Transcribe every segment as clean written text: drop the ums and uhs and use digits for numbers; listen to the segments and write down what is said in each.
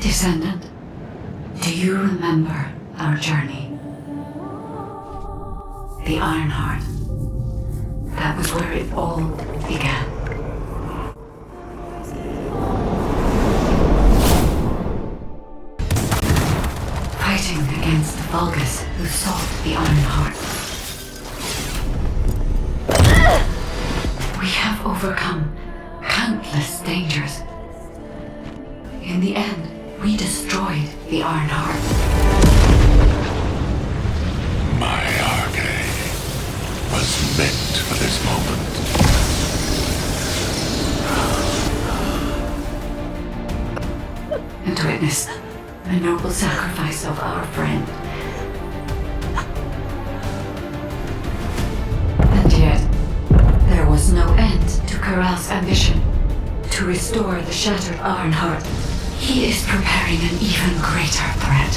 Descendant, do you remember our journey? The Ironheart. That was where it all began. Fighting against the Vulgus who sought the Ironheart. We have overcome countless dangers. In the end, we destroyed the Ironheart. My arcade was meant for this moment. And witness the noble sacrifice of our friend. And yet, there was no end to Corral's ambition to restore the shattered Ironheart. He is preparing an even greater threat.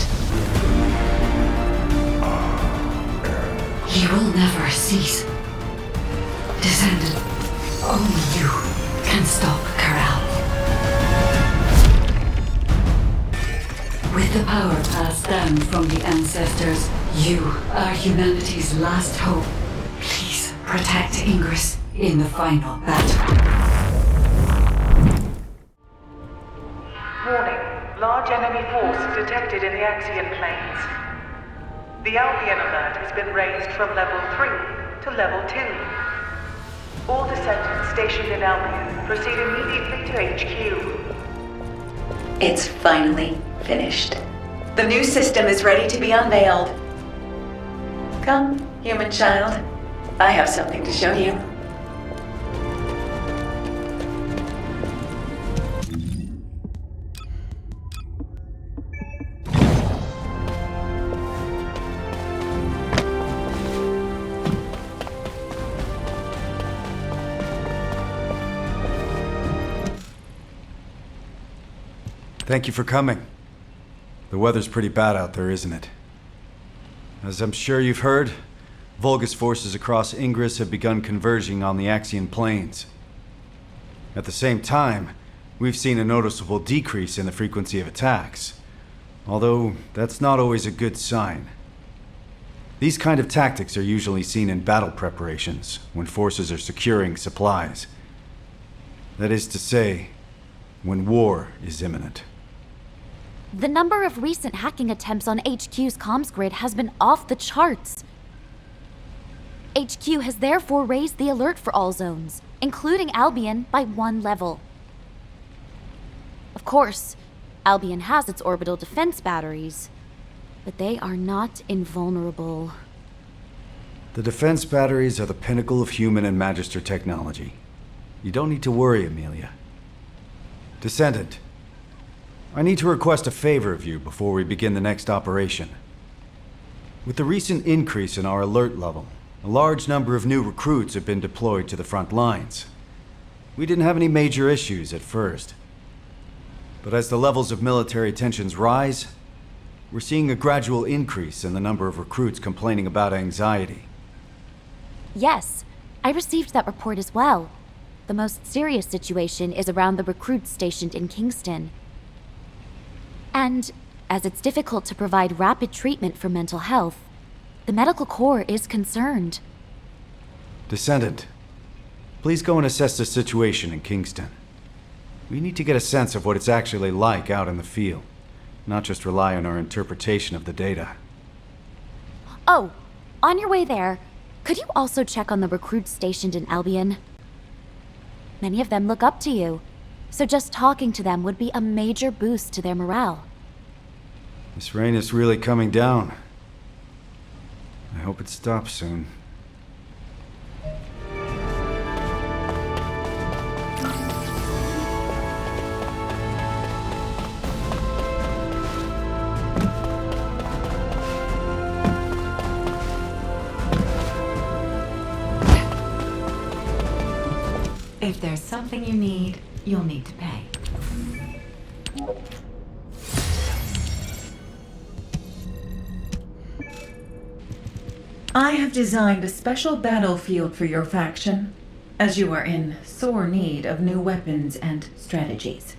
He will never cease. Descendant, only you can stop Corral. With the power passed down from the ancestors, you are humanity's last hope. Please protect Ingress in the final battle. Warning. Large enemy force detected in the Axian plains. The Albion alert has been raised from level 3 to level 2. All descendants stationed in Albion proceed immediately to HQ. It's finally finished. The new system is ready to be unveiled. Come, human child. I have something to show you. Thank you for coming. The weather's pretty bad out there, isn't it? As I'm sure you've heard, Vulgus forces across Ingress have begun converging on the Axian plains. At the same time, we've seen a noticeable decrease in the frequency of attacks, although that's not always a good sign. These kind of tactics are usually seen in battle preparations, when forces are securing supplies. That is to say, when war is imminent. The number of recent hacking attempts on HQ's comms grid has been off the charts. HQ has therefore raised the alert for all zones, including Albion, by 1 level. Of course, Albion has its orbital defense batteries, but they are not invulnerable. The defense batteries are the pinnacle of human and Magister technology. You don't need to worry, Amelia. Descendant, I need to request a favor of you before we begin the next operation. With the recent increase in our alert level, a large number of new recruits have been deployed to the front lines. We didn't have any major issues at first. But as the levels of military tensions rise, we're seeing a gradual increase in the number of recruits complaining about anxiety. Yes, I received that report as well. The most serious situation is around the recruits stationed in Kingston. And as it's difficult to provide rapid treatment for mental health, the medical corps is concerned. Descendant, please go and assess the situation in Kingston. We need to get a sense of what it's actually like out in the field, not just rely on our interpretation of the data. Oh, on your way there, could you also check on the recruits stationed in Albion? Many of them look up to you, so just talking to them would be a major boost to their morale. This rain is really coming down. I hope it stops soon. If there's something you need, you'll need to pay. I have designed a special battlefield for your faction, as you are in sore need of new weapons and strategies.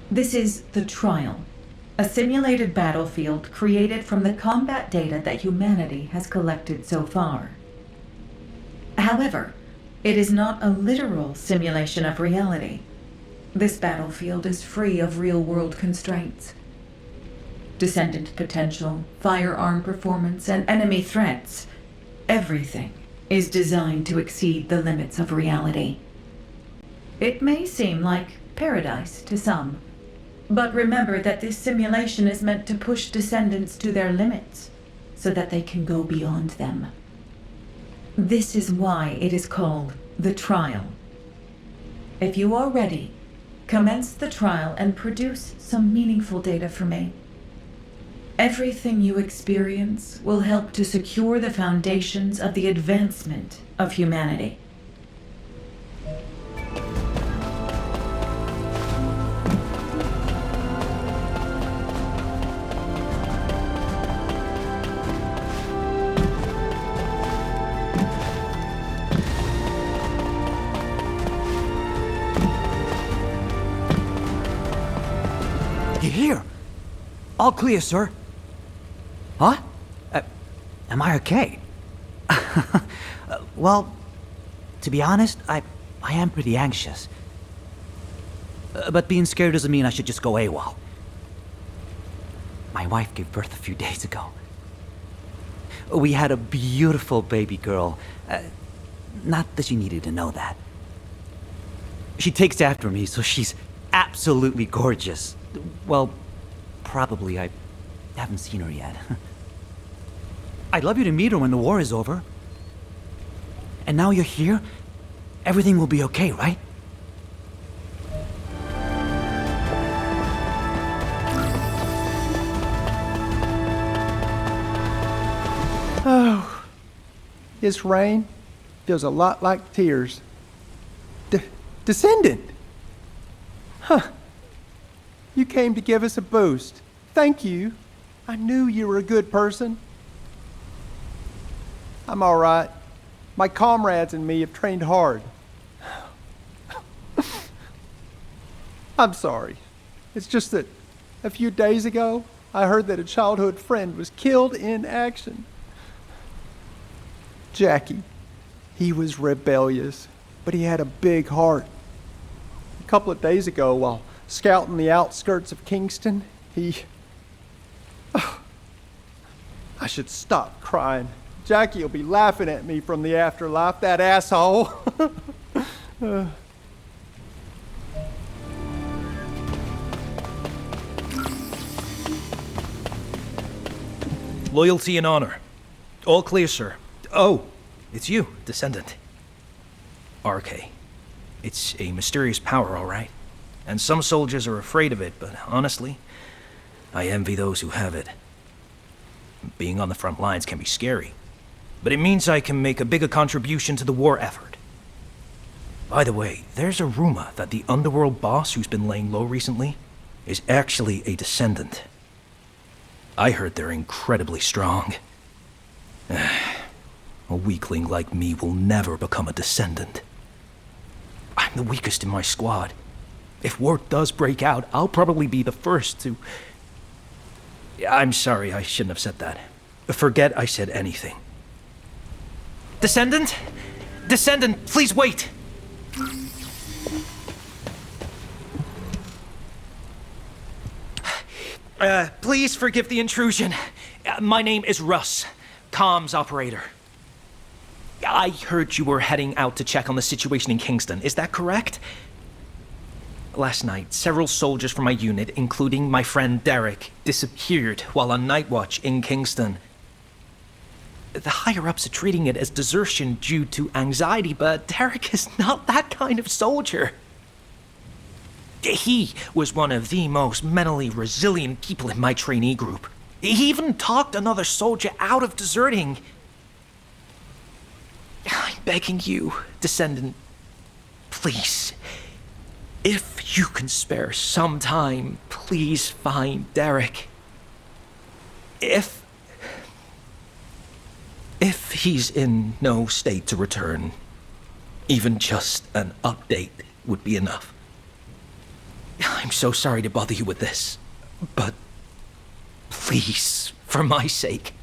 This is the Trial, a simulated battlefield created from the combat data that humanity has collected so far. However, it is not a literal simulation of reality. This battlefield is free of real-world constraints. Descendant potential, firearm performance, and enemy threats, everything is designed to exceed the limits of reality. It may seem like paradise to some, but remember that this simulation is meant to push Descendants to their limits, so that they can go beyond them. This is why it is called the Trial. If you are ready, commence the trial and produce some meaningful data for me. Everything you experience will help to secure the foundations of the advancement of humanity. You're here. All clear, sir. Huh? Am I okay? Well, to be honest, I am pretty anxious. But being scared doesn't mean I should just go AWOL. My wife gave birth a few days ago. We had a beautiful baby girl. Not that she needed to know that. She takes after me, so she's absolutely gorgeous. Well, probably. I haven't seen her yet. I'd love you to meet her when the war is over. And now you're here, everything will be okay, right? Oh, this rain feels a lot like tears. Descendant! Huh. You came to give us a boost. Thank you. I knew you were a good person. I'm all right. My comrades and me have trained hard. I'm sorry. It's just that a few days ago, I heard that a childhood friend was killed in action. Jackie. He was rebellious, but he had a big heart. A couple of days ago, while scouting the outskirts of Kingston, I should stop crying. Jackie will be laughing at me from the afterlife, that asshole. Loyalty and honor. All clear, sir. Oh, it's you, Descendant. RK. It's a mysterious power, all right. And some soldiers are afraid of it, but honestly, I envy those who have it. Being on the front lines can be scary, but it means I can make a bigger contribution to the war effort. By the way, there's a rumor that the underworld boss who's been laying low recently is actually a Descendant. I heard they're incredibly strong. A weakling like me will never become a Descendant. I'm the weakest in my squad. If war does break out, I'll probably be the first to... I'm sorry, I shouldn't have said that. Forget I said anything. Descendant? Descendant, please wait! Please forgive the intrusion. My name is Russ, comms operator. I heard you were heading out to check on the situation in Kingston. Is that correct? Last night, several soldiers from my unit, including my friend Derek, disappeared while on night watch in Kingston. The higher-ups are treating it as desertion due to anxiety, but Derek is not that kind of soldier. He was one of the most mentally resilient people in my trainee group. He even talked another soldier out of deserting. I'm begging you, Descendant, please. If you can spare some time, please find Derek. If he's in no state to return, even just an update would be enough. I'm I'm so sorry to bother you with this, but please, for my sake.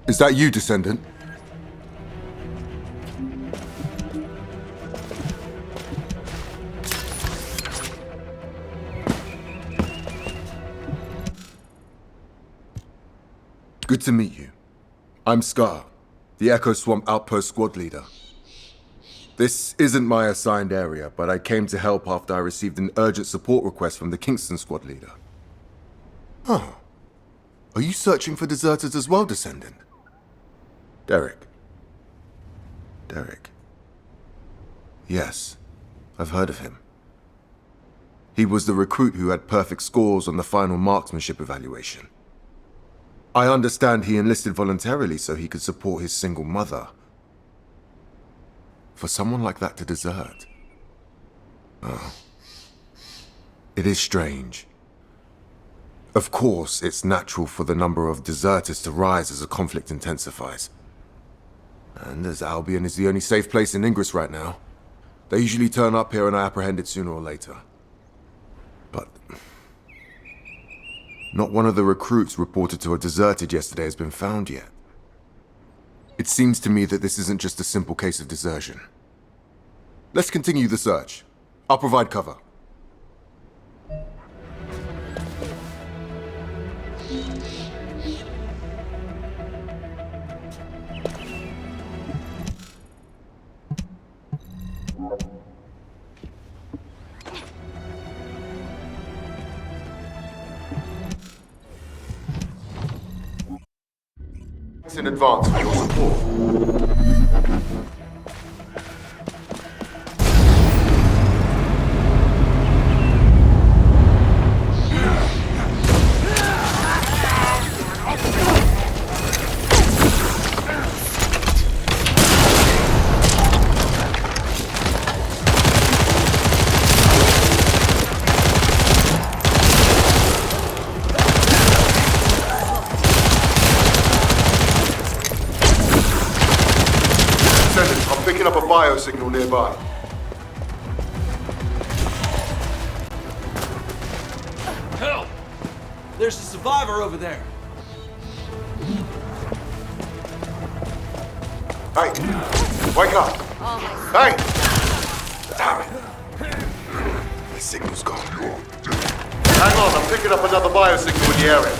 Is that you, Descendant? Good to meet you. I'm Scar, the Echo Swamp Outpost Squad Leader. This isn't my assigned area, but I came to help after I received an urgent support request from the Kingston Squad Leader. Huh. Are you searching for deserters as well, Descendant? Derek. Yes, I've heard of him. He was the recruit who had perfect scores on the final marksmanship evaluation. I understand he enlisted voluntarily so he could support his single mother. For someone like that to desert. Oh. It is strange. Of course, it's natural for the number of deserters to rise as the conflict intensifies. And as Albion is the only safe place in Ingress right now, they usually turn up here and are apprehended sooner or later. But not one of the recruits reported to have deserted yesterday has been found yet. It seems to me that this isn't just a simple case of desertion. Let's continue the search. I'll provide cover. In advance for your support. Biosignal nearby. Help! There's a survivor over there. Hey! Wake up! Hey! Damn it! The signal's gone. Hang on, I'm picking up another biosignal in the area.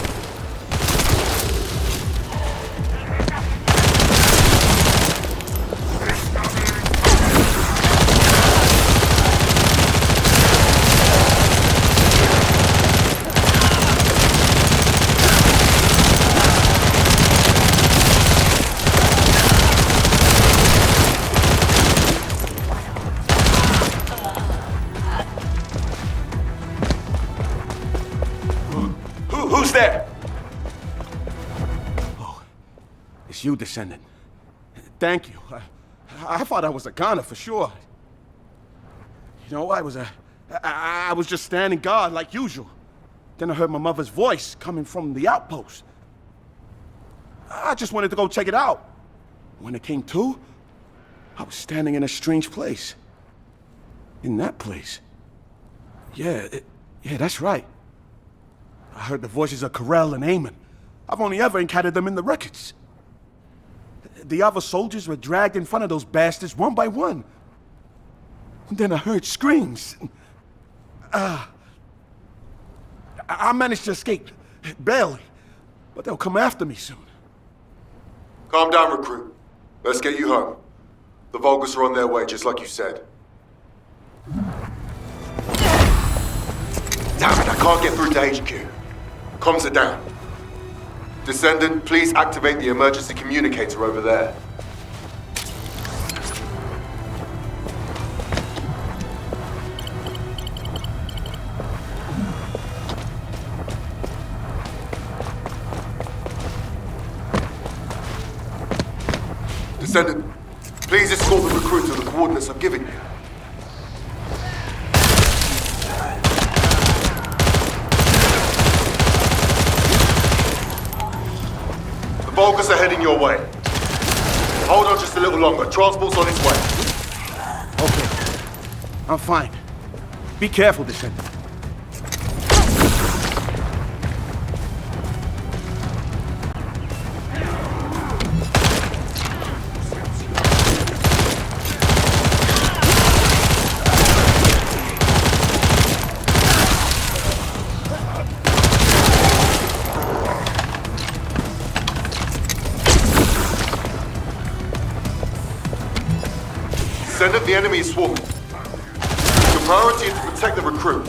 Who's there? Oh, it's you, Descendant. Thank you. I thought I was a goner for sure. You know, I was just standing guard like usual. Then I heard my mother's voice coming from the outpost. I just wanted to go check it out. When it came to, I was standing in a strange place. In that place. Yeah, that's right. I heard the voices of Corell and Eamon. I've only ever encountered them in the records. The other soldiers were dragged in front of those bastards one by one. And then I heard screams. I managed to escape, barely. But they'll come after me soon. Calm down, recruit. Let's get you home. The Vulgus are on their way, just like you said. Damn it, I can't get through to HQ. Comms are down. Descendant, please activate the emergency communicator over there. Descendant, please escort the recruit to the coordinates I've given you. The Vulgus are heading your way. Hold on just a little longer. Transport's on its way. Okay. I'm fine. Be careful, Descendant. Descendant, the enemy is swarming. Your priority is to protect the recruit.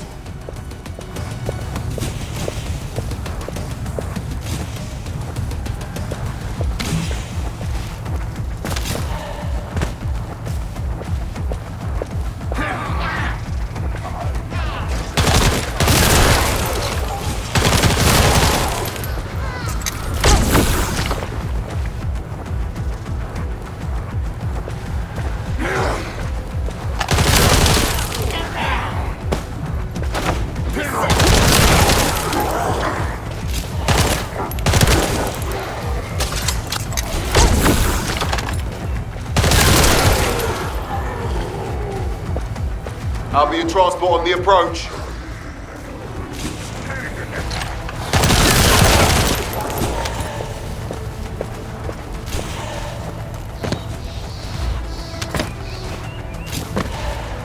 I'll be in transport on the approach.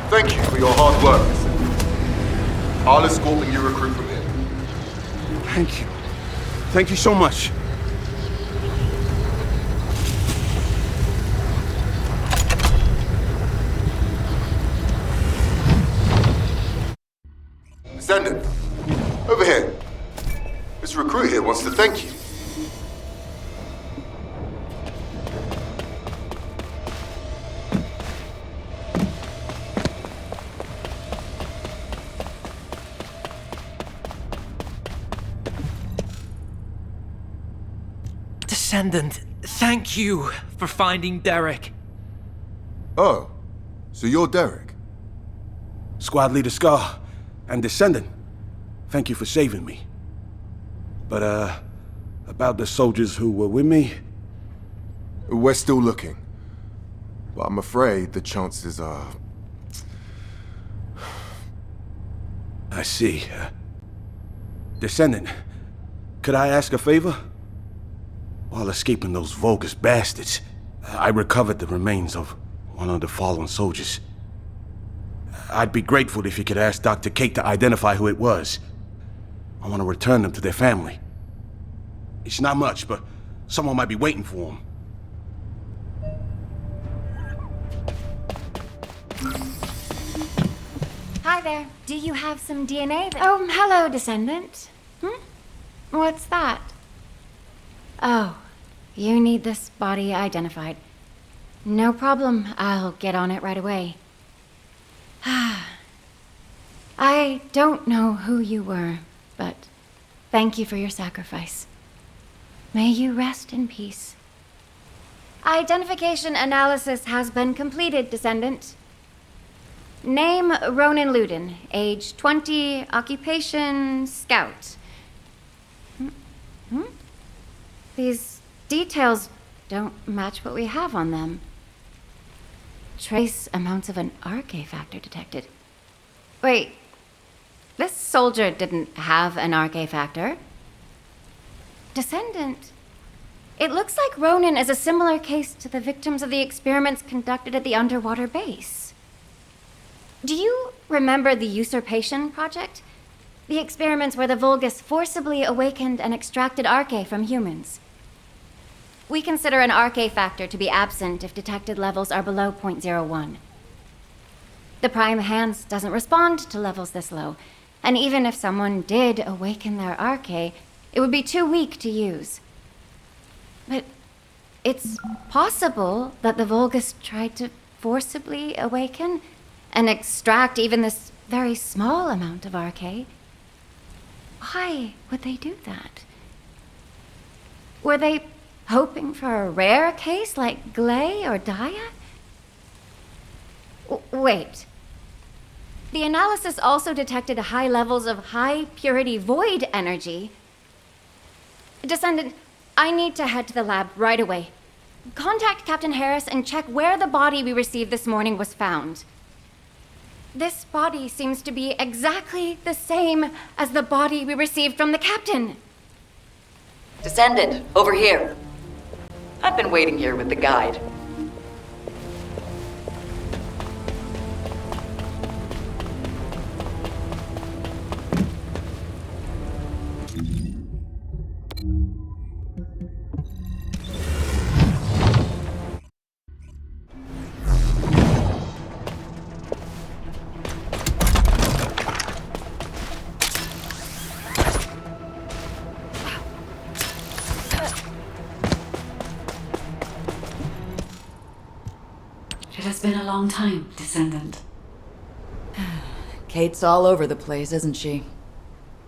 Thank you for your hard work. I'll escort the new recruit from here. Thank you. Thank you so much. Descendant, over here. This recruit here wants to thank you. Descendant, thank you for finding Derek. Oh, so you're Derek? Squad Leader Scar and Descendant, thank you for saving me. But, about the soldiers who were with me? We're still looking. But I'm afraid the chances are... I see. Descendant, could I ask a favor? While escaping those Vulgus bastards, I recovered the remains of one of the fallen soldiers. I'd be grateful if you could ask Dr. Kate to identify who it was. I want to return them to their family. It's not much, but someone might be waiting for them. Hi there. Do you have some DNA that... Oh, hello, Descendant. What's that? Oh, you need this body identified. No problem. I'll get on it right away. I don't know who you were, but thank you for your sacrifice. May you rest in peace. Identification analysis has been completed, Descendant. Name Ronan Luden, age 20, occupation scout. These details don't match what we have on them. Trace amounts of an RK factor detected. Wait, this soldier didn't have an RK factor. Descendant. It looks like Ronan is a similar case to the victims of the experiments conducted at the underwater base. Do you remember the Usurpation Project? The experiments where the Vulgus forcibly awakened and extracted RK from humans. We consider an RK factor to be absent if detected levels are below 0.01. The Prime Hands doesn't respond to levels this low, and even if someone did awaken their RK, it would be too weak to use. But it's possible that the Vulgus tried to forcibly awaken and extract even this very small amount of RK. Why would they do that? Were they Hoping for a rare case like Glay or Daya? Wait. The analysis also detected high levels of high-purity void energy. Descendant, I need to head to the lab right away. Contact Captain Harris and check where the body we received this morning was found. This body seems to be exactly the same as the body we received from the captain. Descendant, over here. I've been waiting here with the guide. It has been a long time, Descendant. Kate's all over the place, isn't she?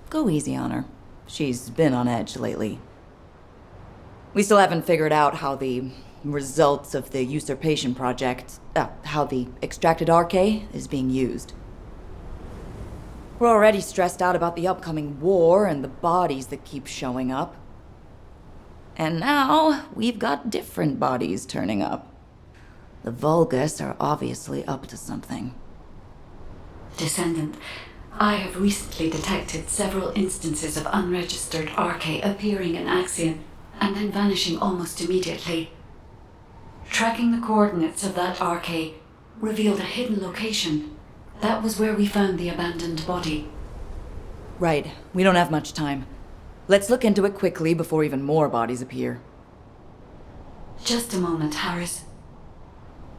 Go easy on her. She's been on edge lately. We still haven't figured out how the results of the usurpation project, how the extracted RK is being used. We're already stressed out about the upcoming war and the bodies that keep showing up. And now, we've got different bodies turning up. The Vulgus are obviously up to something. Descendant, I have recently detected several instances of unregistered RK appearing in Axion and then vanishing almost immediately. Tracking the coordinates of that RK revealed a hidden location. That was where we found the abandoned body. Right. We don't have much time. Let's look into it quickly before even more bodies appear. Just a moment, Harris.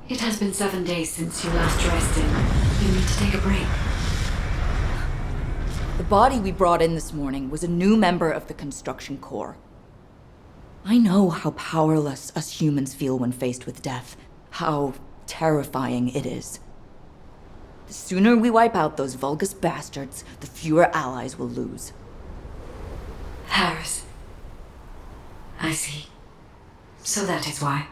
It has been 7 days since you last rested. You need to take a break. The body we brought in this morning was a new member of the Construction Corps. I know how powerless us humans feel when faced with death. How terrifying it is. The sooner we wipe out those Vulgus bastards, the fewer allies we'll lose. Harris. I see. So that is why.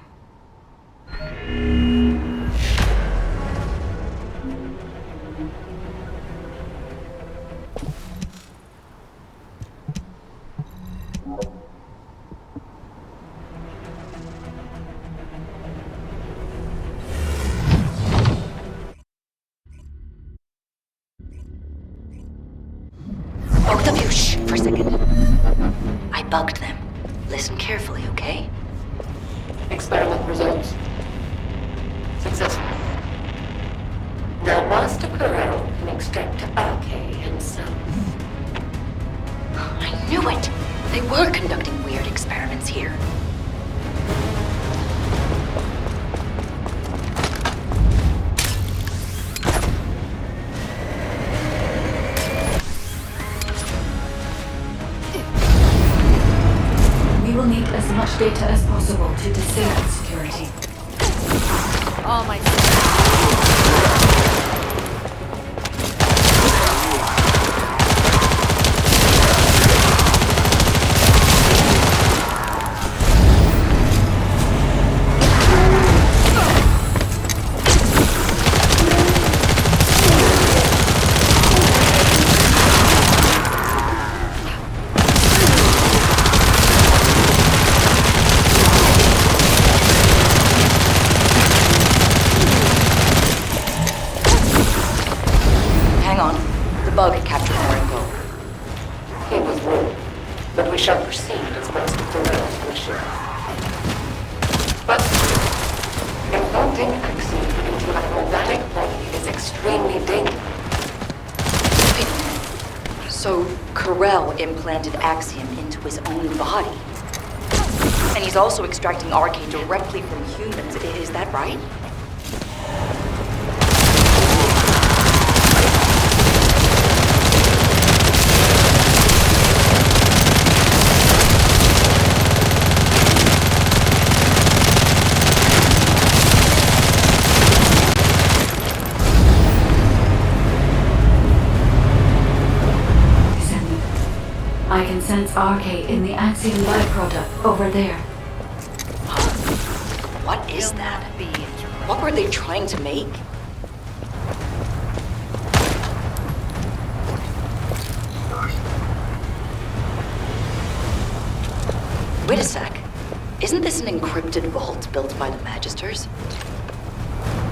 Both of you, shh, for a second. I bugged them. Listen carefully, okay? Experiment results. Successful. Now, Master Corral can extract RK himself. I knew it! They were conducting weird experiments here. We will need as much data as possible to disable security. Oh my... Bug captured Oringo. He was rude, but we shall proceed as Master Corral's mission. But implanting Axion into an organic body is extremely dangerous. So Corral implanted Axiom into his own body. And he's also extracting RK directly from humans, is that right? I can sense RK in the Axiom byproduct over there. What is that? What were they trying to make? Wait a sec. Isn't this an encrypted vault built by the Magisters?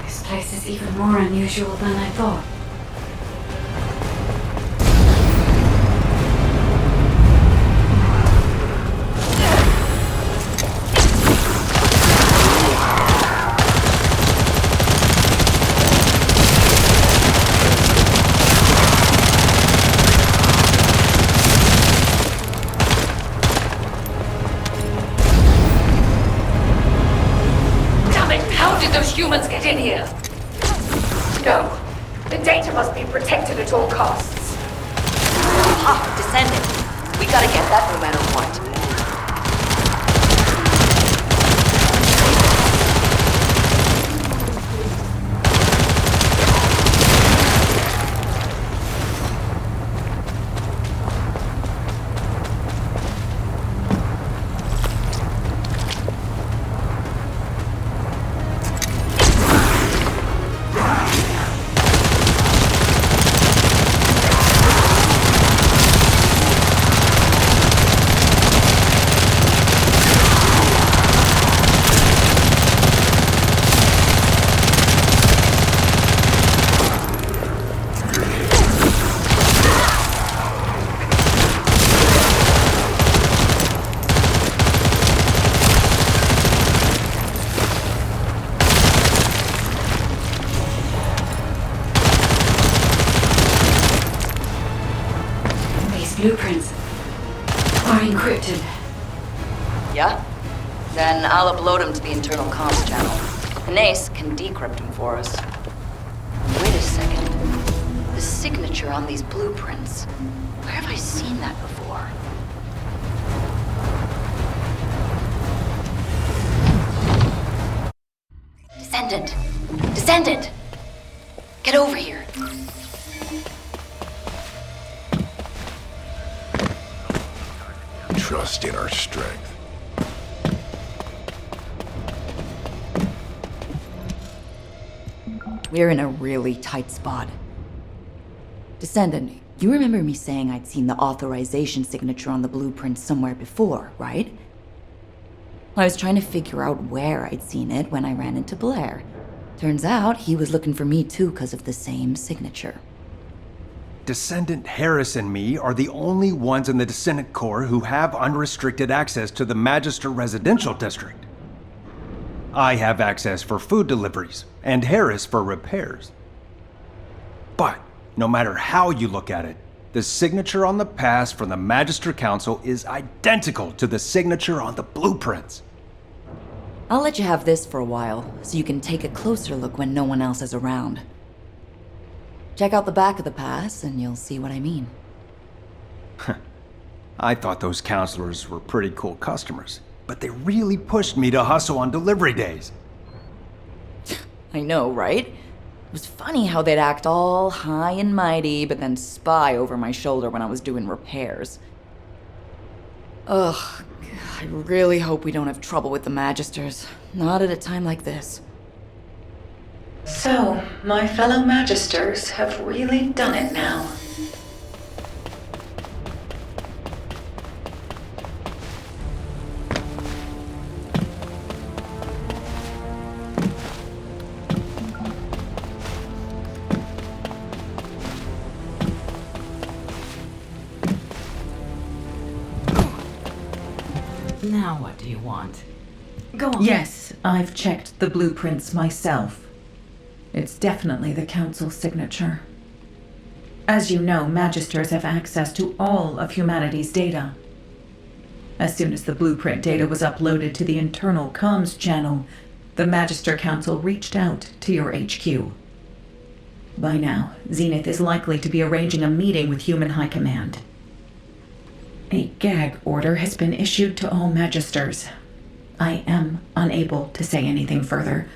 This place is even more unusual than I thought. Humans get in here. No. The data must be protected at all costs. Ah, Descendant. We gotta get that no matter what. Blueprints are encrypted. Yeah? Then I'll upload them to the internal comms channel. And Ace can decrypt them for us. Wait a second. The signature on these blueprints. Where have I seen that before? Descendant! Descendant! Get over here! Trust in our strength. We're in a really tight spot. Descendant, you remember me saying I'd seen the authorization signature on the blueprint somewhere before, right? I was trying to figure out where I'd seen it when I ran into Blair. Turns out he was looking for me too because of the same signature. Descendant Harris and me are the only ones in the Descendant Corps who have unrestricted access to the Magister Residential District. I have access for food deliveries, and Harris for repairs. But, no matter how you look at it, the signature on the pass from the Magister Council is identical to the signature on the blueprints. I'll let you have this for a while, so you can take a closer look when no one else is around. Check out the back of the pass, and you'll see what I mean. I thought those counselors were pretty cool customers, but they really pushed me to hustle on delivery days. I know, right? It was funny how they'd act all high and mighty, but then spy over my shoulder when I was doing repairs. Ugh, I really hope we don't have trouble with the Magisters. Not at a time like this. So, my fellow Magisters have really done it now. Now what do you want? Go on. Yes, I've checked the blueprints myself. It's definitely the Council's signature. As you know, Magisters have access to all of humanity's data. As soon as the blueprint data was uploaded to the internal comms channel, the Magister Council reached out to your HQ. By now, Zenith is likely to be arranging a meeting with Human High Command. A gag order has been issued to all Magisters. I am unable to say anything further.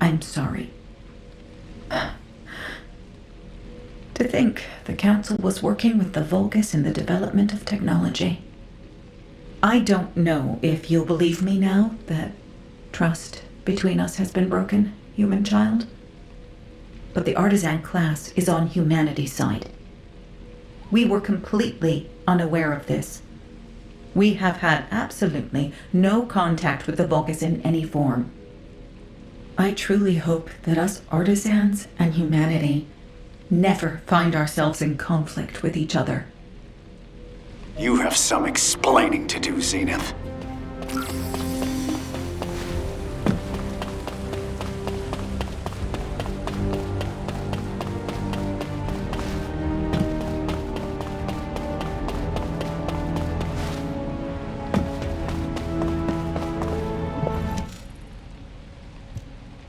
I'm sorry. To think the Council was working with the Vulgus in the development of technology. I don't know if you'll believe me now that trust between us has been broken, human child. But the artisan class is on humanity's side. We were completely unaware of this. We have had absolutely no contact with the Vulgus in any form. I truly hope that us artisans and humanity never find ourselves in conflict with each other. You have some explaining to do, Zenith.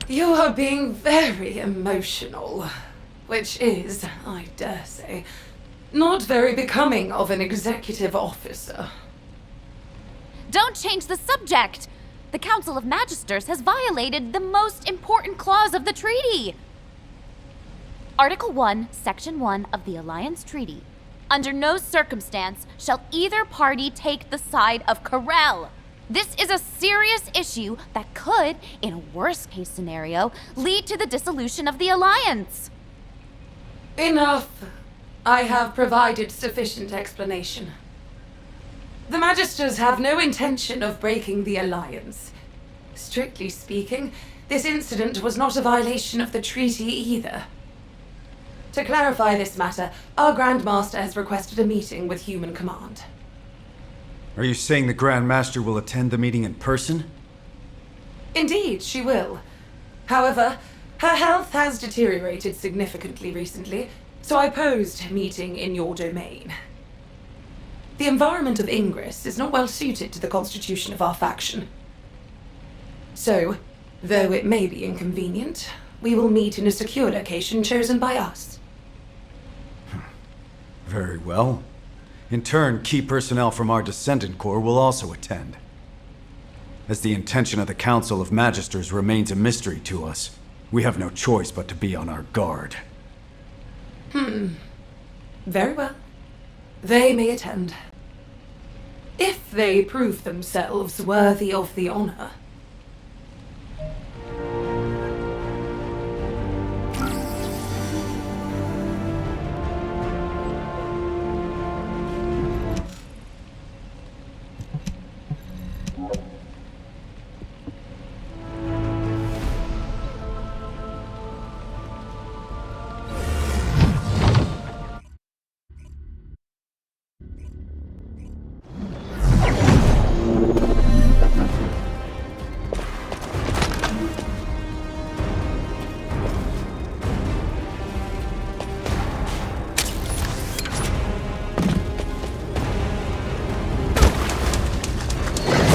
You are being very emotional, which is, I dare say, not very becoming of an executive officer. Don't change the subject! The Council of Magisters has violated the most important clause of the treaty! Article 1, Section 1 of the Alliance Treaty. Under no circumstance shall either party take the side of Corel. This is a serious issue that could, in a worst-case scenario, lead to the dissolution of the Alliance. Enough. I have provided sufficient explanation. The Magisters have no intention of breaking the Alliance. Strictly speaking, this incident was not a violation of the treaty either. To clarify this matter, our Grand Master has requested a meeting with Human Command. Are you saying the Grand Master will attend the meeting in person? Indeed, she will. However, her health has deteriorated significantly recently, so I posed meeting in your domain. The environment of Ingress is not well suited to the constitution of our faction. So, though it may be inconvenient, we will meet in a secure location chosen by us. Very well. In turn, key personnel from our Descendant Corps will also attend. As the intention of the Council of Magisters remains a mystery to us, we have no choice but to be on our guard. Very well. They may attend. If they prove themselves worthy of the honor.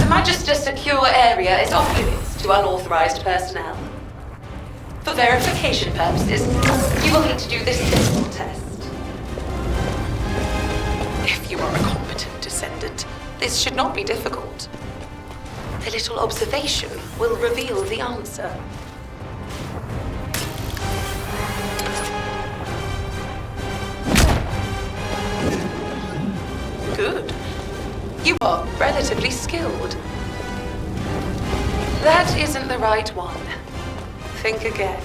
Magister secure area is off limits to unauthorized personnel. For verification purposes, you will need to do this simple test. If you are a competent Descendant, this should not be difficult. A little observation will reveal the answer. Good. You are relatively skilled. That isn't the right one. Think again.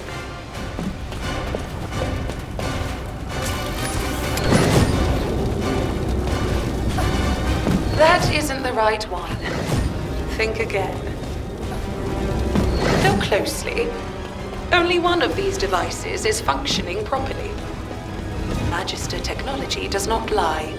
That isn't the right one. Think again. Look closely. Only one of these devices is functioning properly. Magister technology does not lie.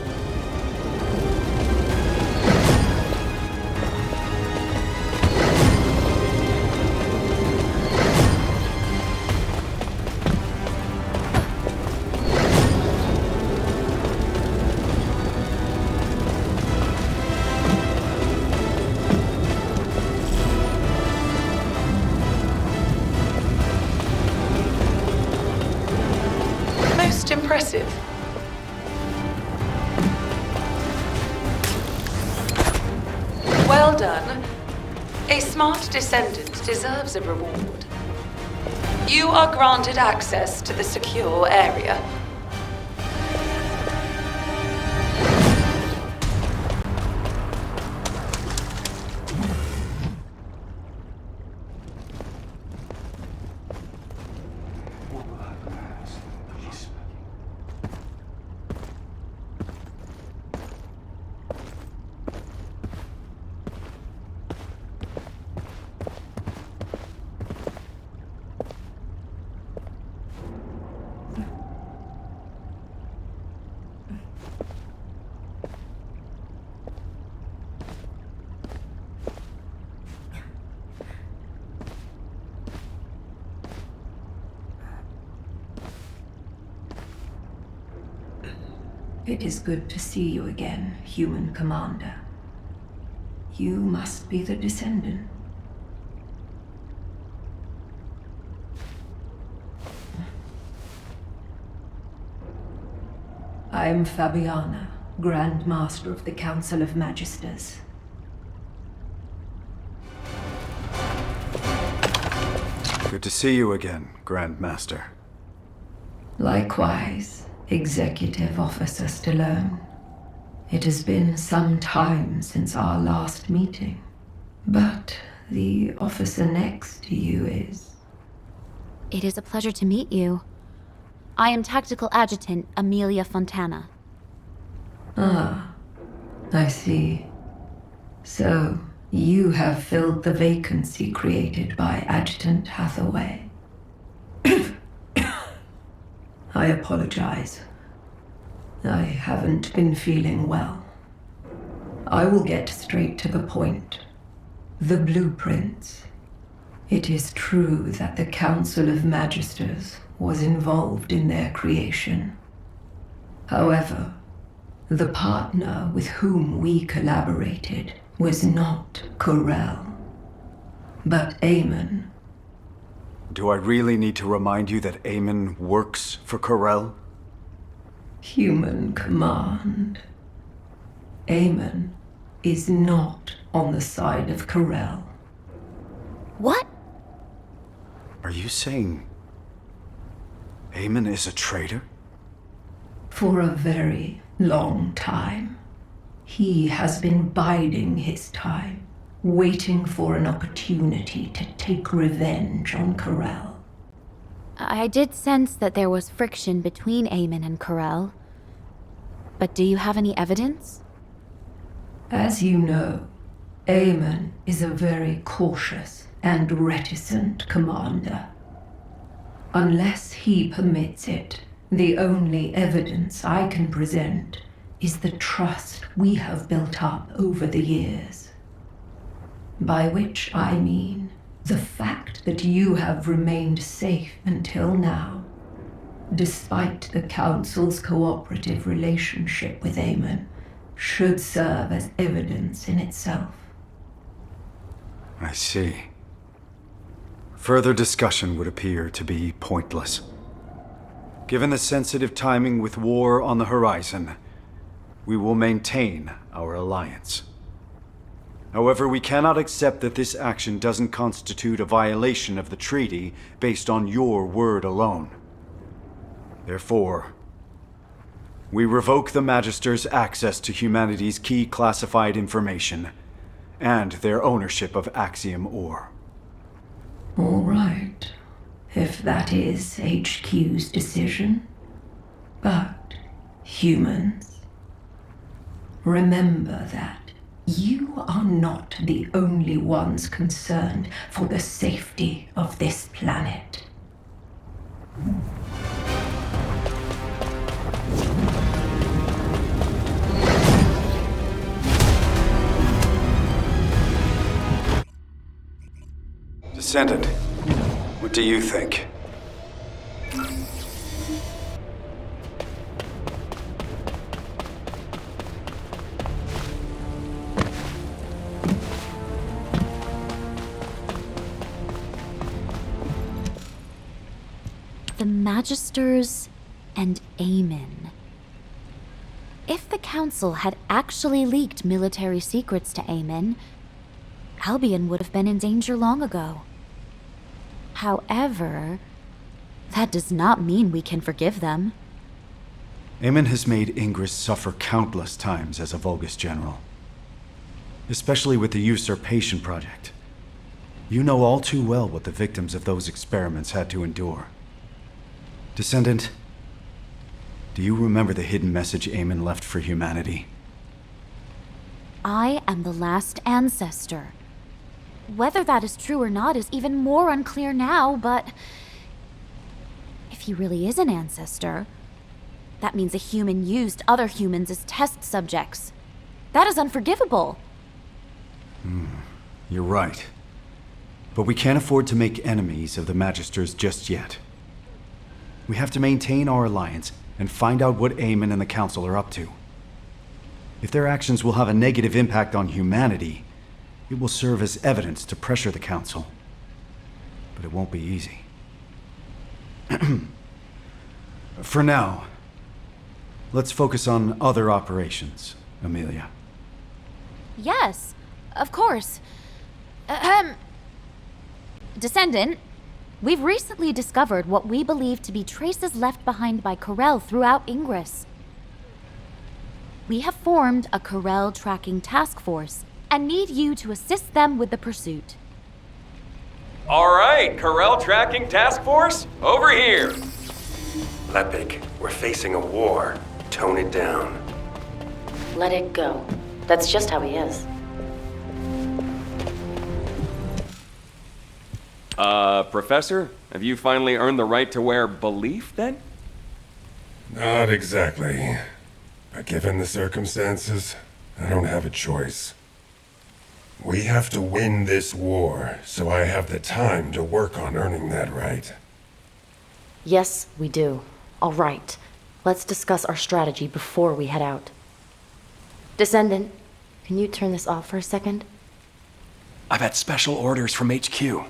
Impressive. Well done. A smart Descendant deserves a reward. You are granted access to the secure area. It is good to see you again, human commander. You must be the Descendant. I am Fabiana, Grand Master of the Council of Magisters. Good to see you again, Grand Master. Likewise, Executive Officer Stallone. It has been some time since our last meeting, but the officer next to you is... It is a pleasure to meet you. I am Tactical Adjutant Amelia Fontana. Ah, I see. So, you have filled the vacancy created by Adjutant Hathaway. I apologize. I haven't been feeling well. I will get straight to the point. The blueprints. It is true that the Council of Magisters was involved in their creation. However, the partner with whom we collaborated was not Corel, but Eamon. Do I really need to remind you that Eamon works for Corel? Human command. Eamon is not on the side of Corel. What? Are you saying Eamon is a traitor? For a very long time. He has been biding his time, waiting for an opportunity to take revenge on Corel. I did sense that there was friction between Eamon and Corel. But do you have any evidence? As you know, Eamon is a very cautious and reticent commander. Unless he permits it, the only evidence I can present is the trust we have built up over the years. By which I mean the fact that you have remained safe until now, despite the Council's cooperative relationship with Eamon, should serve as evidence in itself. I see. Further discussion would appear to be pointless. Given the sensitive timing with war on the horizon, we will maintain our alliance. However, we cannot accept that this action doesn't constitute a violation of the treaty based on your word alone. Therefore, we revoke the Magister's access to humanity's key classified information and their ownership of Axiom ore. All right. If that is HQ's decision. But, humans, remember that you are not the only ones concerned for the safety of this planet. Descendant, what do you think? The Magisters and Eamon. If the Council had actually leaked military secrets to Eamon, Albion would have been in danger long ago. However, that does not mean we can forgive them. Eamon has made Ingress suffer countless times as a Vulgus general. Especially with the usurpation project. You know all too well what the victims of those experiments had to endure. Descendant, do you remember the hidden message Eamon left for humanity? I am the last ancestor. Whether that is true or not is even more unclear now, but if he really is an ancestor, that means a human used other humans as test subjects. That is unforgivable. You're right. But we can't afford to make enemies of the Magisters just yet. We have to maintain our alliance and find out what Eamon and the Council are up to. If their actions will have a negative impact on humanity, it will serve as evidence to pressure the Council. But it won't be easy. For now, let's focus on other operations, Amelia. Yes, of course. Descendant, we've recently discovered what we believe to be traces left behind by Corel throughout Ingress. We have formed a Corel tracking task force and need you to assist them with the pursuit. All right, Corel tracking task force, over here. Lepik, we're facing a war. Tone it down. Let it go. That's just how he is. Professor, have you finally earned the right to wear belief, then? Not exactly. But given the circumstances, I don't have a choice. We have to win this war, so I have the time to work on earning that right. Yes, we do. All right. Let's discuss our strategy before we head out. Descendant, can you turn this off for a second? I've had special orders from HQ.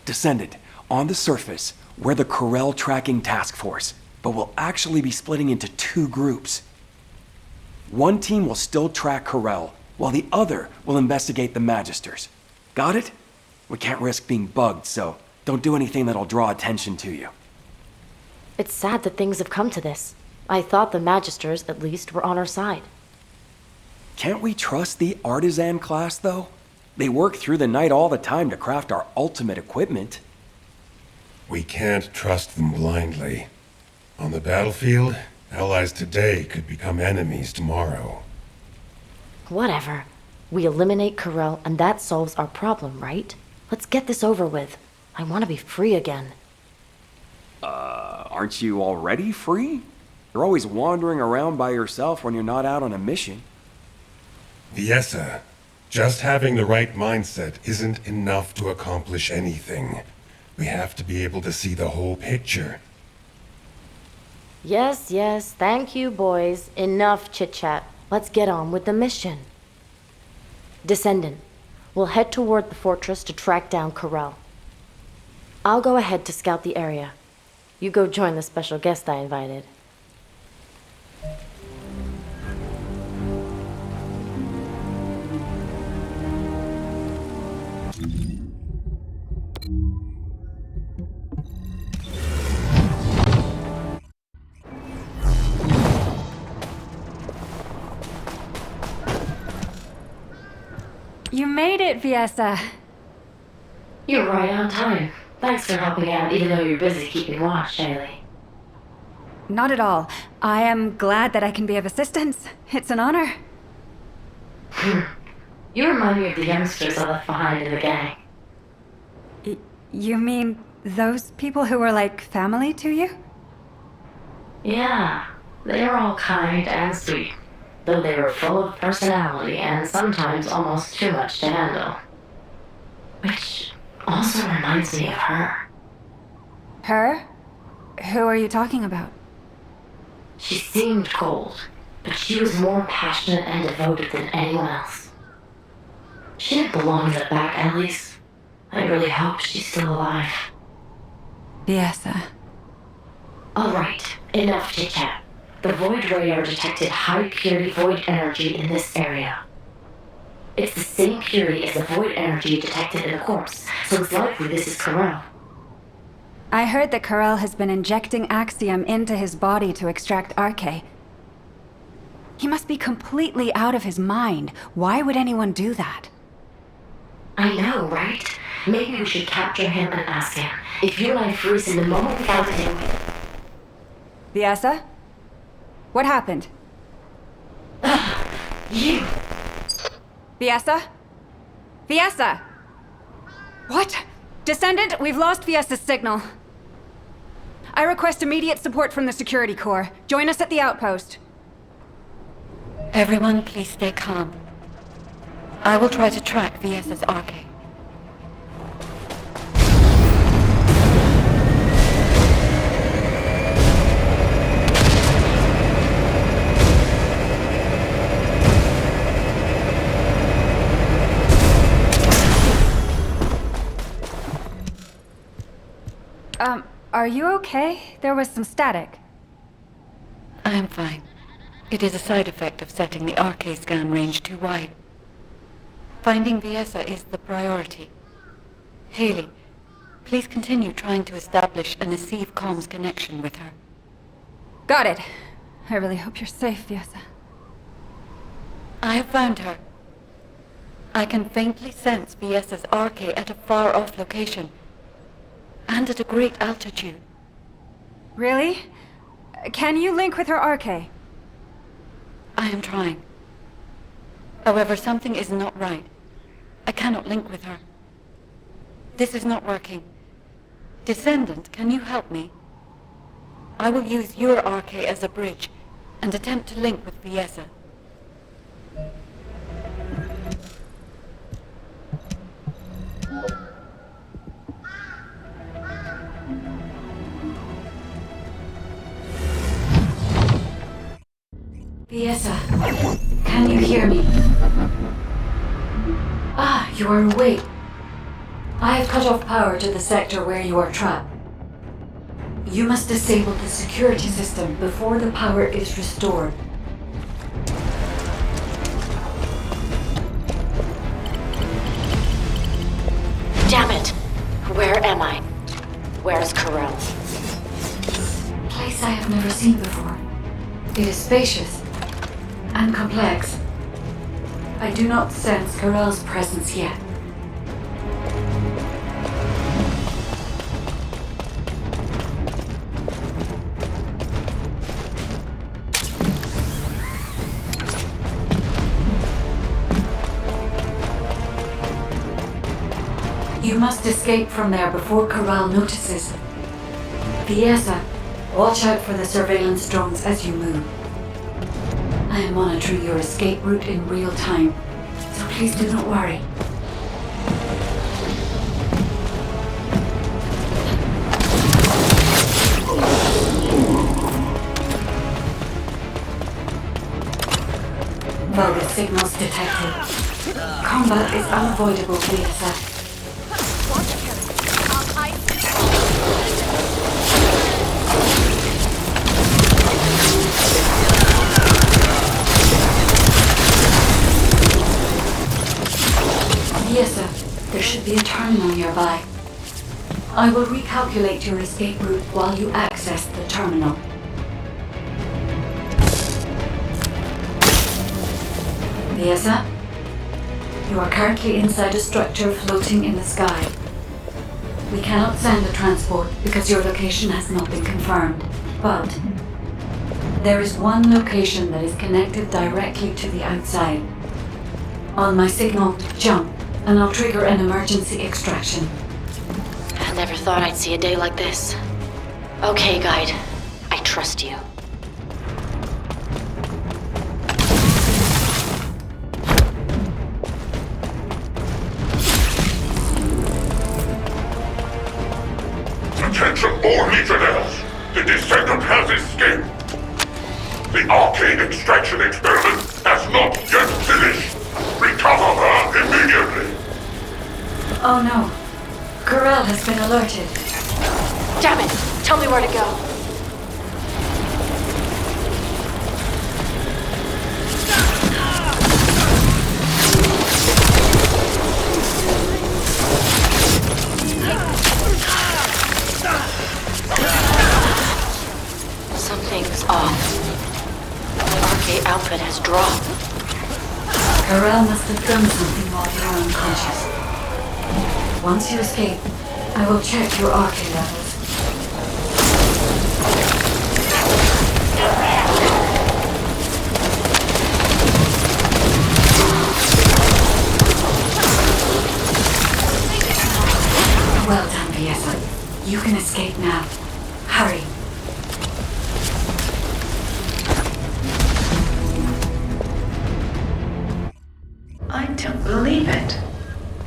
Descendant, on the surface, we're the Corel tracking task force, but we'll actually be splitting into 2 groups. One team will still track Corel, while the other will investigate the Magisters. Got it? We can't risk being bugged, so don't do anything that'll draw attention to you. It's sad that things have come to this. I thought the Magisters, at least, were on our side. Can't we trust the Artisan class, though? They work through the night all the time to craft our ultimate equipment. We can't trust them blindly. On the battlefield, allies today could become enemies tomorrow. Whatever. We eliminate Corel, and that solves our problem, right? Let's get this over with. I want to be free again. Aren't you already free? You're always wandering around by yourself when you're not out on a mission. Viessa, just having the right mindset isn't enough to accomplish anything. We have to be able to see the whole picture. Yes, thank you, boys. Enough chit-chat. Let's get on with the mission. Descendant, we'll head toward the fortress to track down Corel. I'll go ahead to scout the area. You go join the special guest I invited. You made it, Viessa. You're right on time. Thanks for helping out, even though you're busy keeping watch, Shaylee. Not at all. I am glad that I can be of assistance. It's an honor. You remind me of the youngsters I left behind in the gang. You mean those people who were like family to you? Yeah, they were all kind and sweet, though they were full of personality and sometimes almost too much to handle. Which also reminds me of her. Her? Who are you talking about? She seemed cold, but she was more passionate and devoted than anyone else. She didn't belong in the back alleys. I really hope she's still alive. Viessa. Alright, enough chit-chat. The Void Radar detected high-purity Void energy in this area. It's the same purity as the Void energy detected in the corpse, so it's likely this is Corel. I heard that Corel has been injecting Axiom into his body to extract Arche. He must be completely out of his mind. Why would anyone do that? I know, right? Maybe we should capture him and ask him. If you and I freeze him the moment we found him... Viessa? What happened? You! Viessa? Viessa! What? Descendant, we've lost Viessa's signal. I request immediate support from the security corps. Join us at the outpost. Everyone, please stay calm. I will try to track Viessa's Arche. Are you okay? There was some static. I am fine. It is a side effect of setting the RK scan range too wide. Finding Viessa is the priority. Haley, please continue trying to establish a Nasiv comms connection with her. Got it. I really hope you're safe, Viessa. I have found her. I can faintly sense Viessa's RK at a far-off location, and at a great altitude. Really? Can you link with her RK? I am trying. However, something is not right. I cannot link with her. This is not working. Descendant, can you help me? I will use your RK as a bridge, and attempt to link with Viessa. Viessa, can you hear me? Ah, you are awake. I have cut off power to the sector where you are trapped. You must disable the security system before the power is restored. Damn it! Where am I? Where's Corell? A place I have never seen before. It is spacious and complex. I do not sense Corell's presence yet. You must escape from there before Corell notices. Viessa, watch out for the surveillance drones as you move. I am monitoring your escape route in real time, so please do not worry. Vulgar signals detected. Combat is unavoidable, Viessa. Yes, sir. There should be a terminal nearby. I will recalculate your escape route while you access the terminal. Viessa, you are currently inside a structure floating in the sky. We cannot send a transport because your location has not been confirmed, but there is one location that is connected directly to the outside. On my signal, jump, and I'll trigger an emergency extraction. I never thought I'd see a day like this. Okay, guide. I trust you. Attention all Legionnaires! The Descendant has escaped! The arcane extraction experiment has not yet finished! Recover her immediately! Oh no. Corell has been alerted. Damn it! Tell me where to go. Something's off. My RK output has dropped. Corell must have done something while you are unconscious. Once you escape, I will check your RK levels. Well done, Viessa. You can escape now. Hurry. I don't believe it.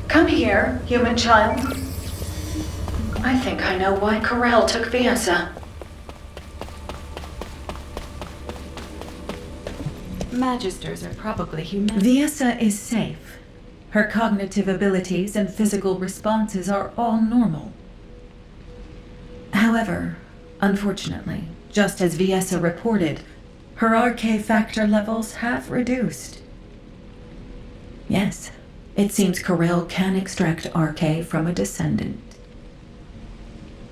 Come here, human child. I think I know why Corell took Viessa. Magisters are probably human. Viessa is safe. Her cognitive abilities and physical responses are all normal. However, unfortunately, just as Viessa reported, her RK factor levels have reduced. Yes, it seems Corel can extract RK from a Descendant.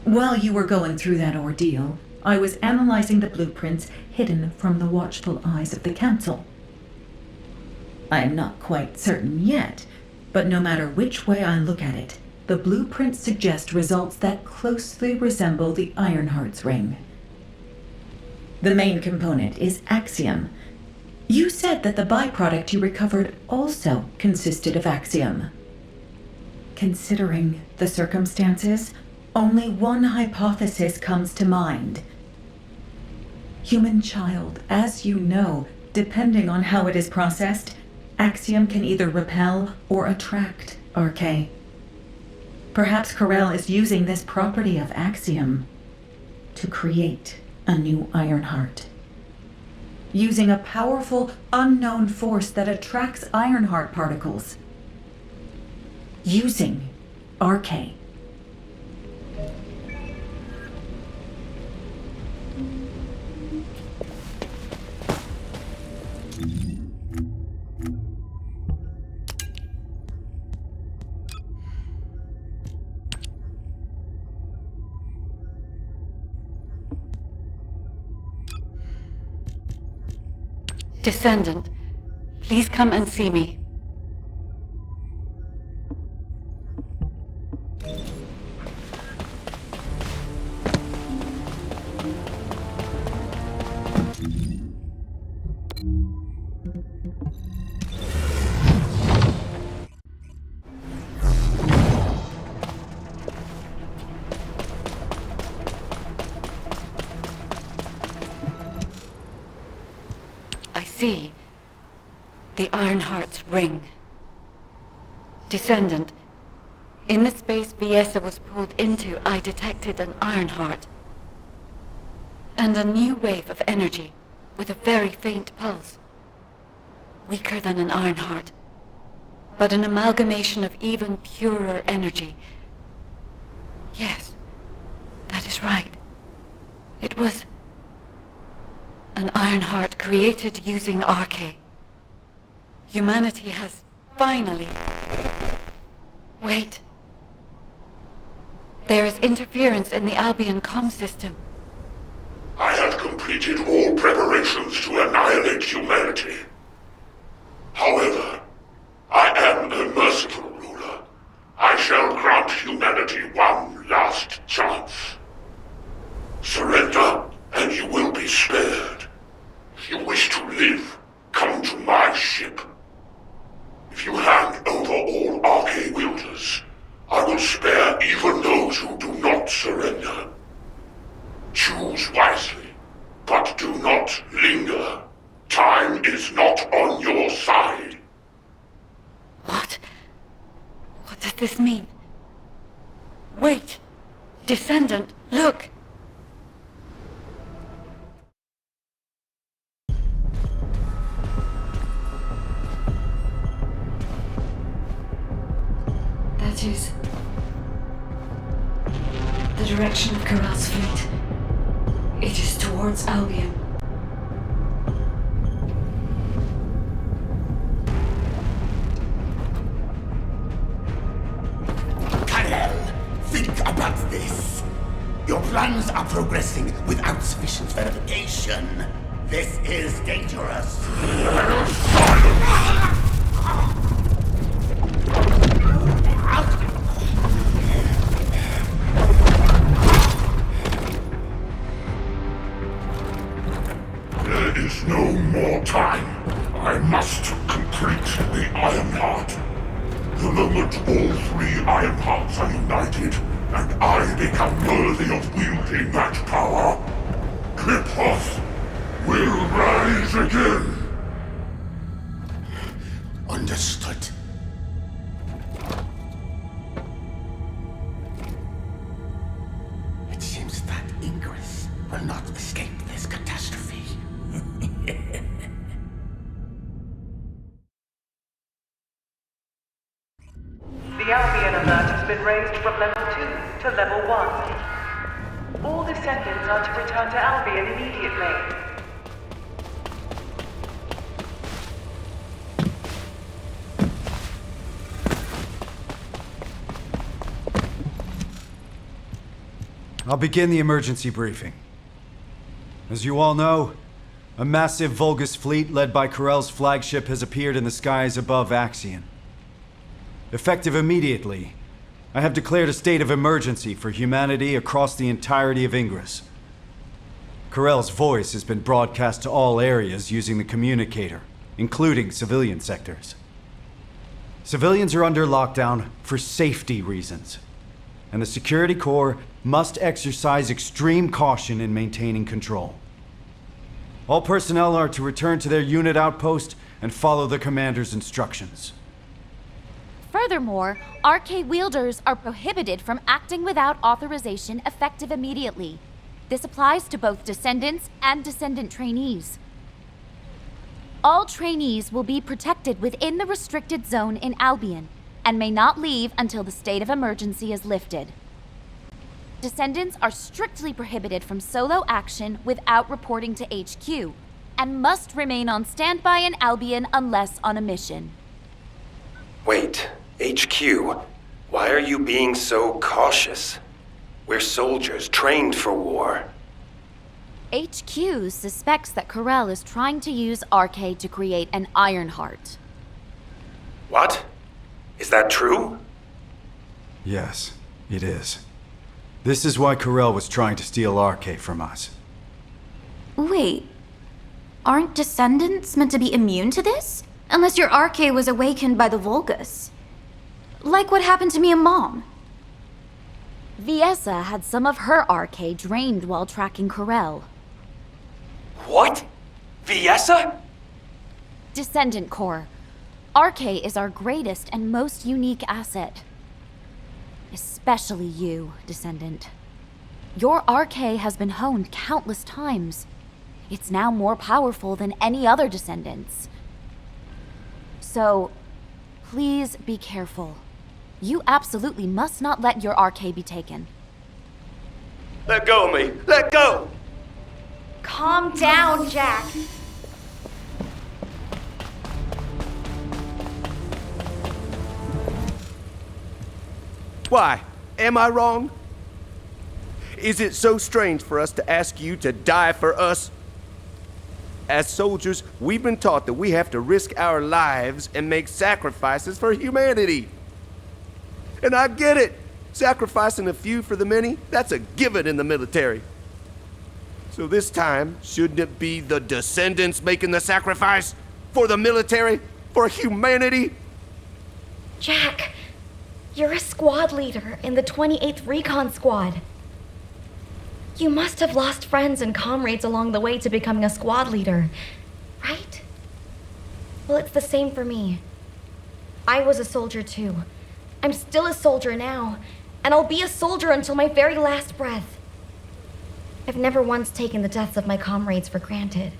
While you were going through that ordeal, I was analyzing the blueprints hidden from the watchful eyes of the Council. I am not quite certain yet, but no matter which way I look at it, the blueprints suggest results that closely resemble the Ironheart's ring. The main component is Axiom. You said that the byproduct you recovered also consisted of Axiom. Considering the circumstances, only one hypothesis comes to mind. Human child, as you know, depending on how it is processed, Axiom can either repel or attract RK. Perhaps Corel is using this property of Axiom to create a new Ironheart. Using a powerful, unknown force that attracts Ironheart particles. Using RK. Descendant, please come and see me. I see. The Ironheart's ring. Descendant, in the space Viessa was pulled into, I detected an Ironheart. And a new wave of energy, with a very faint pulse. Weaker than an Ironheart, but an amalgamation of even purer energy. Yes, that is right. It was an Ironheart created using RK. Humanity has finally... Wait. There is interference in the Albion comm system. I have completed all preparations to annihilate humanity. However, I am a merciful ruler. I shall grant humanity one last chance. Surrender, and you will be spared. If you wish to live, come to my ship. If you hand over all RK wielders, I will spare even those who do not surrender. Choose wisely, but do not linger. Time is not on your side. What? What does this mean? Wait! Descendant, look! That is... the direction of Corel's fleet. It is towards Albion. Think about this. Your plans are progressing without sufficient verification. This is dangerous. There is no more time. I must complete the Ironheart. The moment all three Ironhearts are united, and I become worthy of wielding that power, Kpotatoserver will rise again. Understood. It seems that Ingress will not escape this catastrophe. The Albion alert has been raised from level 2 to level 1. All descendants are to return to Albion immediately. I'll begin the emergency briefing. As you all know, a massive Vulgus fleet led by Corell's flagship has appeared in the skies above Axion. Effective immediately, I have declared a state of emergency for humanity across the entirety of Ingress. Corell's voice has been broadcast to all areas using the communicator, including civilian sectors. Civilians are under lockdown for safety reasons, and the Security Corps must exercise extreme caution in maintaining control. All personnel are to return to their unit outpost and follow the commander's instructions. Furthermore, RK wielders are prohibited from acting without authorization effective immediately. This applies to both Descendants and Descendant trainees. All trainees will be protected within the restricted zone in Albion and may not leave until the state of emergency is lifted. Descendants are strictly prohibited from solo action without reporting to HQ, and must remain on standby in Albion unless on a mission. Wait, HQ? Why are you being so cautious? We're soldiers trained for war. HQ suspects that Corell is trying to use RK to create an Ironheart. What? Is that true? Yes, it is. This is why Corell was trying to steal RK from us. Wait, aren't Descendants meant to be immune to this? Unless your RK was awakened by the Vulgus. Like what happened to me and Mom. Viessa had some of her RK drained while tracking Corell. What? Viessa? Descendant Corps. RK is our greatest and most unique asset. Especially you, Descendant. Your RK has been honed countless times. It's now more powerful than any other Descendants. So, please be careful. You absolutely must not let your RK be taken. Let go of me! Let go! Calm down, Jack. Why? Am I wrong? Is it so strange for us to ask you to die for us? As soldiers, we've been taught that we have to risk our lives and make sacrifices for humanity. And I get it. Sacrificing a few for the many, that's a given in the military. So this time, shouldn't it be the Descendants making the sacrifice? For the military? For humanity? Jack, you're a squad leader in the 28th Recon Squad. You must have lost friends and comrades along the way to becoming a squad leader, right? Well, it's the same for me. I was a soldier too. I'm still a soldier now, and I'll be a soldier until my very last breath. I've never once taken the deaths of my comrades for granted.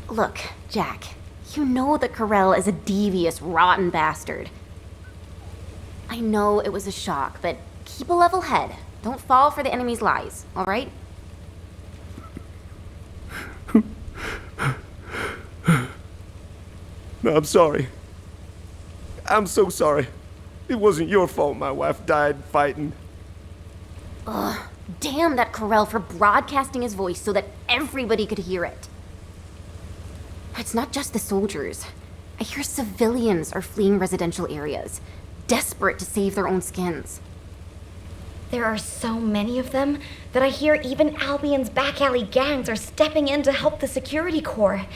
Look, Jack, you know that Corell is a devious, rotten bastard. I know it was a shock, but keep a level head. Don't fall for the enemy's lies, all right? No, I'm sorry. I'm so sorry. It wasn't your fault my wife died fighting. Ugh, damn that Corell for broadcasting his voice so that everybody could hear it. It's not just the soldiers. I hear civilians are fleeing residential areas, desperate to save their own skins. There are so many of them that I hear even Albion's back alley gangs are stepping in to help the Security Corps.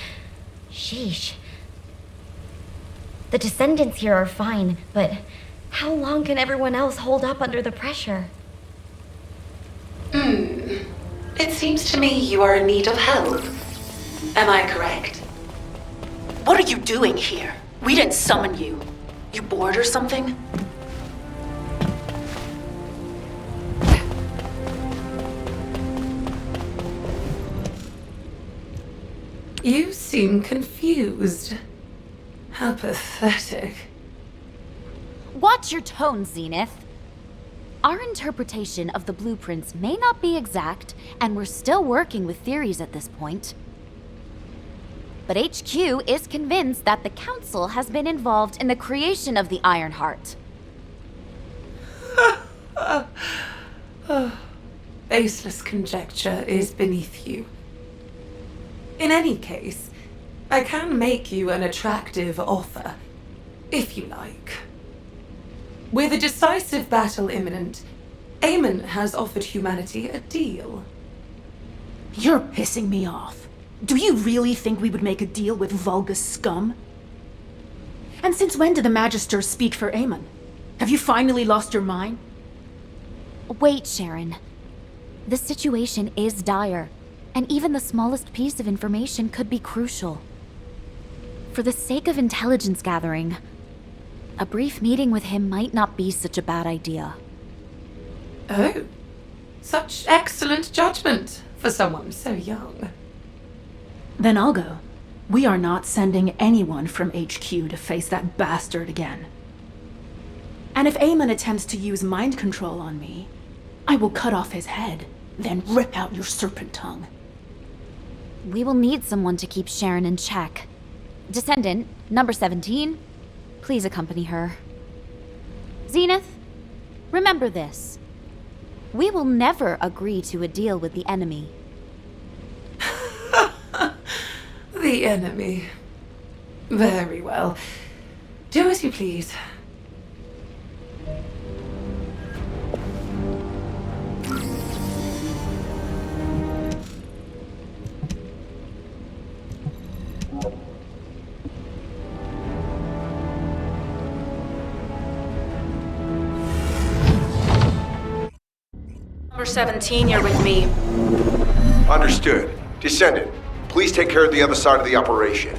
Sheesh. The Descendants here are fine, but how long can everyone else hold up under the pressure? It seems to me you are in need of help. Am I correct? What are you doing here? We didn't summon you. You bored or something? You seem confused. How pathetic. Watch your tone, Zenith. Our interpretation of the blueprints may not be exact, and we're still working with theories at this point. But HQ is convinced that the Council has been involved in the creation of the Ironheart. Baseless conjecture is beneath you. In any case, I can make you an attractive offer, if you like. With a decisive battle imminent, Eamon has offered humanity a deal. You're pissing me off. Do you really think we would make a deal with Vulgus scum? And since when did the Magisters speak for Eamon? Have you finally lost your mind? Wait, Sharon. The situation is dire, and even the smallest piece of information could be crucial. For the sake of intelligence gathering, a brief meeting with him might not be such a bad idea. Oh, such excellent judgment for someone so young. Then I'll go. We are not sending anyone from HQ to face that bastard again. And if Eamon attempts to use mind control on me, I will cut off his head, then rip out your serpent tongue. We will need someone to keep Sharon in check. Descendant, number 17, please accompany her. Zenith, remember this. We will never agree to a deal with the enemy. The enemy. Very well. Do as you please. Number 17, you're with me. Understood. Descendant, please take care of the other side of the operation.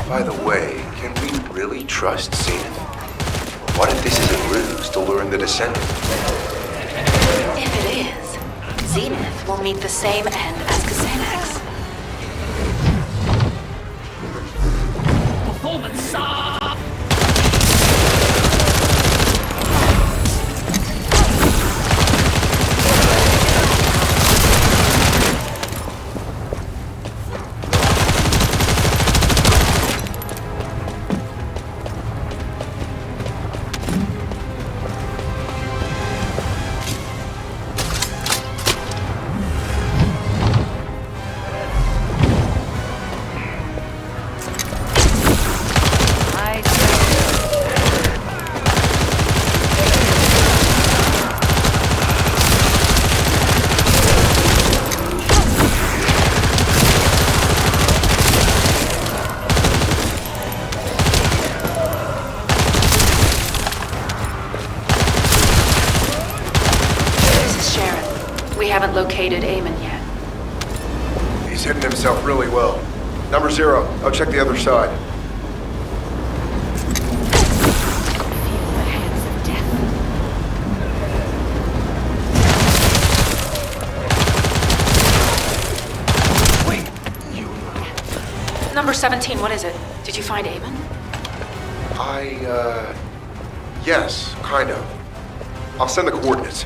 By the way, can we really trust Zenith? What if this is a ruse to lure in the Descendant? If it is, Zenith will meet the same end as Xanax. Performance sucks! Located Eamon yet. He's hidden himself really well. Number 0, I'll check the other side. Wait, Number 17, what is it? Did you find Eamon? Yes, kind of. I'll send the coordinates.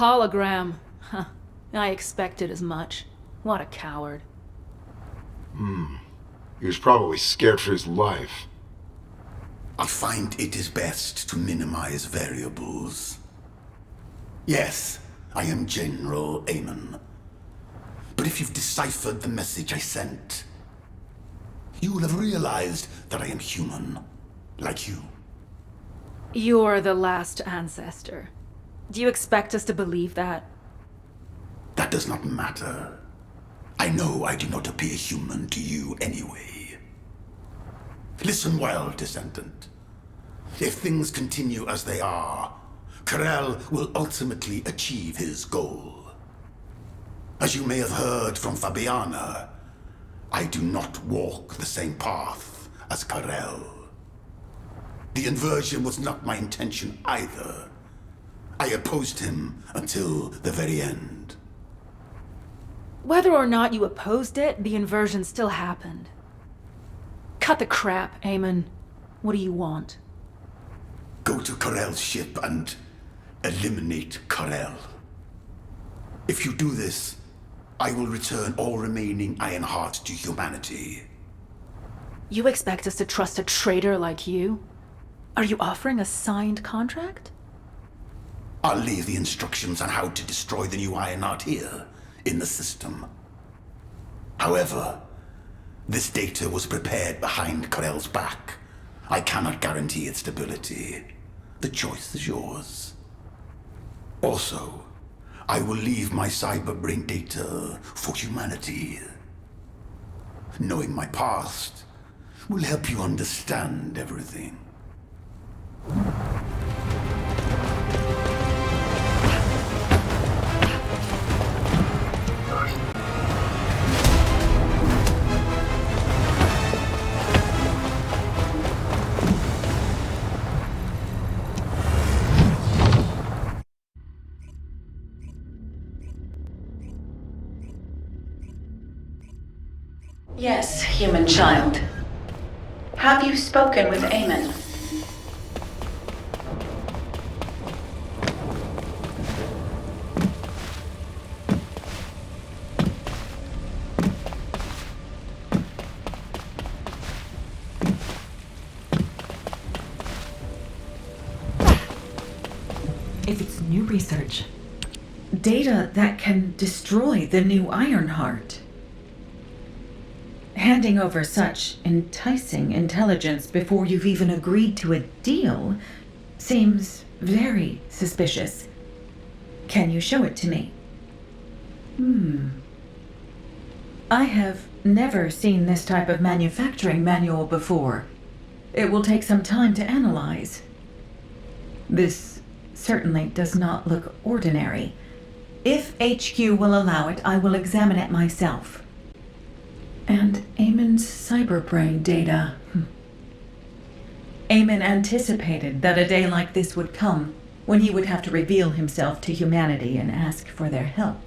Hologram. Huh. I expected as much. What a coward. He was probably scared for his life. I find it is best to minimize variables. Yes, I am General Eamon. But if you've deciphered the message I sent, you will have realized that I am human, like you. You're the last ancestor. Do you expect us to believe that? That does not matter. I know I do not appear human to you anyway. Listen well, Descendant. If things continue as they are, Karel will ultimately achieve his goal. As you may have heard from Fabiana, I do not walk the same path as Karel. The inversion was not my intention either. I opposed him until the very end. Whether or not you opposed it, the inversion still happened. Cut the crap, Eamon. What do you want? Go to Karel's ship and eliminate Karel. If you do this, I will return all remaining Ironheart to humanity. You expect us to trust a traitor like you? Are you offering a signed contract? I'll leave the instructions on how to destroy the new Ironheart here, in the system. However, this data was prepared behind Karel's back. I cannot guarantee its stability. The choice is yours. Also, I will leave my cyberbrain data for humanity. Knowing my past will help you understand everything. Yes, human child. Have you spoken with Eamon? If it's new research, data that can destroy the new Ironheart. Handing over such enticing intelligence before you've even agreed to a deal seems very suspicious. Can you show it to me? I have never seen this type of manufacturing manual before. It will take some time to analyze. This certainly does not look ordinary. If HQ will allow it, I will examine it myself. And Eamon's cyberbrain data. Eamon anticipated that a day like this would come, when he would have to reveal himself to humanity and ask for their help.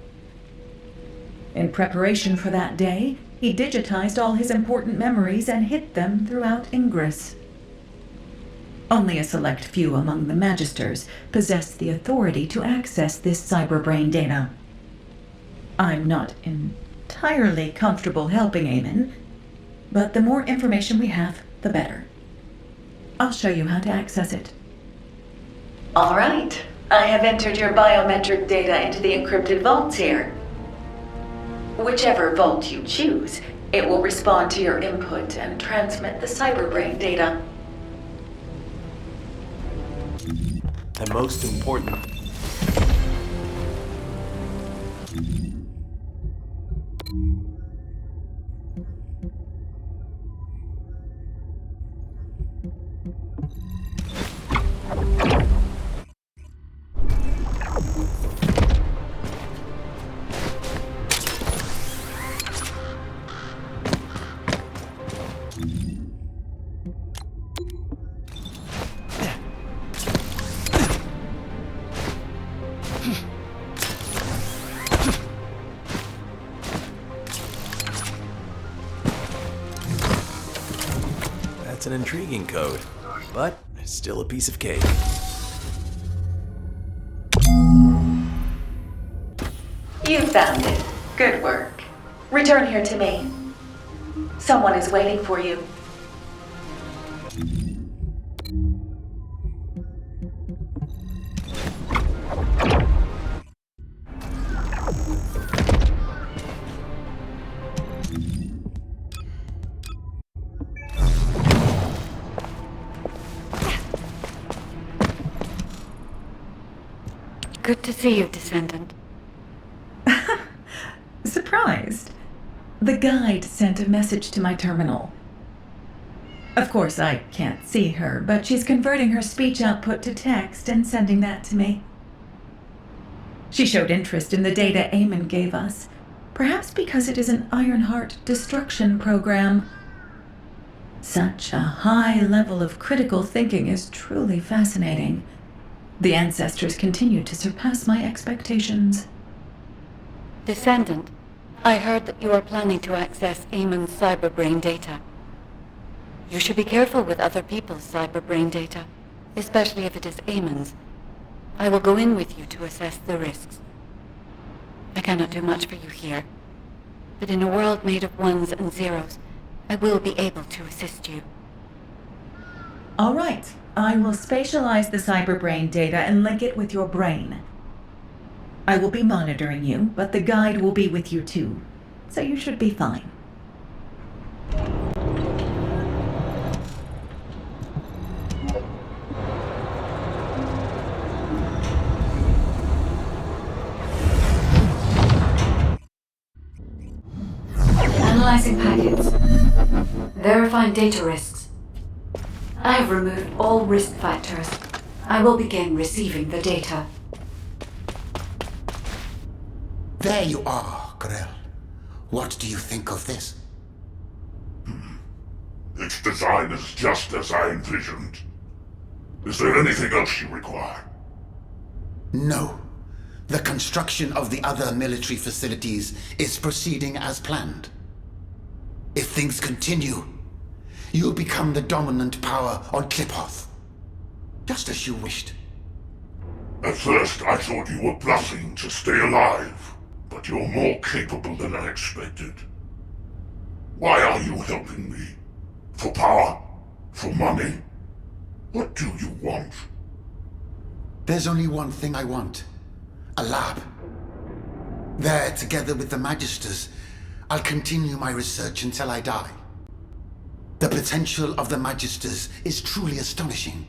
In preparation for that day, he digitized all his important memories and hid them throughout Ingress. Only a select few among the Magisters possess the authority to access this cyberbrain data. I'm not entirely comfortable helping Eamon, but the more information we have, the better. I'll show you how to access it. All right. I have entered your biometric data into the encrypted vaults here. Whichever vault you choose, it will respond to your input and transmit the cyberbrain data. And most important, That's an intriguing code, but it's still a piece of cake. You found it. Good work. Return here to me. Someone is waiting for you. Good to see you, Descendant. surprised. The guide sent a message to my terminal. Of course, I can't see her, but she's converting her speech output to text and sending that to me. She showed interest in the data Eamon gave us, perhaps because it is an Ironheart destruction program. Such a high level of critical thinking is truly fascinating. The ancestors continue to surpass my expectations. Descendant, I heard that you are planning to access Eamon's cyberbrain data. You should be careful with other people's cyberbrain data, especially if it is Eamon's. I will go in with you to assess the risks. I cannot do much for you here, but in a world made of ones and zeros, I will be able to assist you. All right, I will spatialize the cyberbrain data and link it with your brain. I will be monitoring you, but the guide will be with you too, so you should be fine. Analyzing packets. Verifying data risks. I have removed all risk factors. I will begin receiving the data. There you are, Grell. What do you think of this? Its design is just as I envisioned. Is there anything else you require? No. The construction of the other military facilities is proceeding as planned. If things continue, you'll become the dominant power on Kpotatoserver. Just as you wished. At first, I thought you were bluffing to stay alive, but you're more capable than I expected. Why are you helping me? For power? For money? What do you want? There's only one thing I want. A lab. There, together with the Magisters, I'll continue my research until I die. The potential of the Magisters is truly astonishing.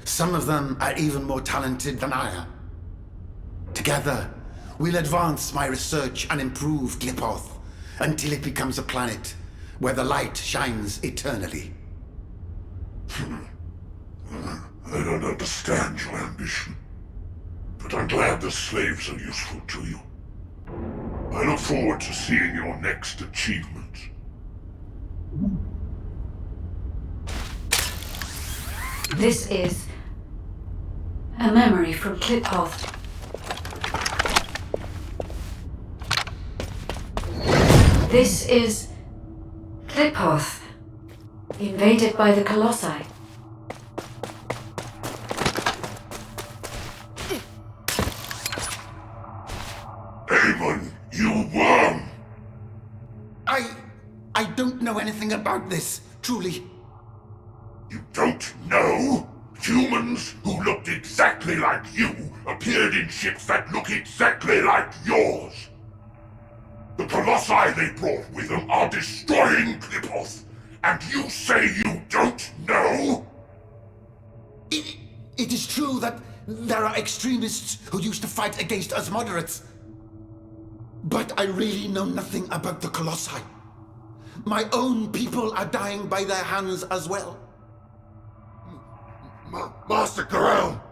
Some of them are even more talented than I am. Together, we'll advance my research and improve Kpotatoser until it becomes a planet where the light shines eternally. I don't understand your ambition, but I'm glad the slaves are useful to you. I look forward to seeing your next achievement. This is a memory from Kpotatoser. This is Kpotatoser, invaded by the Colossi. Eamon, you worm! I don't know anything about this, truly. You don't know? Humans who looked exactly like you appeared in ships that look exactly like yours. The Colossi they brought with them are destroying Kpotatoser, and you say you don't know? It is true that there are extremists who used to fight against us moderates. But I really know nothing about the Colossi. My own people are dying by their hands as well. Master Corral!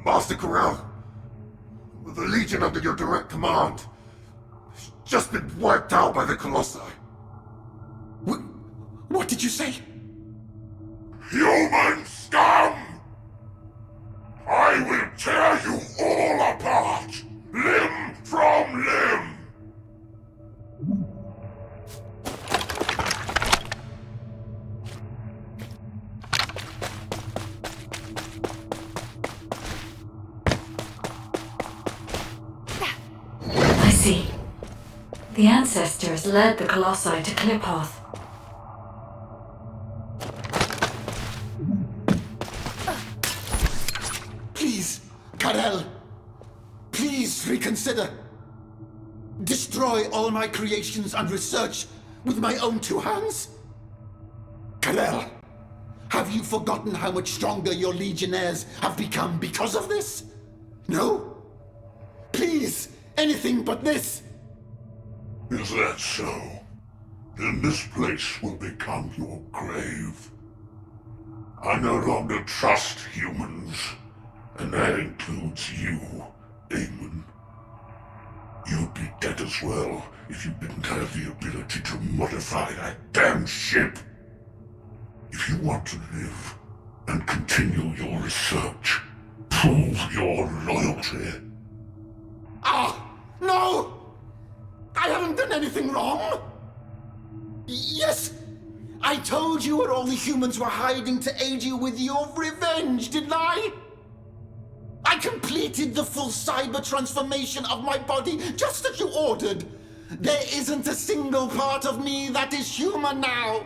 Master Corral! The Legion under your direct command has just been wiped out by the Colossi. What did you say? Human scum! I will tear you all apart! Limb from limb! I see. The ancestors led the Colossi to Kpotatoser. Please, Karel. Please reconsider. Destroy all my creations and research with my own two hands? Karel, have you forgotten how much stronger your legionnaires have become because of this? No? Please, anything but this. Is that so? Then this place will become your grave. I no longer trust humans, and that includes you, Eamon. You'd be dead as well if you didn't have the ability to modify that damn ship. If you want to live and continue your research, prove your loyalty. Ah! No! I haven't done anything wrong! Yes! I told you where all the humans were hiding to aid you with your revenge, didn't I? I completed the full cyber transformation of my body just as you ordered. There isn't a single part of me that is human now.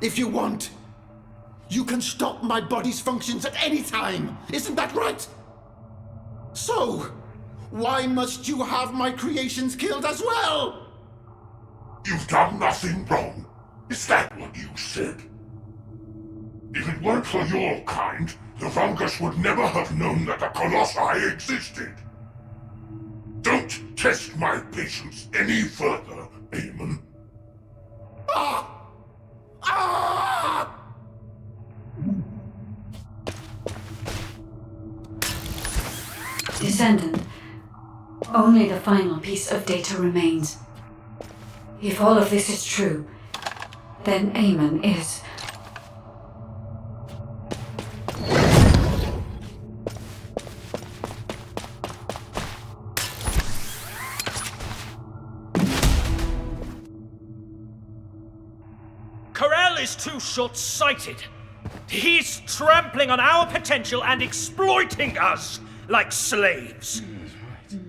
If you want, you can stop my body's functions at any time. Isn't that right? So, why must you have my creations killed as well? You've done nothing wrong. Is that what you said? If it weren't for your kind, the fungus would never have known that the Colossi existed. Don't test my patience any further, Eamon. Ah! Ah! Descendant, only the final piece of data remains. If all of this is true, then Eamon is... Corel is too short-sighted. He's trampling on our potential and exploiting us like slaves.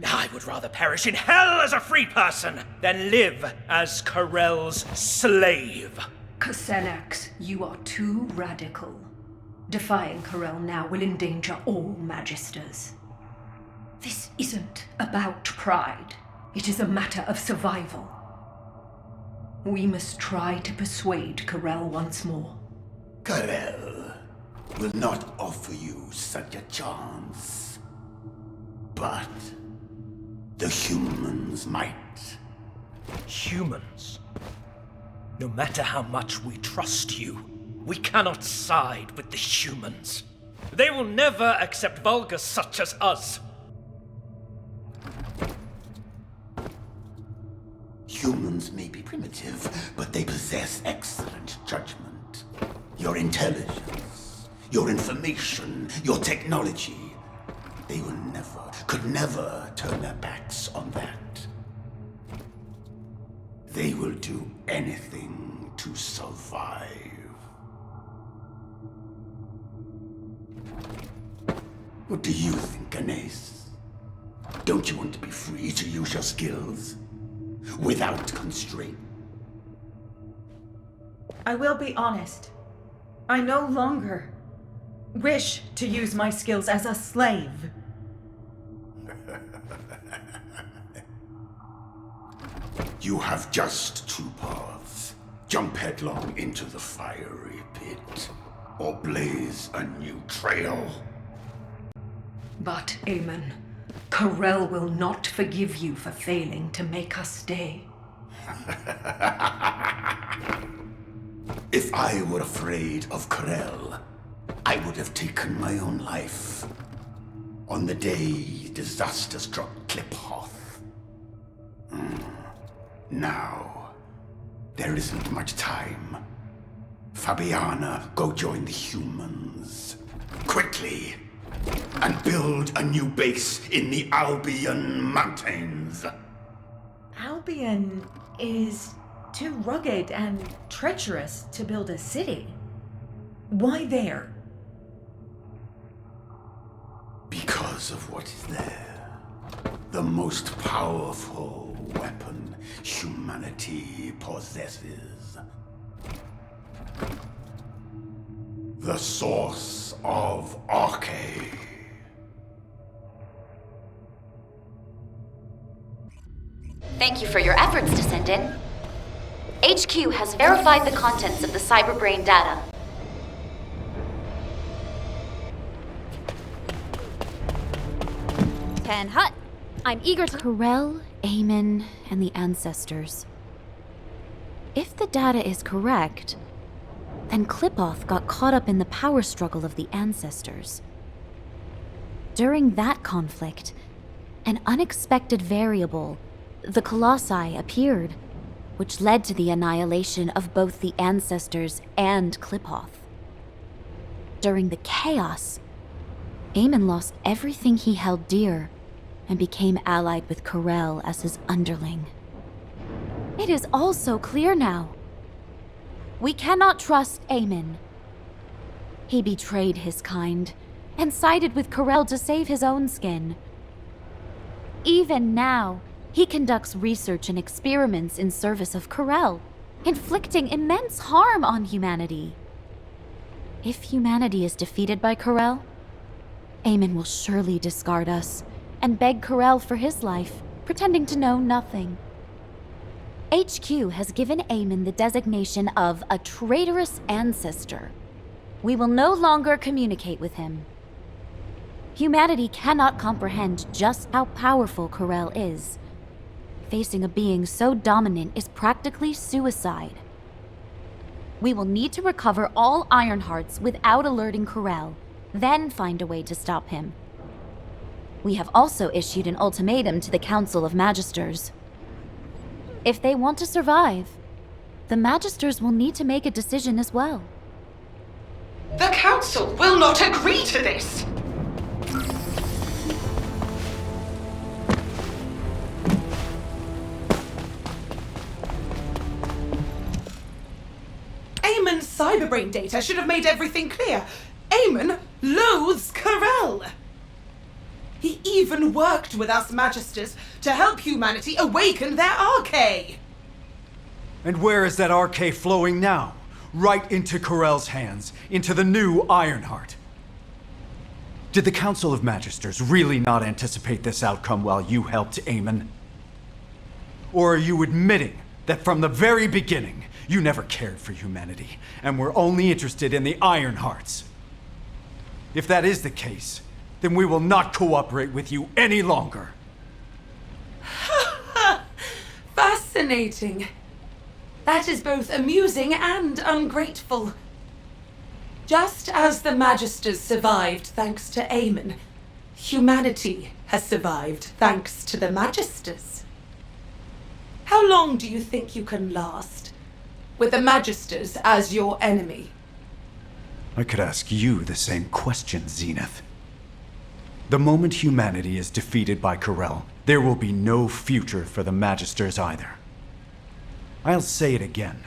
I would rather perish in hell as a free person than live as Corel's slave. Xenax, you are too radical. Defying Corel now will endanger all Magisters. This isn't about pride. It is a matter of survival. We must try to persuade Corel once more. Corel will not offer you such a chance. But the humans might. Humans? No matter how much we trust you, we cannot side with the humans. They will never accept vulgars such as us. Humans may be primitive, but they possess excellent judgment. Your intelligence, your information, your technology. They will never, could never turn their backs on that. They will do anything to survive. What do you think, Anais? Don't you want to be free to use your skills? Without constraint? I will be honest. I no longer wish to use my skills as a slave. You have just two paths. Jump headlong into the fiery pit, or blaze a new trail. But, Eamon, Corel will not forgive you for failing to make us stay. If I were afraid of Corel, I would have taken my own life. On the day disaster struck Kliphoth. Now, there isn't much time. Fabiana, go join the humans. Quickly! And build a new base in the Albion Mountains. Albion is too rugged and treacherous to build a city. Why there? Because of what is there. The most powerful weapon humanity possesses. The source of Arche. Thank you for your efforts, Descendant. HQ has verified the contents of the cyberbrain data. Pen Hut, I'm eager to... Corel Eamon and the ancestors. If the data is correct, then Klipoth got caught up in the power struggle of the ancestors. During that conflict, an unexpected variable, the Colossi, appeared, which led to the annihilation of both the ancestors and Klipoth. During the chaos, Eamon lost everything he held dear and became allied with Corel as his underling. It is all so clear now. We cannot trust Eamon. He betrayed his kind and sided with Corel to save his own skin. Even now, he conducts research and experiments in service of Corel, inflicting immense harm on humanity. If humanity is defeated by Corel, Eamon will surely discard us and beg Corel for his life, pretending to know nothing. HQ has given Eamon the designation of a traitorous ancestor. We will no longer communicate with him. Humanity cannot comprehend just how powerful Corel is. Facing a being so dominant is practically suicide. We will need to recover all Ironhearts without alerting Corel, then find a way to stop him. We have also issued an ultimatum to the Council of Magisters. If they want to survive, the Magisters will need to make a decision as well. The Council will not agree to this! Eamon's cyberbrain data should have made everything clear. Eamon loathes Corel! He even worked with us Magisters to help humanity awaken their Arche! And where is that Arche flowing now? Right into Corel's hands, into the new Ironheart. Did the Council of Magisters really not anticipate this outcome while you helped Eamon? Or are you admitting that from the very beginning, you never cared for humanity, and were only interested in the Ironhearts? If that is the case, then we will not cooperate with you any longer. Fascinating. That is both amusing and ungrateful. Just as the Magisters survived thanks to Eamon, humanity has survived thanks to the Magisters. How long do you think you can last, with the Magisters as your enemy? I could ask you the same question, Zenith. The moment humanity is defeated by Corel, there will be no future for the Magisters either. I'll say it again.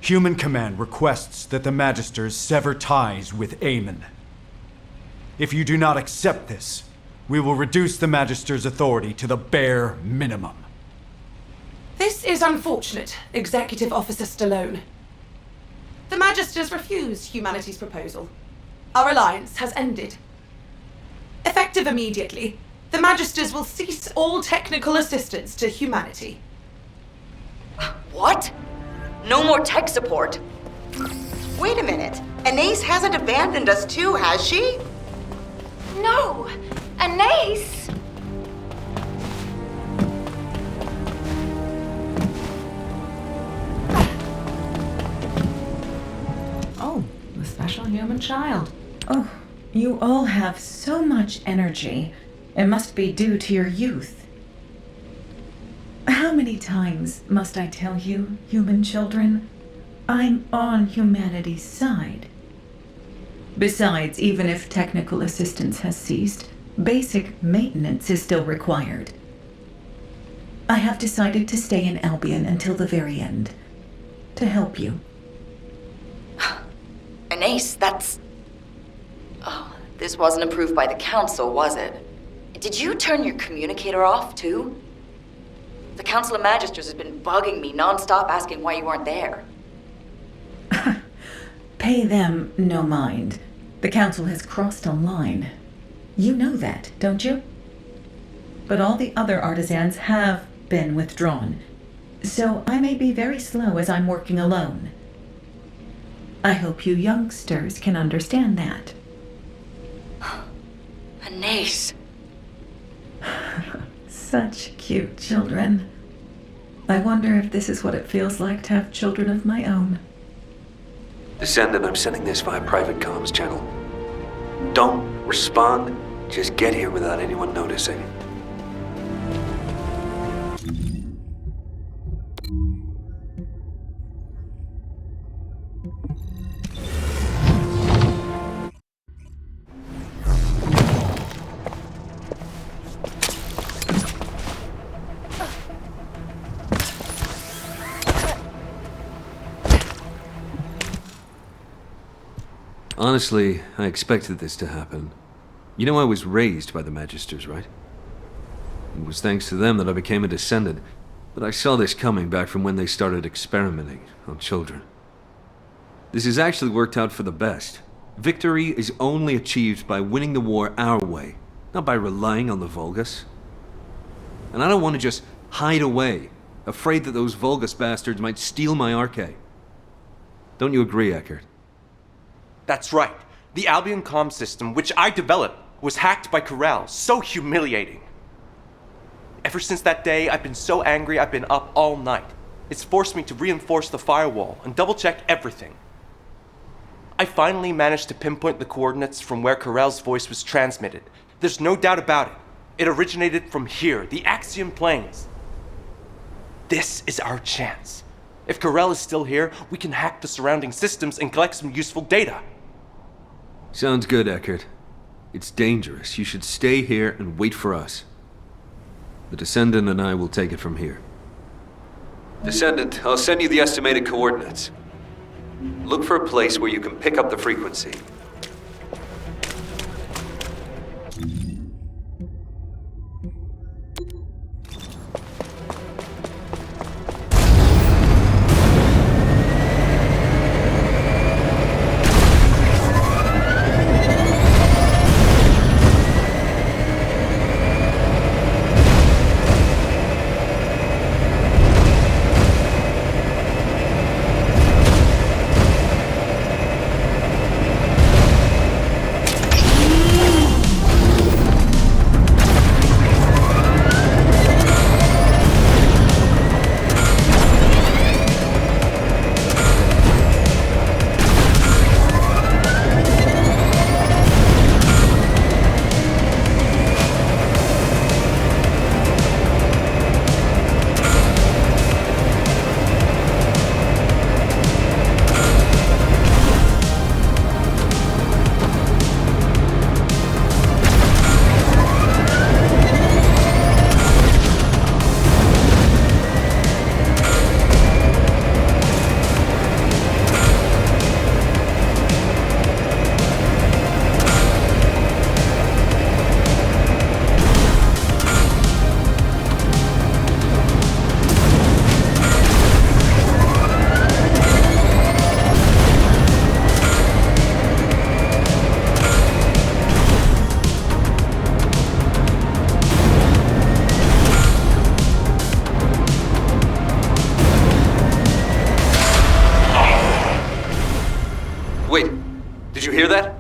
Human Command requests that the Magisters sever ties with Eamon. If you do not accept this, we will reduce the Magisters' authority to the bare minimum. This is unfortunate, Executive Officer Stallone. The Magisters refused humanity's proposal. Our alliance has ended. Effective immediately, the Magisters will cease all technical assistance to humanity. What? No more tech support? Wait a minute. Anais hasn't abandoned us too, has she? No! Anais! Oh, the special human child. Oh, you all have so much energy. It must be due to your youth. How many times must I tell you, human children? I'm on humanity's side. Besides, even if technical assistance has ceased, basic maintenance is still required. I have decided to stay in Albion until the very end. To help you. Anais, that's... Oh, this wasn't approved by the Council, was it? Did you turn your communicator off, too? The Council of Magisters has been bugging me non-stop asking why you weren't there. Pay them no mind. The Council has crossed a line. You know that, don't you? But all the other artisans have been withdrawn, so I may be very slow as I'm working alone. I hope you youngsters can understand Anais. Such cute children. I wonder if this is what it feels like to have children of my own. Descendant, I'm sending this via private comms channel. Don't respond. Just get here without anyone noticing. Honestly, I expected this to happen. You know I was raised by the Magisters, right? It was thanks to them that I became a Descendant, but I saw this coming back from when they started experimenting on children. This has actually worked out for the best. Victory is only achieved by winning the war our way, not by relying on the Vulgus. And I don't want to just hide away, afraid that those Vulgus bastards might steal my Arche. Don't you agree, Eckert? That's right. The Albion comm system, which I developed, was hacked by Corel. So humiliating. Ever since that day, I've been so angry I've been up all night. It's forced me to reinforce the firewall and double-check everything. I finally managed to pinpoint the coordinates from where Corel's voice was transmitted. There's no doubt about it. It originated from here, the Axiom Plains. This is our chance. If Corel is still here, we can hack the surrounding systems and collect some useful data. Sounds good, Eckert. It's dangerous. You should stay here and wait for us. The Descendant and I will take it from here. Descendant, I'll send you the estimated coordinates. Look for a place where you can pick up the frequency. Wait, did you hear that?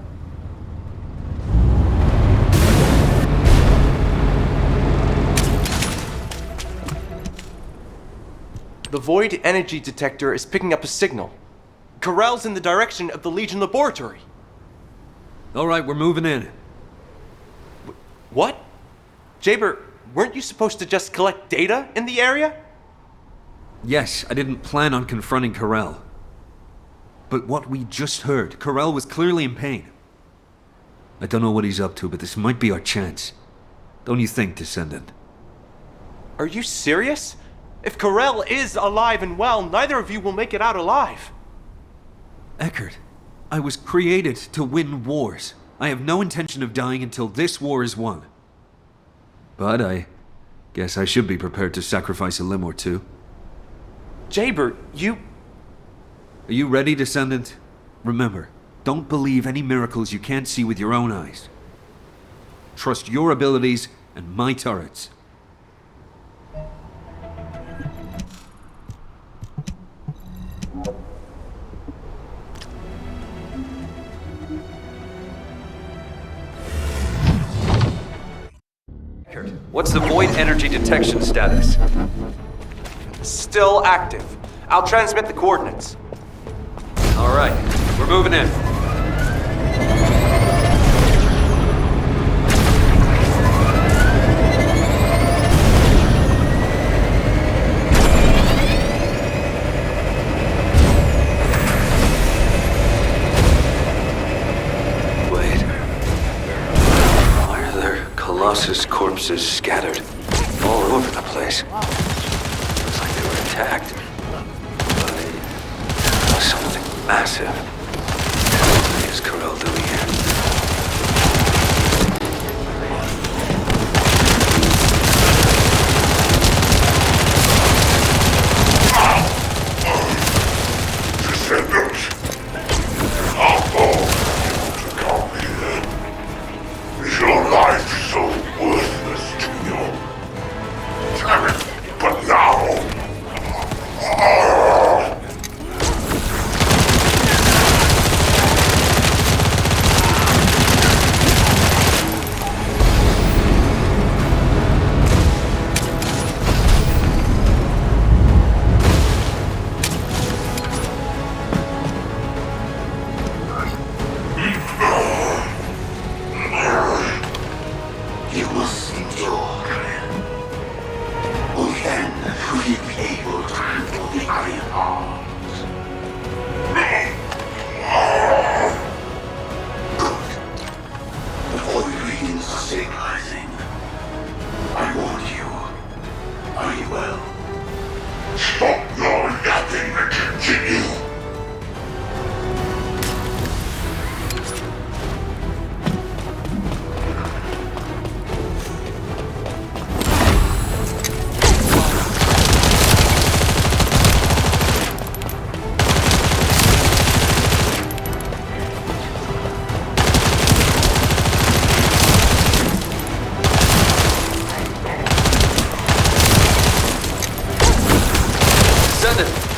The Void energy detector is picking up a signal. Corel's in the direction of the Legion laboratory. All right, we're moving in. What? Jaber, weren't you supposed to just collect data in the area? Yes, I didn't plan on confronting Corel. But what we just heard, Corel was clearly in pain. I don't know what he's up to, but this might be our chance. Don't you think, Descendant? Are you serious? If Corel is alive and well, neither of you will make it out alive. Eckert, I was created to win wars. I have no intention of dying until this war is won. But I guess I should be prepared to sacrifice a limb or two. Jaber, you... Are you ready, Descendant? Remember, don't believe any miracles you can't see with your own eyes. Trust your abilities and my turrets. What's the void energy detection status? Still active. I'll transmit the coordinates. All right, we're moving in. Colossus corpses scattered all over the place. Looks like they were attacked by something massive. What is Corel doing here? Descendant! How long to come here? Is your life so worthless to you? Damn it! But now... You must endure. Only then will you be able to handle the Iron Arms. Good. The oil readings are stabilizing. I warned you. Are you well? Stop your yapping and continue.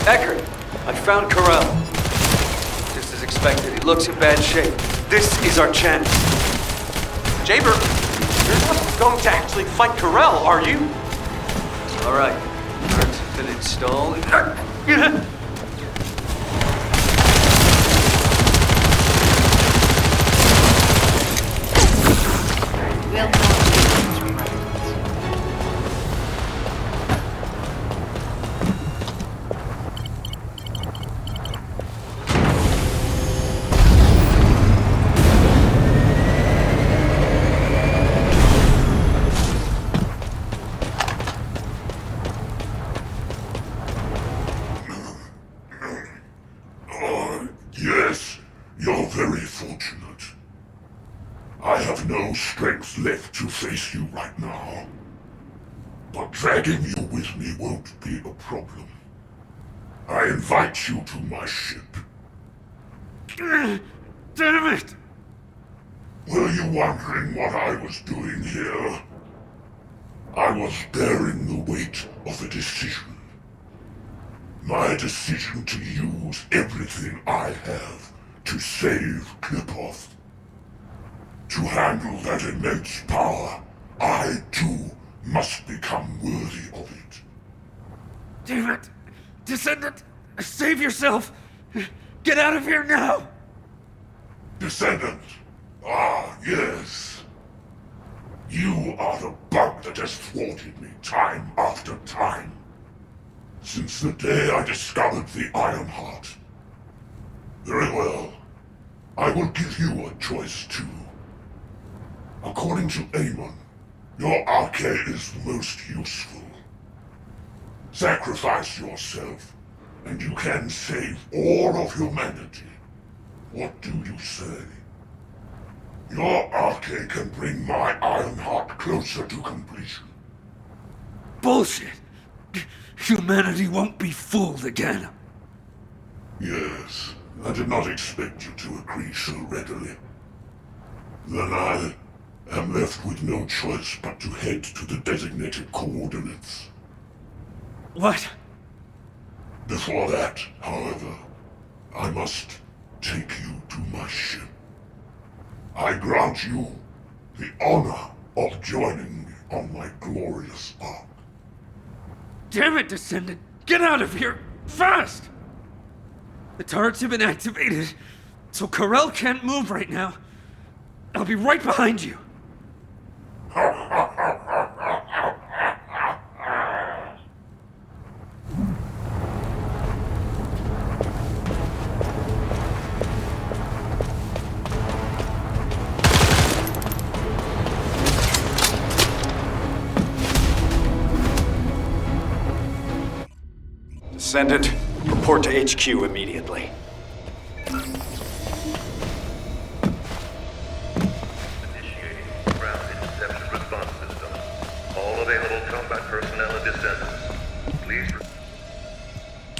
Eckert, I found Corel. Just as expected, he looks in bad shape. This is our chance. Jaber, you're not going to actually fight Corel, are you? All right, parts have been installed. Yes, you're very fortunate. I have no strength left to face you right now. But dragging you with me won't be a problem. I invite you to my ship. Damn it! Were you wondering what I was doing here? I was bearing the weight of a decision. My decision to use everything I have to save Klipoth. To handle that immense power, I too must become worthy of it. Damn it! Descendant! Save yourself! Get out of here now! Descendant! Ah, yes. You are the bug that has thwarted me time after time. Since the day I discovered the Iron Heart. Very well. I will give you a choice too. According to Amon, your arcade is the most useful. Sacrifice yourself, and you can save all of humanity. What do you say? Your arcade can bring my Iron Heart closer to completion. Bullshit! Humanity won't be fooled again. Yes, I did not expect you to agree so readily. Then I am left with no choice but to head to the designated coordinates. What? Before that, however, I must take you to my ship. I grant you the honor of joining me. on my glorious ark. Damn it, Descendant! Get out of here! Fast! The turrets have been activated, so Corell can't move right now. I'll be right behind you. Descendant, report to HQ immediately. Ground interception response system. All available combat personnel and Descendants. Please.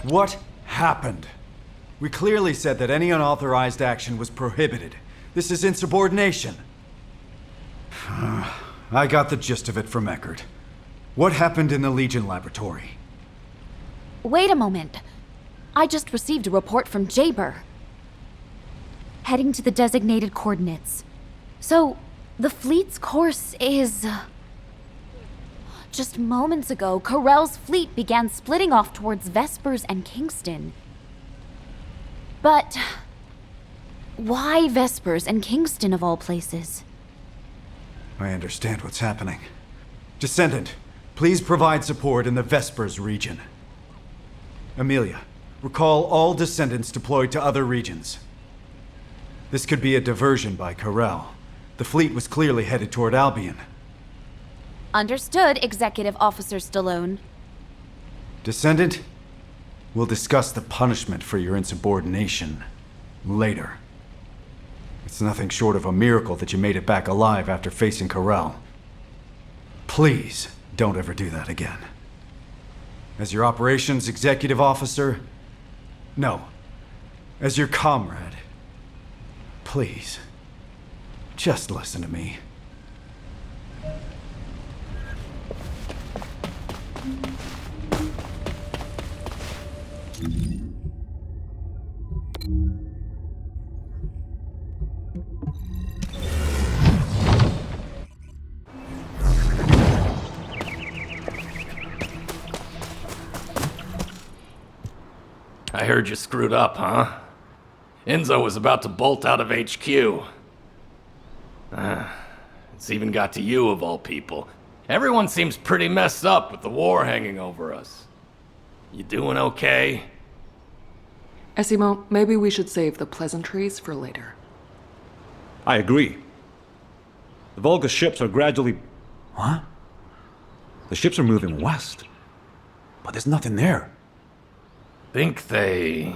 What happened? We clearly said that any unauthorized action was prohibited. This is insubordination. I got the gist of it from Eckert. What happened in the Legion laboratory? Wait a moment. I just received a report from Jaber. Heading to the designated coordinates. So, the fleet's course is... Just moments ago, Corell's fleet began splitting off towards Vespers and Kingston. But... why Vespers and Kingston of all places? I understand what's happening. Descendant, please provide support in the Vespers region. Amelia, recall all Descendants deployed to other regions. This could be a diversion by Corell. The fleet was clearly headed toward Albion. Understood, Executive Officer Stallone. Descendant, we'll discuss the punishment for your insubordination later. It's nothing short of a miracle that you made it back alive after facing Corell. Please, don't ever do that again. As your operations executive officer? No. As your comrade. Please. Just listen to me. I heard you screwed up, huh? Enzo was about to bolt out of HQ. It's even got to you, of all people. Everyone seems pretty messed up with the war hanging over us. You doing okay? Esimo, maybe we should save the pleasantries for later. I agree. The Volga ships are gradually... What? The ships are moving west. But there's nothing there. Think they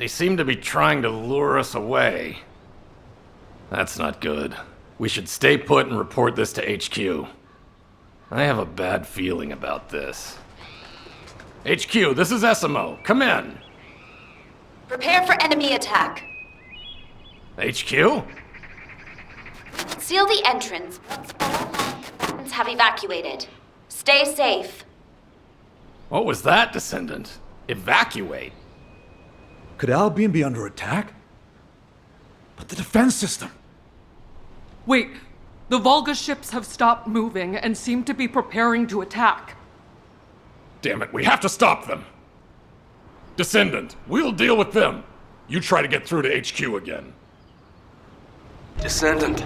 seem to be trying to lure us away. That's not good. We should stay put and report this to HQ. I have a bad feeling about this. HQ, this is Esimo. Come in. Prepare for enemy attack. HQ? Seal the entrance once all non-combatants have evacuated. Stay safe. What was that, Descendant? Evacuate? Could Albion be under attack? But the defense system... Wait, the Volga ships have stopped moving and seem to be preparing to attack. Damn it, we have to stop them! Descendant, we'll deal with them. You try to get through to HQ again. Descendant.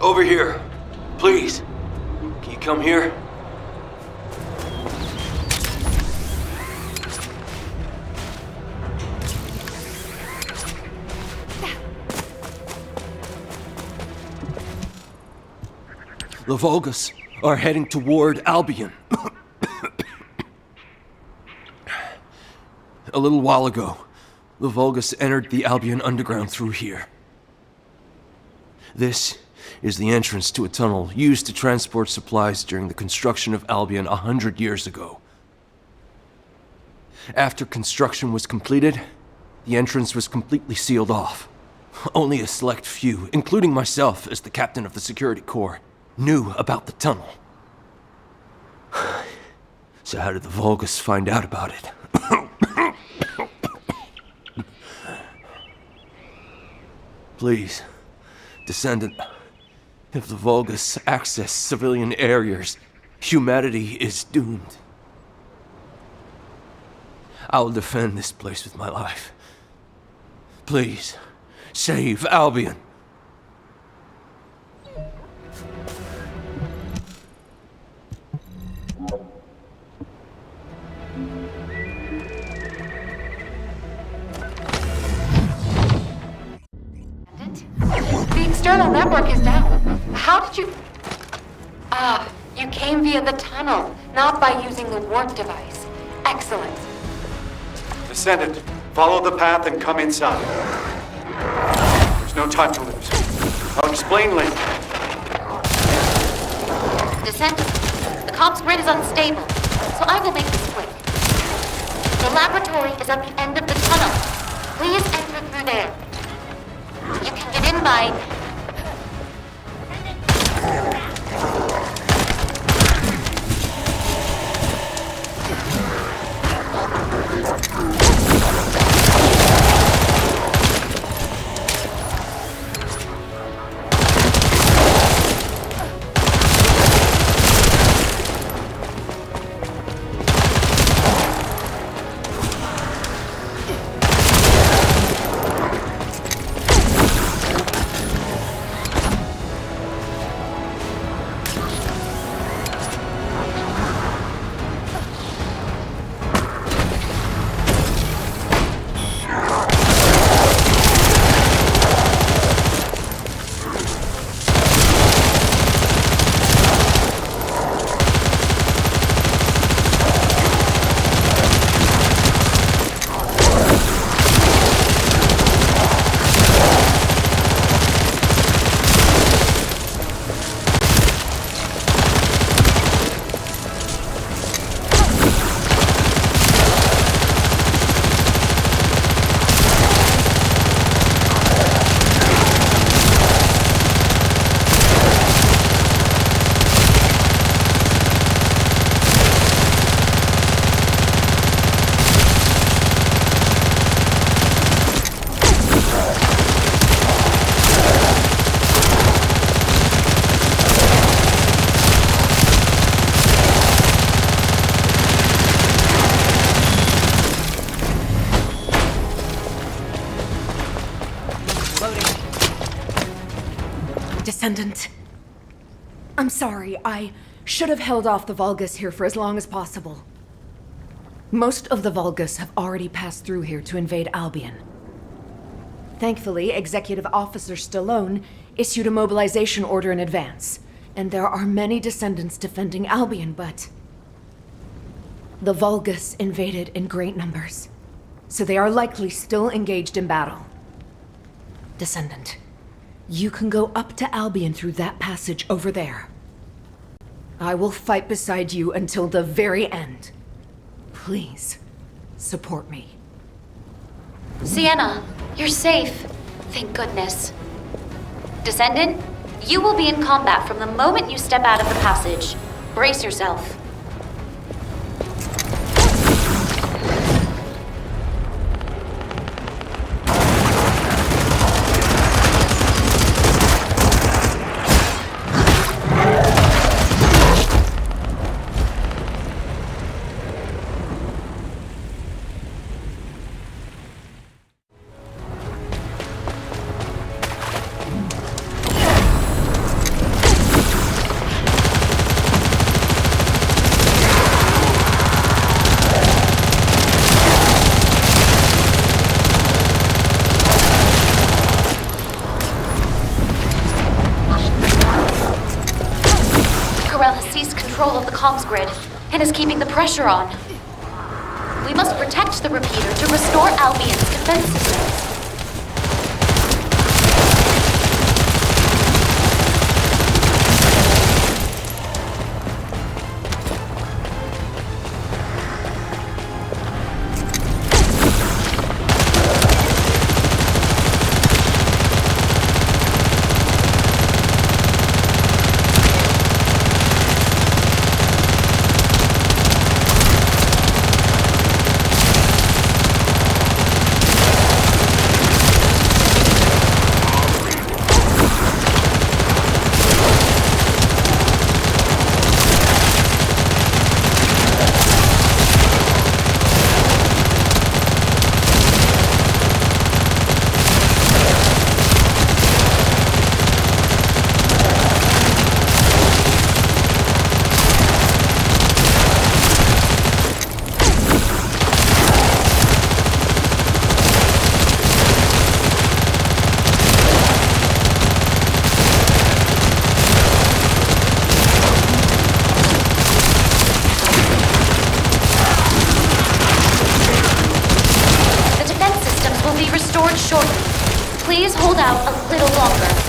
Over here. Please. Can you come here? The Volgas are heading toward Albion. A little while ago, the Volgas entered the Albion underground through here. This is the entrance to a tunnel used to transport supplies during the construction of Albion 100 years ago. After construction was completed, the entrance was completely sealed off. Only a select few, including myself as the captain of the security corps, knew about the tunnel. So how did the Volgas find out about it? Please, Descendant, If the Vulgus access civilian areas, humanity is doomed. I'll defend this place with my life. Please, save Albion. The external network is down. How did you... Ah, you came via the tunnel, not by using the warp device. Excellent. Descendant, follow the path and come inside. There's no time to lose. I'll explain later. Descendant, the comms grid is unstable, so I will make this quick. The laboratory is at the end of the tunnel. Please enter through there. You can get in by... Descendant. I'm sorry, I should have held off the Vulgus here for as long as possible. Most of the Vulgus have already passed through here to invade Albion. Thankfully, Executive Officer Stallone issued a mobilization order in advance, and there are many Descendants defending Albion, but... the Vulgus invaded in great numbers, so they are likely still engaged in battle. Descendant, you can go up to Albion through that passage over there. I will fight beside you until the very end. Please, support me. Sienna, you're safe. Thank goodness. Descendant, you will be in combat from the moment you step out of the passage. Brace yourself. Comms grid and is keeping the pressure on. We must protect the repeater to restore Albion's defense systems. finish shortly. Please hold out a little longer.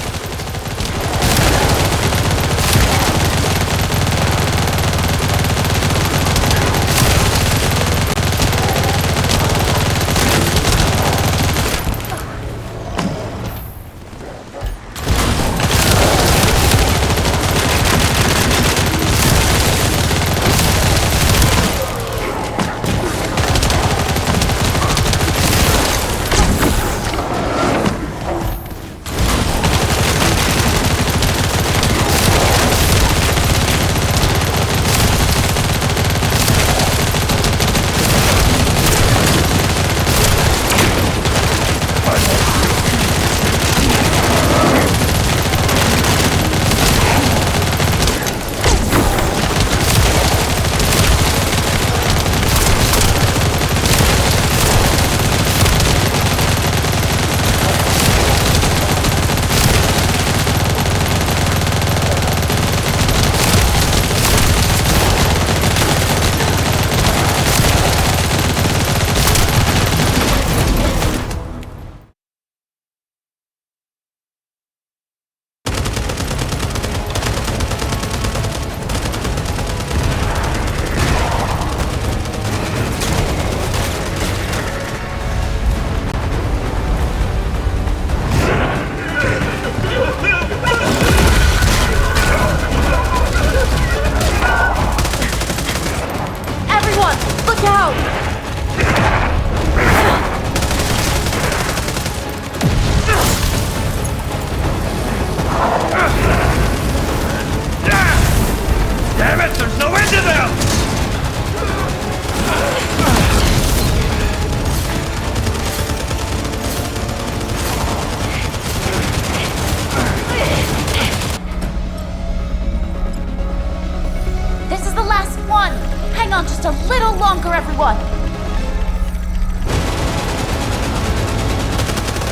Just a little longer, everyone!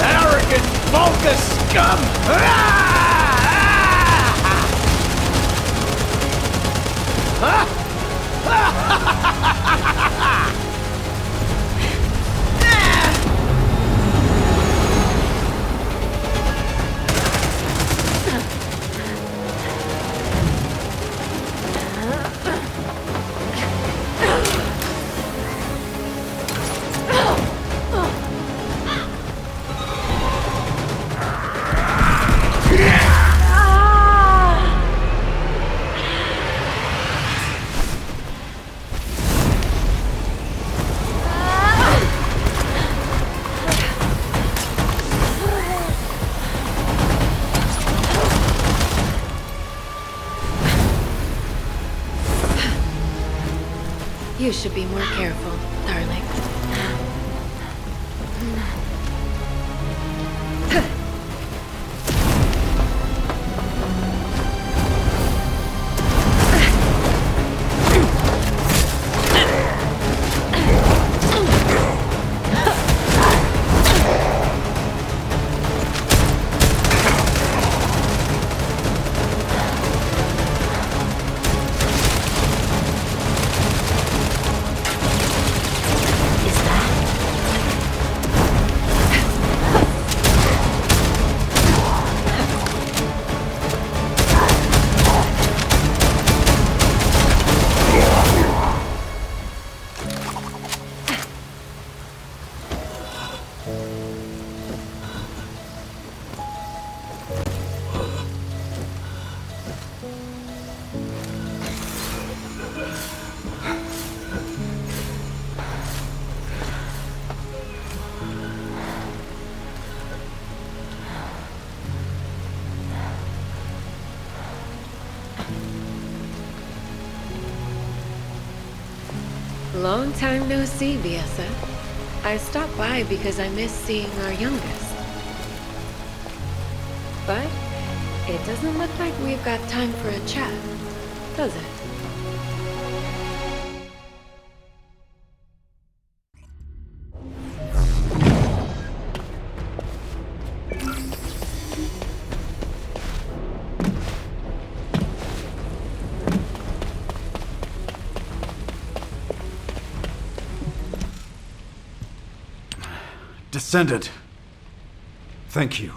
Arrogant Vulgus scum! You should be more careful, darling. Long time no see, Viessa. I stopped by because I miss seeing our youngest. But it doesn't look like we've got time for a chat, does it? Descendant, Thank you.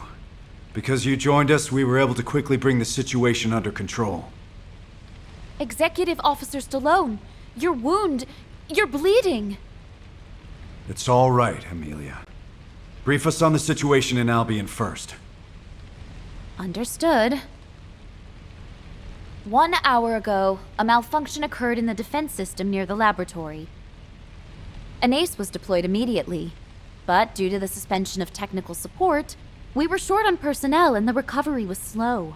Because you joined us, we were able to quickly bring the situation under control. Executive Officer Stallone, your wound, you're bleeding. It's all right, Amelia. Brief us on the situation in Albion first. Understood. 1 hour ago, a malfunction occurred in the defense system near the laboratory. An ace was deployed immediately, but due to the suspension of technical support, we were short on personnel and the recovery was slow.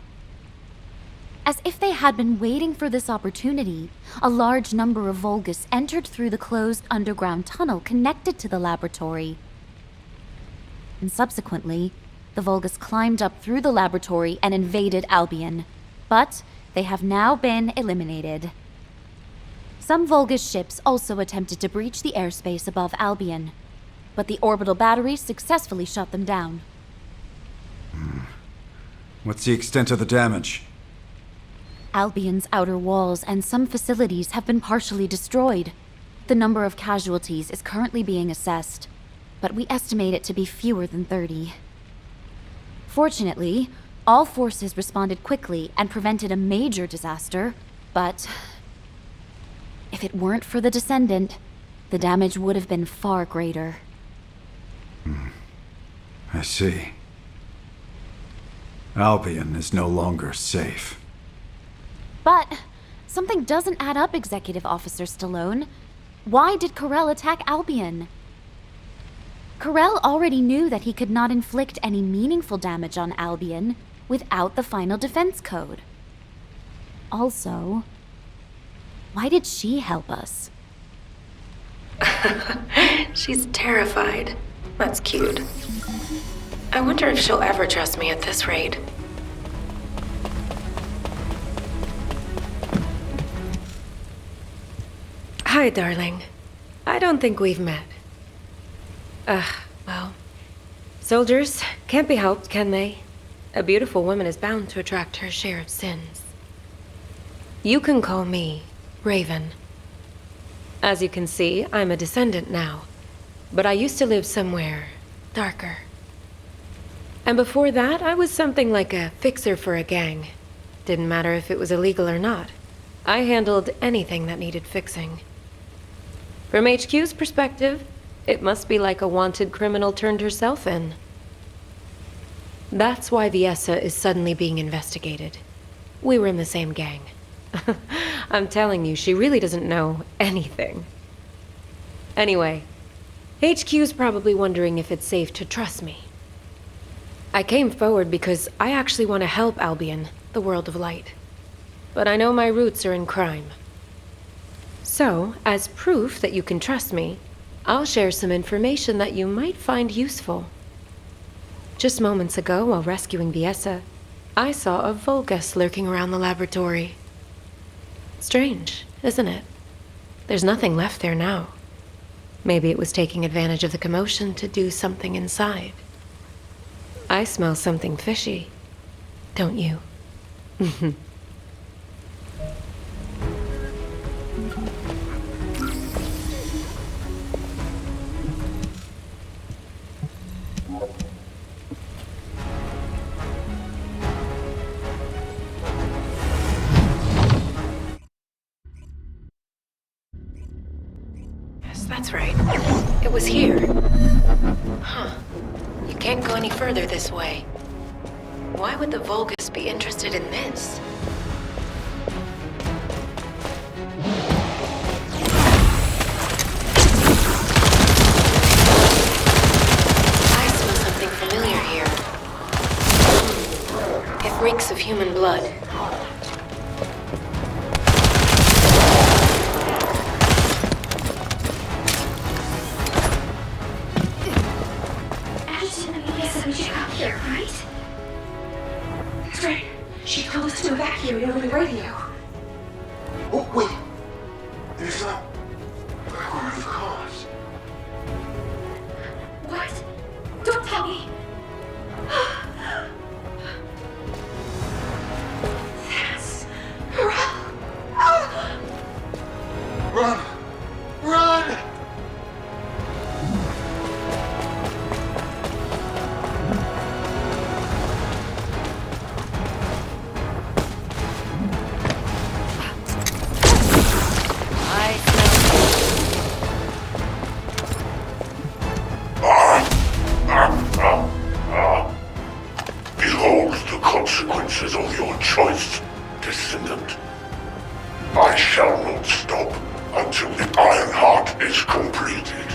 As if they had been waiting for this opportunity, a large number of Vulgus entered through the closed underground tunnel connected to the laboratory. And subsequently, the Vulgus climbed up through the laboratory and invaded Albion, but they have now been eliminated. Some Vulgus ships also attempted to breach the airspace above Albion, but the orbital batteries successfully shut them down. What's the extent of the damage? Albion's outer walls and some facilities have been partially destroyed. The number of casualties is currently being assessed, but we estimate it to be fewer than 30. Fortunately, all forces responded quickly and prevented a major disaster, but if it weren't for the Descendant, the damage would have been far greater. I see. Albion is no longer safe. But something doesn't add up, Executive Officer Stallone. Why did Karel attack Albion? Karel already knew that he could not inflict any meaningful damage on Albion without the final defense code. Also, why did she help us? She's terrified. That's cute. I wonder if she'll ever trust me at this rate. Hi, darling. I don't think we've met. Well, soldiers can't be helped, can they? A beautiful woman is bound to attract her share of sins. You can call me Raven. As you can see, I'm a Descendant now, but I used to live somewhere darker. And before that, I was something like a fixer for a gang. Didn't matter if it was illegal or not. I handled anything that needed fixing. From HQ's perspective, it must be like a wanted criminal turned herself in. That's why Viessa is suddenly being investigated. We were in the same gang. I'm telling you, she really doesn't know anything. Anyway, HQ's probably wondering if it's safe to trust me. I came forward because I actually want to help Albion, the world of light. But I know my roots are in crime. So, as proof that you can trust me, I'll share some information that you might find useful. Just moments ago, while rescuing Viessa, I saw a Vulgus lurking around the laboratory. Strange, isn't it? There's nothing left there now. Maybe it was taking advantage of the commotion to do something inside. I smell something fishy, don't you? Yes, that's right. It was here. Huh. You can't go any further this way. Why would the Vulgus be interested in this? I smell something familiar here. It reeks of human blood. We should come here, right? That's right. She told us to evacuate over the radio. Oh, wait. There's a record of cause. What? Don't tell me. That's Run! Run! is completed.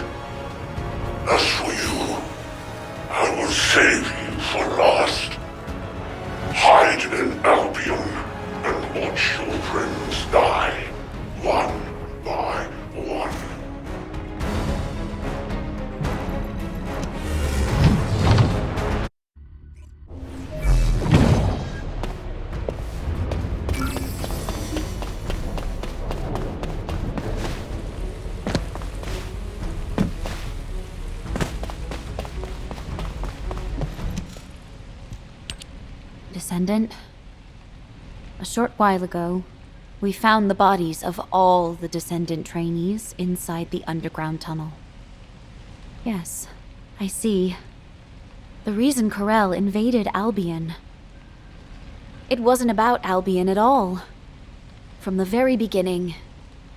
As for you, I will save you for last. Hide in Albion and watch your friends die, one by one. Descendant, a short while ago, we found the bodies of all the Descendant trainees inside the underground tunnel. Yes, I see. The reason Corel invaded Albion. It wasn't about Albion at all. From the very beginning,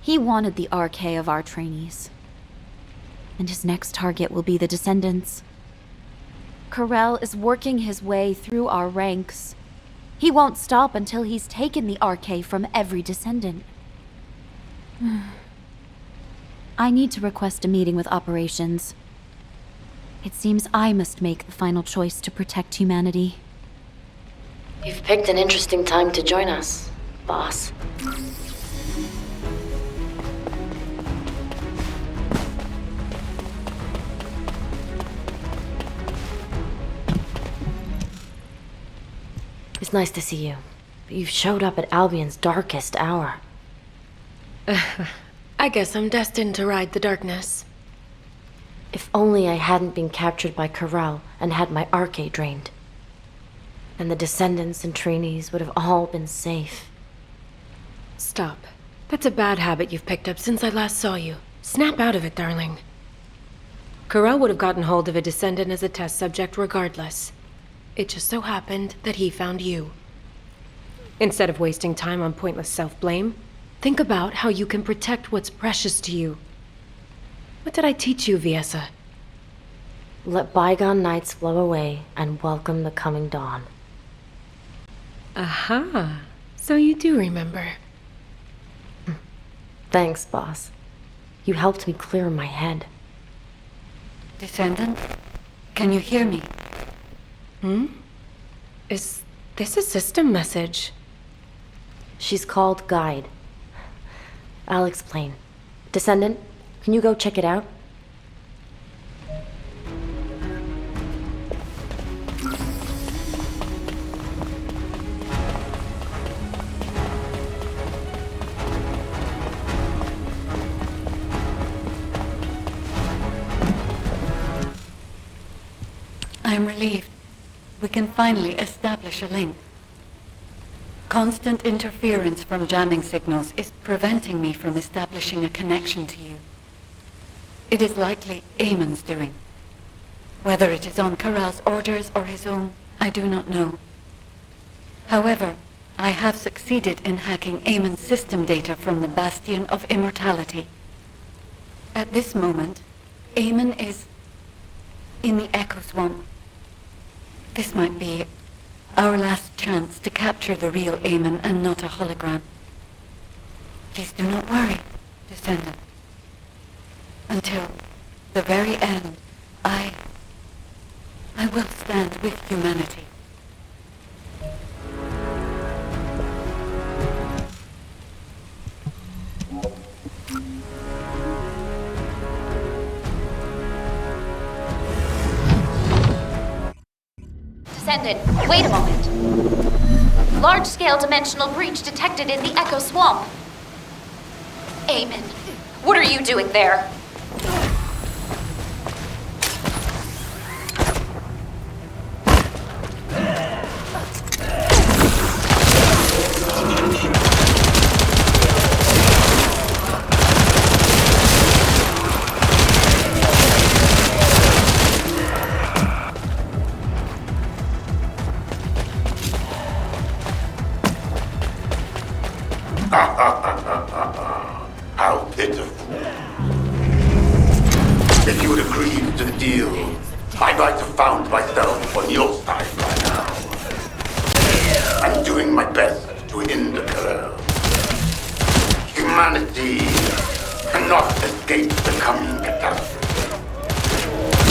he wanted the RK of our trainees. And his next target will be the Descendants. Corel is working his way through our ranks. He won't stop until he's taken the RK from every Descendant. I need to request a meeting with operations. It seems I must make the final choice to protect humanity. You've picked an interesting time to join us, boss. It's nice to see you, but you've showed up at Albion's darkest hour. I guess I'm destined to ride the darkness. If only I hadn't been captured by Corel and had my RK drained. Then the Descendants and trainees would have all been safe. Stop. That's a bad habit you've picked up since I last saw you. Snap out of it, darling. Corel would have gotten hold of a Descendant as a test subject regardless. It just so happened that he found you. Instead of wasting time on pointless self-blame, think about how you can protect what's precious to you. What did I teach you, Viessa? Let bygone nights flow away and welcome the coming dawn. Aha. So you do remember. Thanks, boss. You helped me clear my head. Descendant, can you hear me? Is this a system message? She's called Guide. I'll explain. Descendant, can you go check it out? I'm relieved. We can finally establish a link. Constant interference from jamming signals is preventing me from establishing a connection to you. It is likely Eamon's doing. Whether it is on Corel's orders or his own, I do not know. However, I have succeeded in hacking Eamon's system data from the Bastion of Immortality. At this moment, Eamon is in the Echo Swamp. This might be our last chance to capture the real Eamon and not a hologram. Please do not worry, Descendant. Until the very end, I will stand with humanity. Descendant, wait a moment. Large-scale dimensional breach detected in the Echo Swamp. Eamon, what are you doing there? How pitiful. If you had agreed to the deal, I might have found myself on your side by now. I'm doing my best to end Corel. Humanity cannot escape the coming catastrophe.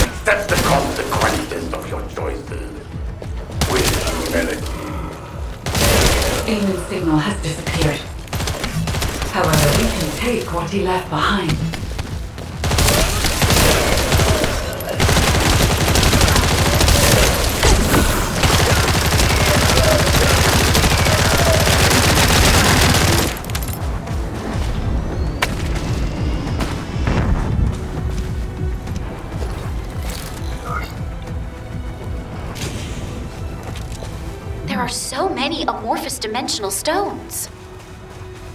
Accept the consequences of your choices with humility. Eamon's signal has disappeared. However, we can take what he left behind. There are so many amorphous dimensional stones.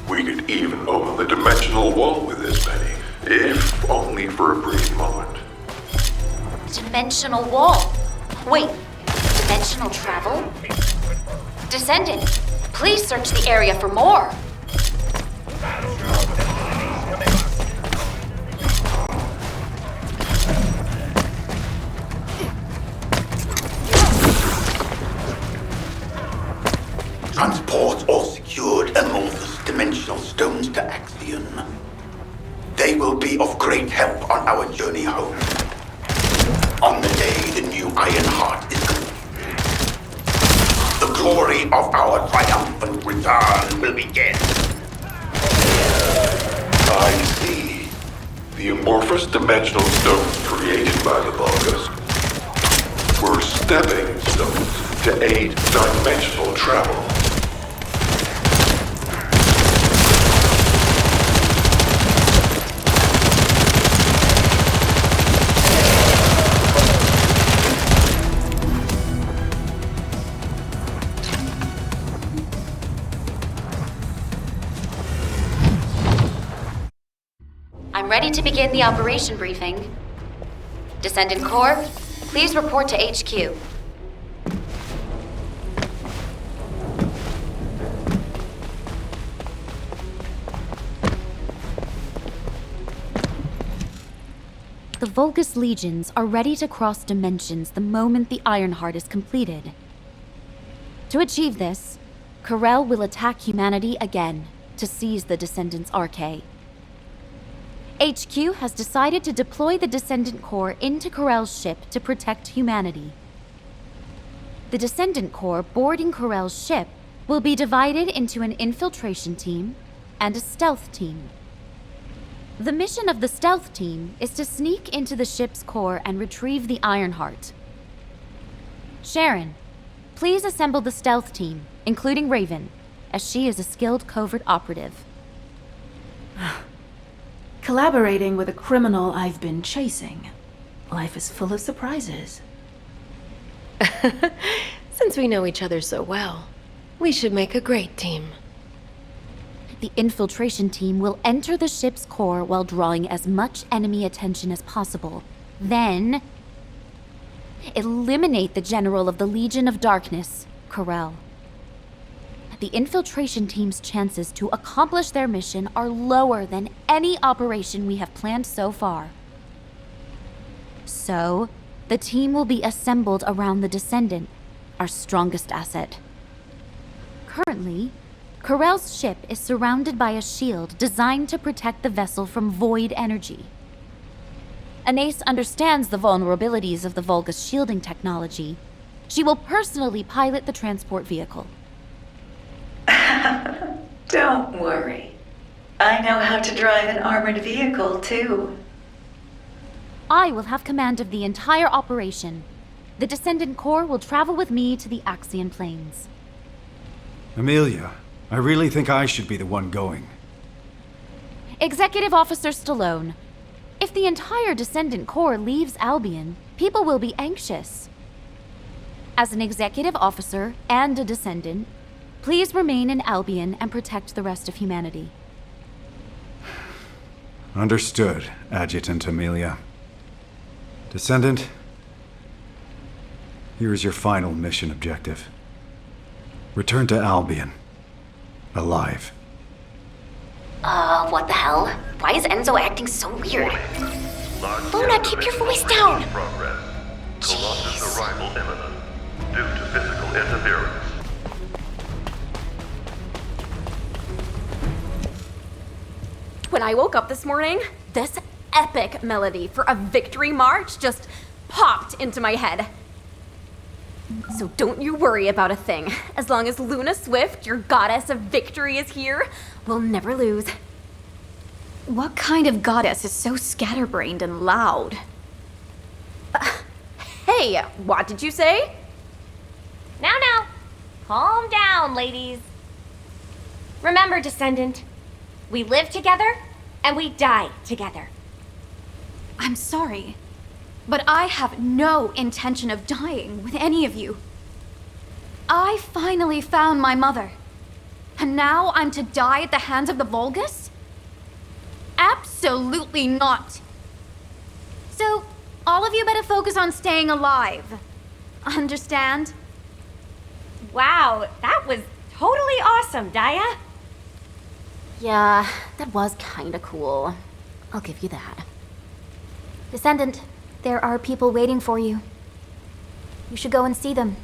We could even open the dimensional wall with this many, if only for a brief moment. Dimensional wall. Wait, dimensional travel? Descendant, please search the area for more. Transport or secured amorphous dimensional stones to Axion. They will be of great help on our journey home. On the day the new Iron Heart is completed, the glory of our triumphant return will begin. I see. The amorphous dimensional stones created by the Vulgus were stepping stones to aid dimensional travel. I'm ready to begin the operation briefing. Descendant Corps, please report to HQ. The Vulgus legions are ready to cross dimensions the moment the Ironheart is completed. To achieve this, Corel will attack humanity again to seize the Descendant's Arche. HQ has decided to deploy the Descendant Corps into Corel's ship to protect humanity. The Descendant Corps boarding Corel's ship will be divided into an infiltration team and a stealth team. The mission of the stealth team is to sneak into the ship's core and retrieve the Ironheart. Sharon, please assemble the stealth team, including Raven, as she is a skilled covert operative. Collaborating with a criminal I've been chasing. Life is full of surprises. Since we know each other so well, we should make a great team. The infiltration team will enter the ship's core while drawing as much enemy attention as possible. Then, eliminate the general of the Legion of Darkness, Corel. The infiltration team's chances to accomplish their mission are lower than any operation we have planned so far. So, the team will be assembled around the Descendant, our strongest asset. Currently, Corel's ship is surrounded by a shield designed to protect the vessel from void energy. Anais understands the vulnerabilities of the Vulgus shielding technology. She will personally pilot the transport vehicle. Don't worry. I know how to drive an armored vehicle, too. I will have command of the entire operation. The Descendant Corps will travel with me to the Axion Plains. Amelia, I really think I should be the one going. Executive Officer Stallone, if the entire Descendant Corps leaves Albion, people will be anxious. As an executive officer and a Descendant, please remain in Albion and protect the rest of humanity. Understood, Adjutant Amelia. Descendant, here is your final mission objective. Return to Albion. Alive. What the hell? Why is Enzo acting so weird? Luna, keep your voice down! Colossus arrival imminent, due to physical interference. when I woke up this morning, this epic melody for a victory march just popped into my head. So don't you worry about a thing. As long as Luna Swift, your goddess of victory, is here, we'll never lose. What kind of goddess is so scatterbrained and loud? Hey, what did you say? Now, calm down, ladies. Remember, Descendant, we live together and we die together. I'm sorry, but I have no intention of dying with any of you. I finally found my mother, and now I'm to die at the hands of the Vulgus? Absolutely not. So, all of you better focus on staying alive. Understand? Wow, that was totally awesome, Daya. Yeah, that was kinda cool. I'll give you that. Descendant, there are people waiting for you. You should go and see them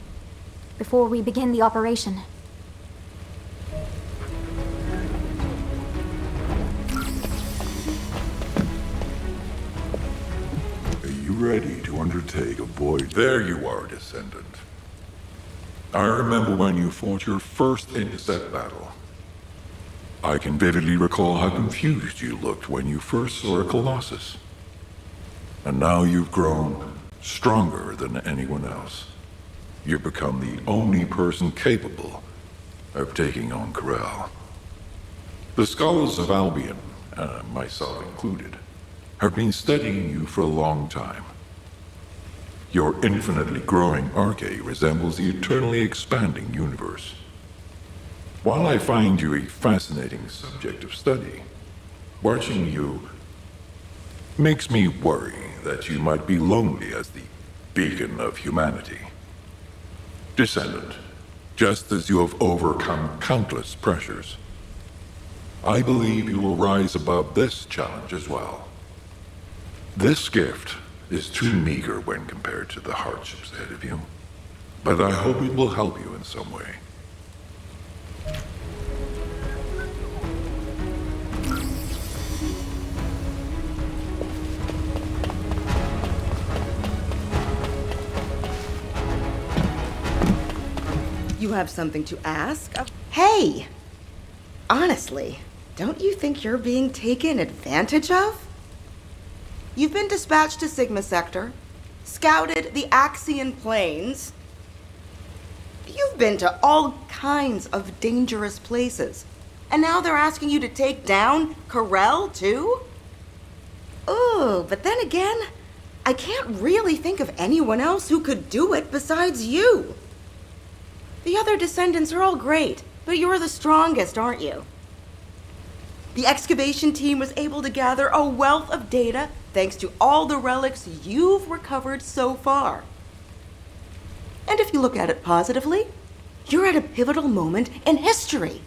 before we begin the operation. Are you ready to undertake a voyage? There you are, Descendant. I remember when you fought your first intercept battle. I can vividly recall how confused you looked when you first saw a Colossus. And now you've grown stronger than anyone else. You've become the only person capable of taking on Corel. The scholars of Albion, myself included, have been studying you for a long time. Your infinitely growing arcade resembles the eternally expanding universe. While I find you a fascinating subject of study, watching you makes me worry that you might be lonely as the beacon of humanity. Descendant, just as you have overcome countless pressures, I believe you will rise above this challenge as well. This gift is too meager when compared to the hardships ahead of you, but I hope it will help you in some way. You have something to ask? Hey! Honestly, don't you think you're being taken advantage of? You've been dispatched to Sigma Sector, scouted the Axian Plains. You've been to all kinds of dangerous places. And now they're asking you to take down Corel, too? Ooh, but then again, I can't really think of anyone else who could do it besides you. The other Descendants are all great, but you're the strongest, aren't you? The excavation team was able to gather a wealth of data thanks to all the relics you've recovered so far. And if you look at it positively, you're at a pivotal moment in history.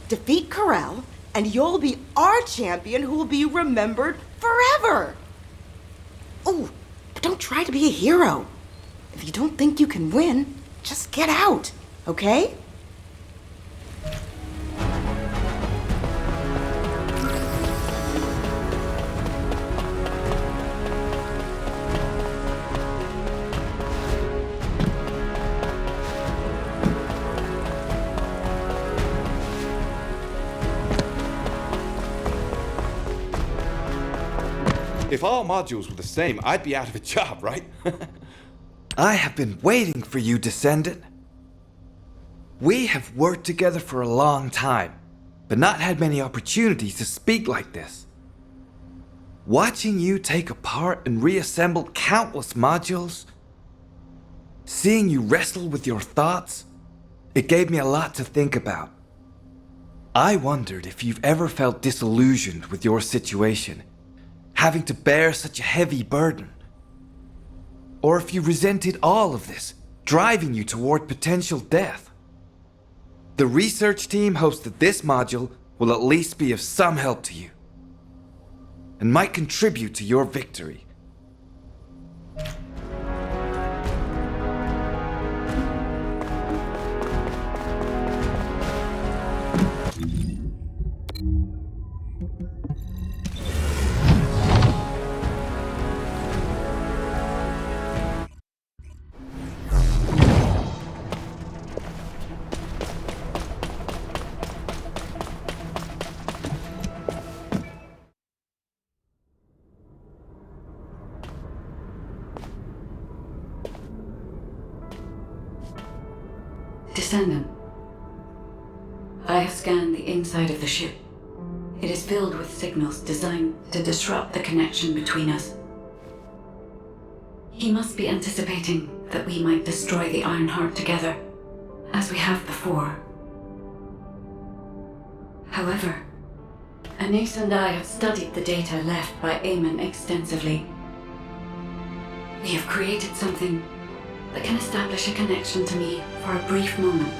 Defeat Corel, and you'll be our champion who will be remembered forever. Oh, but don't try to be a hero. If you don't think you can win, just get out, okay? If all modules were the same, I'd be out of a job, right? I have been waiting for you, Descendant. We have worked together for a long time, but not had many opportunities to speak like this. Watching you take apart and reassemble countless modules, seeing you wrestle with your thoughts, it gave me a lot to think about. I wondered if you've ever felt disillusioned with your situation, having to bear such a heavy burden. Or if you resented all of this, driving you toward potential death. The research team hopes that this module will at least be of some help to you, and might contribute to your victory. Descendant, I have scanned the inside of the ship. It is filled with signals designed to disrupt the connection between us. He must be anticipating that we might destroy the Ironheart together, as we have before. However, Anais and I have studied the data left by Eamon extensively. We have created something that can establish a connection to me for a brief moment.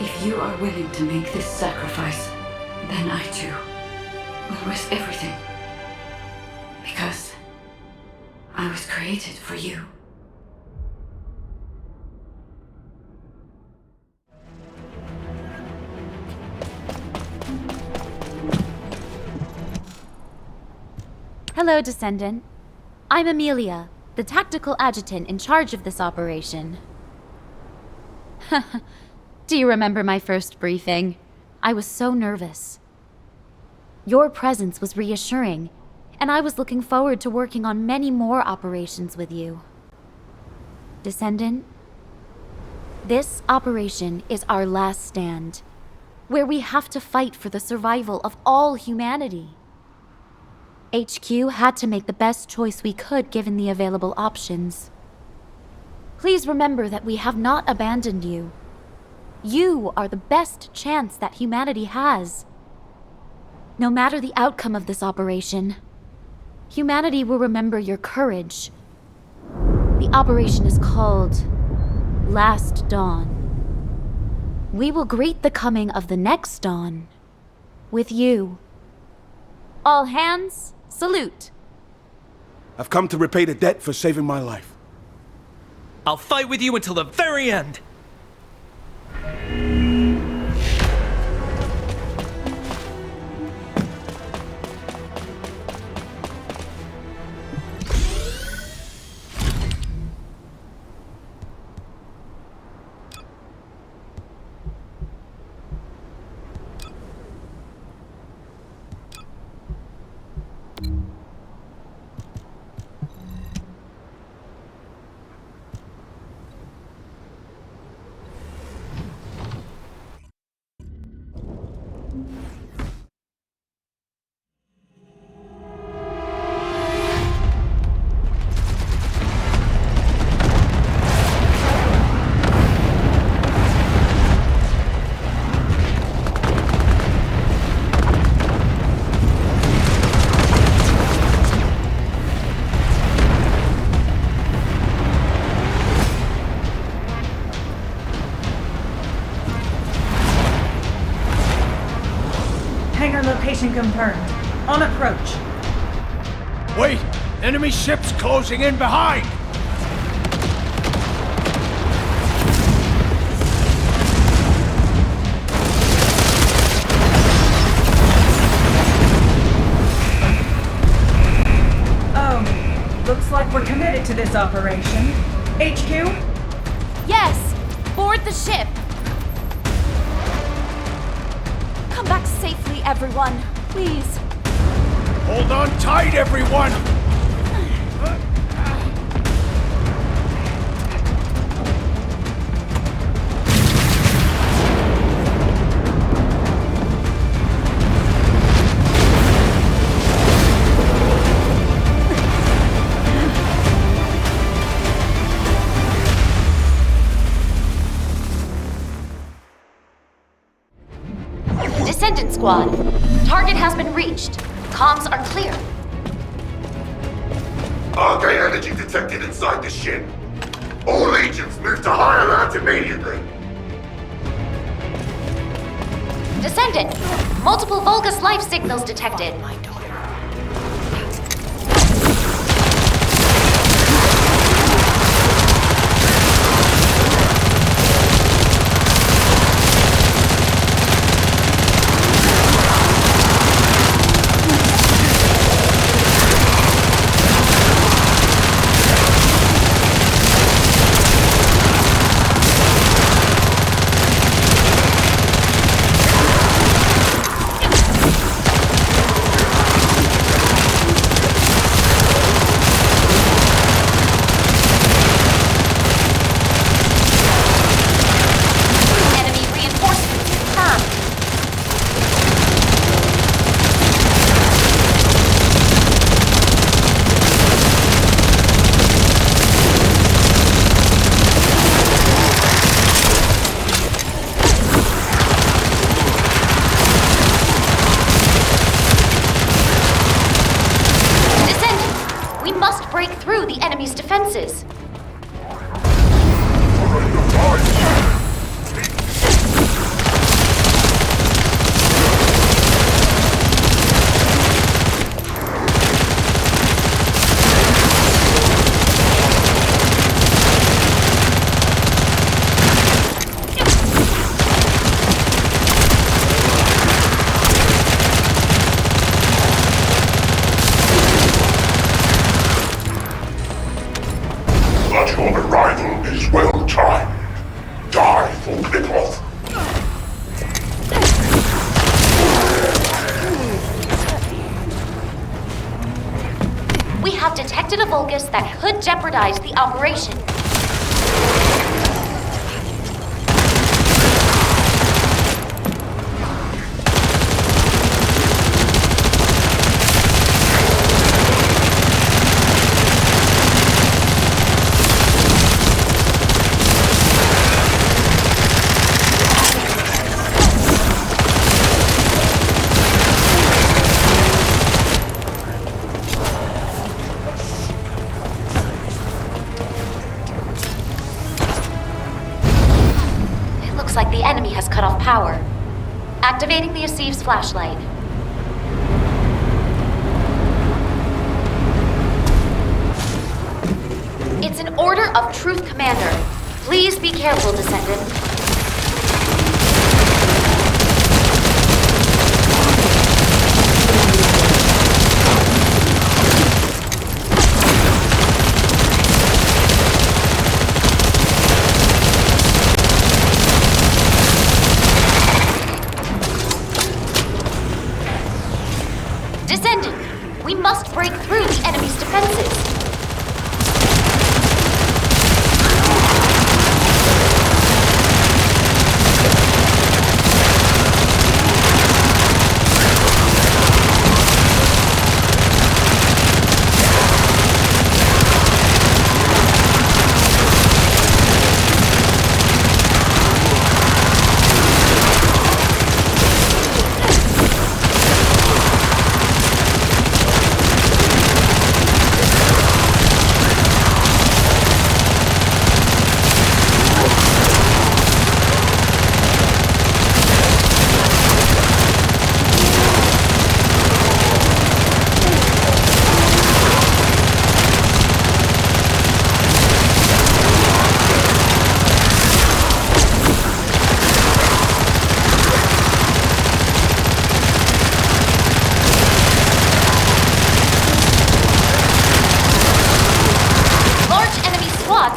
If you are willing to make this sacrifice, then I too will risk everything. Because I was created for you. Hello, Descendant. I'm Amelia, the tactical adjutant in charge of this operation. Do you remember my first briefing? I was so nervous. Your presence was reassuring, and I was looking forward to working on many more operations with you. Descendant, this operation is our last stand, where we have to fight for the survival of all humanity. HQ had to make the best choice we could given the available options. Please remember that we have not abandoned you. You are the best chance that humanity has. No matter the outcome of this operation, humanity will remember your courage. The operation is called Last Dawn. We will greet the coming of the next dawn with you. All hands, salute. I've come to repay the debt for saving my life. I'll fight with you until the very end. Location confirmed. On approach. Wait! Enemy ships closing in behind! Oh, looks like we're committed to this operation. HQ? Yes! Board the ship! Come back safely, everyone. Please. Hold on tight, everyone! Descendant Squad. Target has been reached. Comms are clear. Arcane energy detected inside the ship. All legions move to high alert immediately. Descendant. Multiple Vulgus life signals detected. enemy's defenses. But your arrival is well timed. Dive or click off. We have detected a Vulgus that could jeopardize the operation. Looks like the enemy has cut off power. Activating the Asiv's flashlight. It's an order of truth, Commander. Please be careful, Descendant. Descendant, we must break through the enemy's defenses.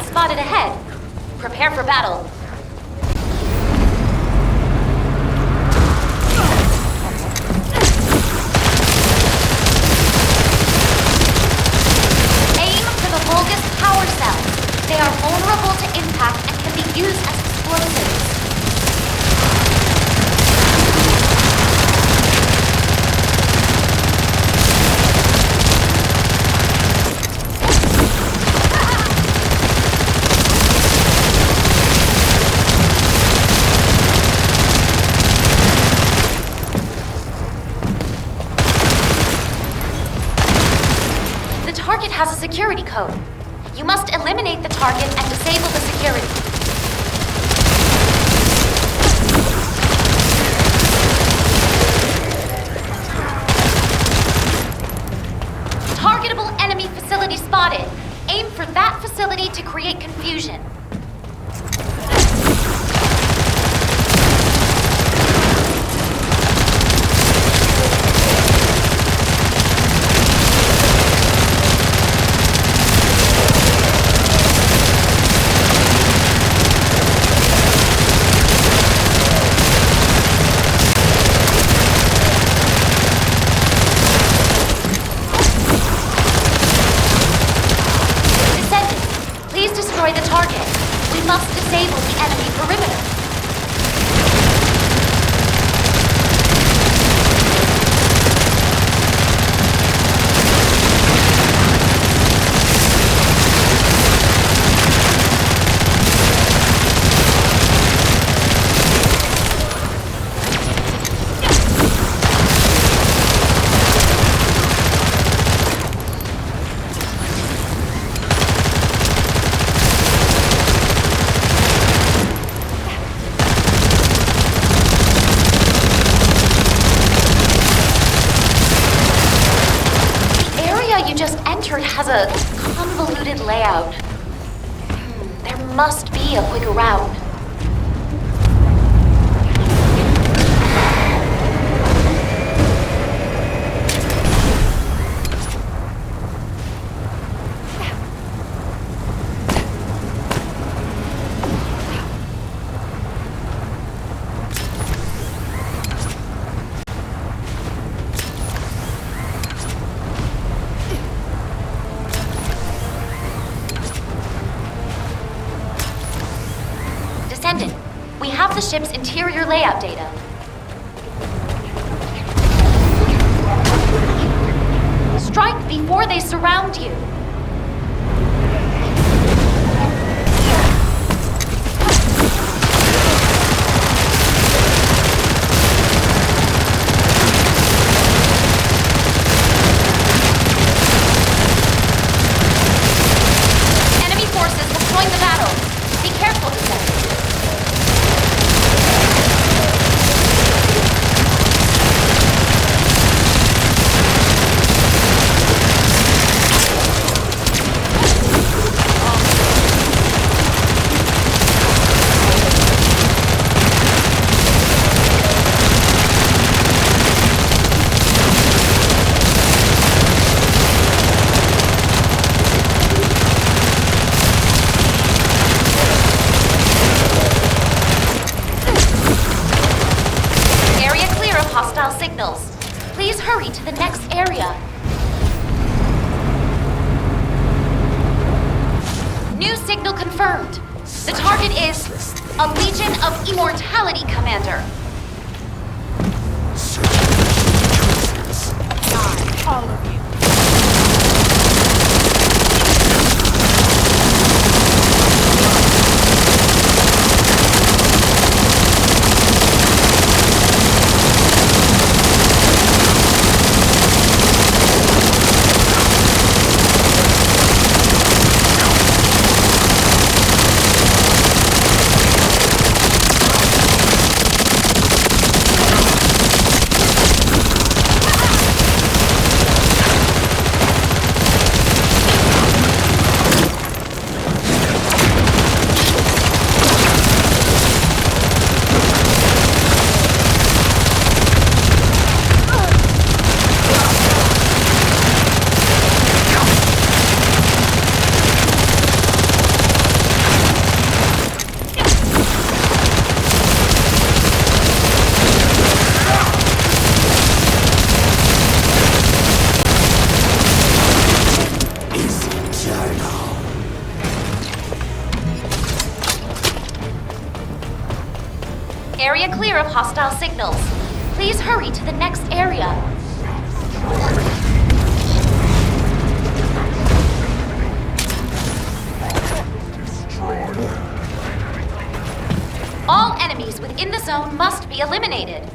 Spotted ahead. Prepare for battle. Aim for the Vulgus power cells. They are vulnerable to impact and can be used as explosives. The target has a security code. You must eliminate the target and disable the security. Targetable enemy facility spotted. Aim for that facility to create confusion. Descendant, please destroy the target. has a convoluted layout. There must be a quicker route. Descendant, we have the ship's interior layout data. Strike before they surround you. Enemy forces have joined the battle. Be careful, Descendant. Hostile signals. Please hurry to the next area. New signal confirmed. The target is a Legion of Immortality Commander. Die, all of you. Area clear of hostile signals. Please hurry to the next area. All enemies within the zone must be eliminated.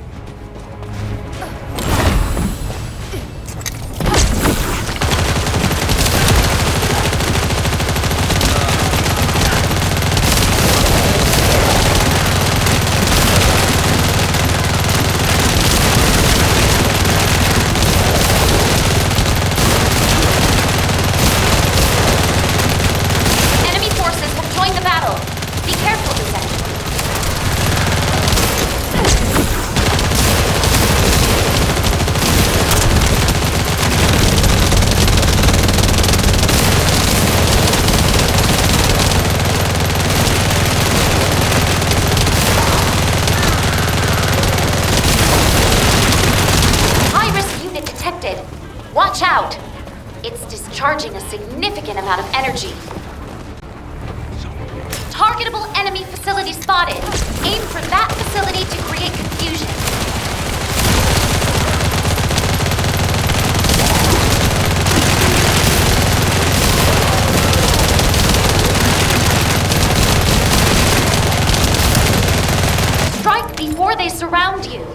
Watch out! It's discharging a significant amount of energy. Targetable enemy facility spotted. Aim for that facility to create confusion. Strike before they surround you.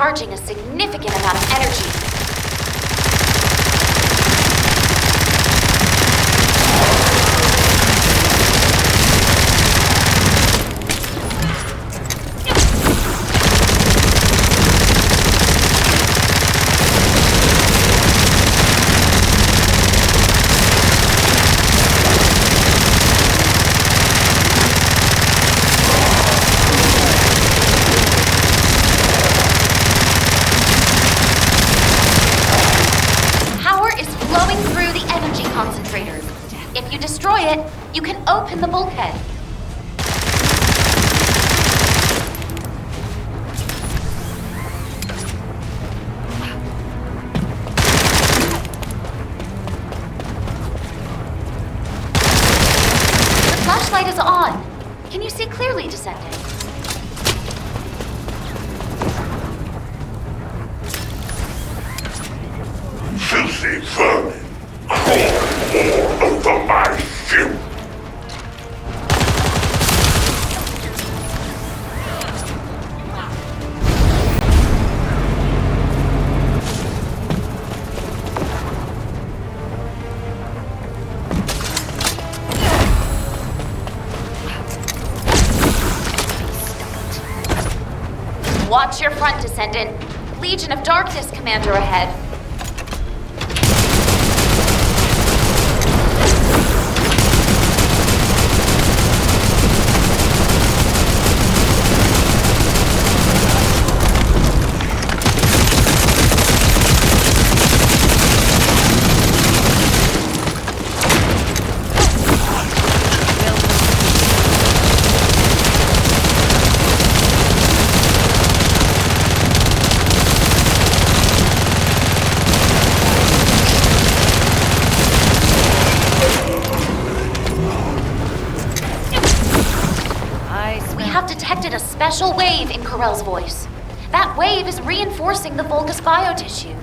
discharging a significant amount of energy. If you destroy it, you can open the bulkhead. The flashlight is on. Can you see clearly, Descendant? Filthy vermin crawl all over my ship. Watch your front, Descendant. Legion of Darkness Commander ahead. A special wave in Corell's voice. That wave is reinforcing the Vulgus biotissue.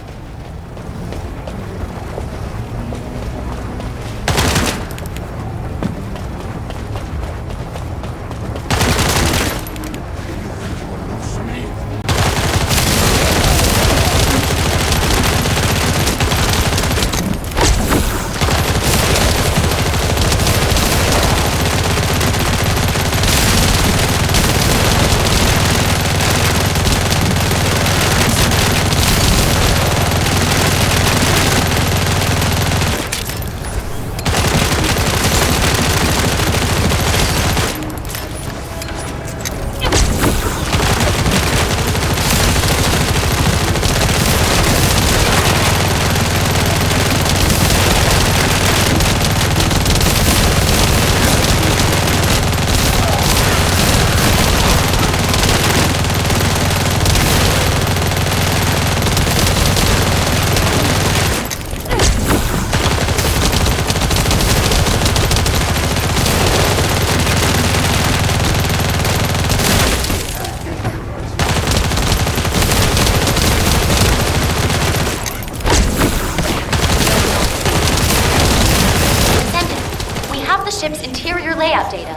Ship's interior layout data.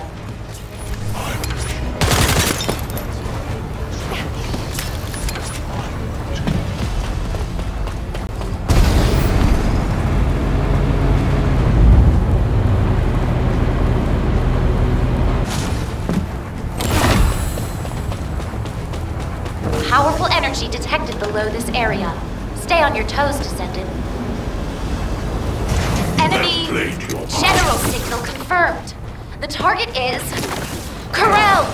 Powerful energy detected below this area. Stay on your toes, Descendant. Enemy general signal confirmed. The target is Corell.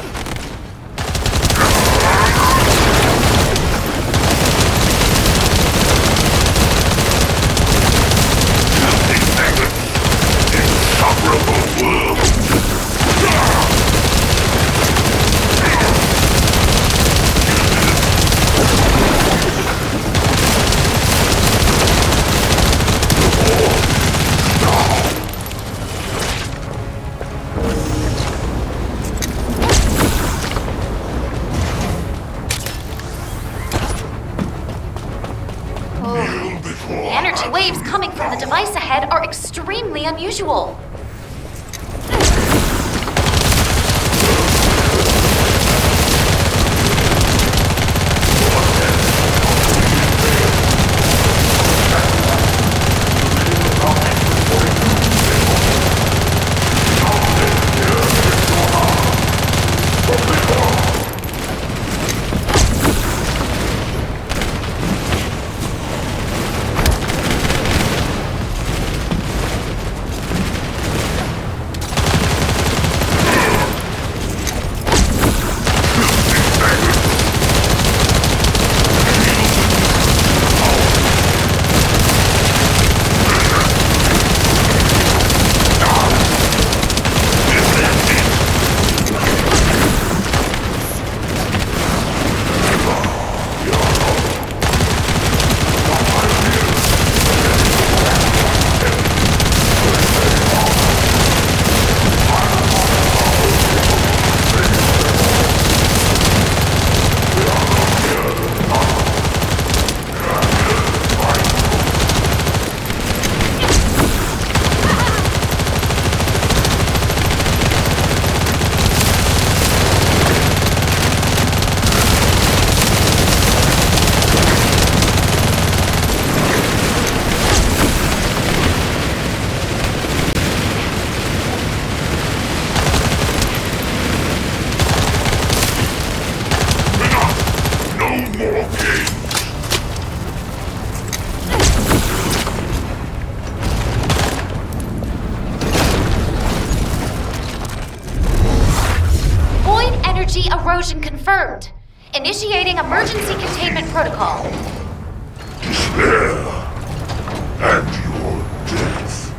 Insufferable world. The energy waves coming from the device ahead are extremely unusual. explosion confirmed. Initiating emergency containment protocol. Despair and your death.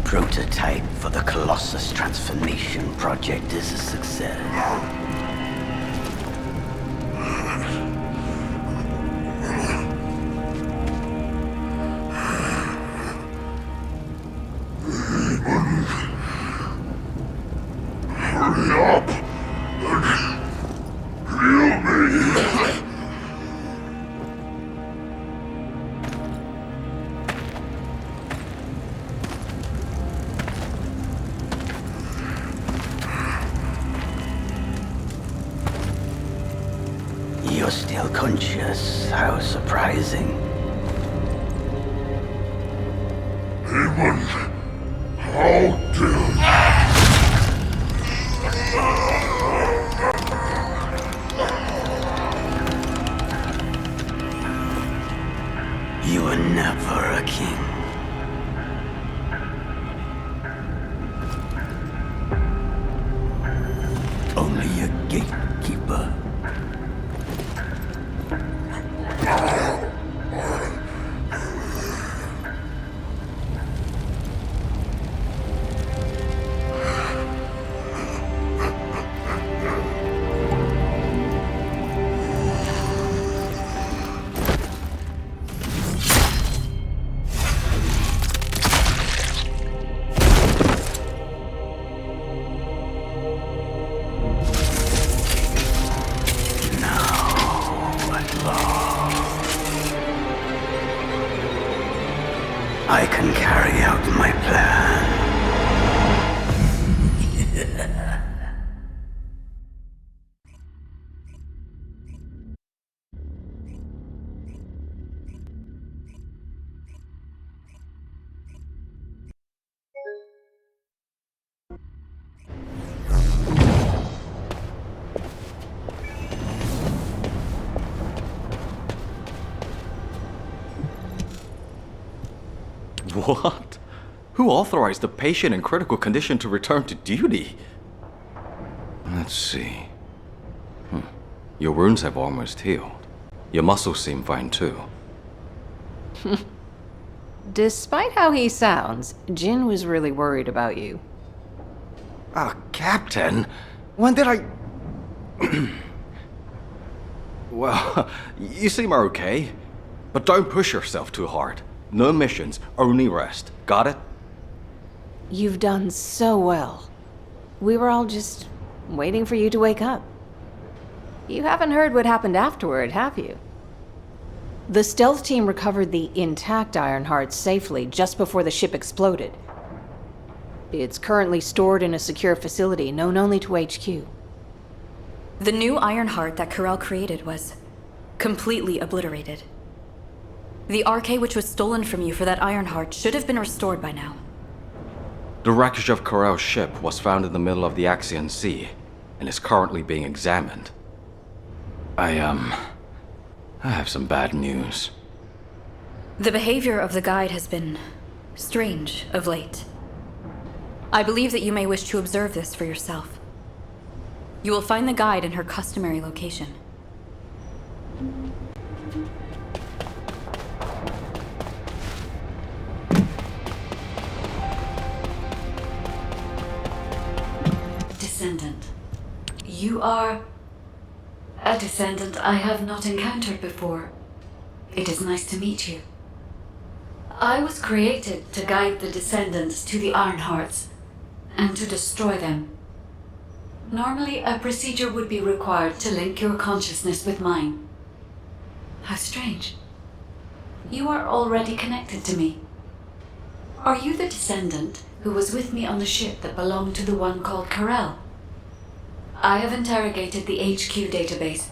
prototype for the Colossus transformation project is a success. Hurry up and heal me. You're still conscious. How surprising. Hammond, how dare you? You were never a king. Only a gatekeeper. I can carry out my plan. What? Who authorized a patient in critical condition to return to duty? Let's see. Your wounds have almost healed. Your muscles seem fine too. Despite how he sounds, Jin was really worried about you. Captain? When did I... Well, you seem okay. But don't push yourself too hard. No missions, only rest. Got it? You've done so well. We were all just waiting for you to wake up. You haven't heard what happened afterward, have you? The stealth team recovered the intact Ironheart safely just before the ship exploded. It's currently stored in a secure facility known only to HQ. The new Ironheart that Corel created was completely obliterated. The RK which was stolen from you for that Ironheart should have been restored by now. The wreckage of Corel's ship was found in the middle of the Axian Sea and is currently being examined. I have some bad news. The behavior of the guide has been strange of late. I believe that you may wish to observe this for yourself. You will find the guide in her customary location. Descendant. You are a descendant I have not encountered before. It is nice to meet you. I was created to guide the descendants to the Ironhearts and to destroy them. Normally, a procedure would be required to link your consciousness with mine. How strange. You are already connected to me. Are you the descendant who was with me on the ship that belonged to the one called Corel? I have interrogated the HQ database.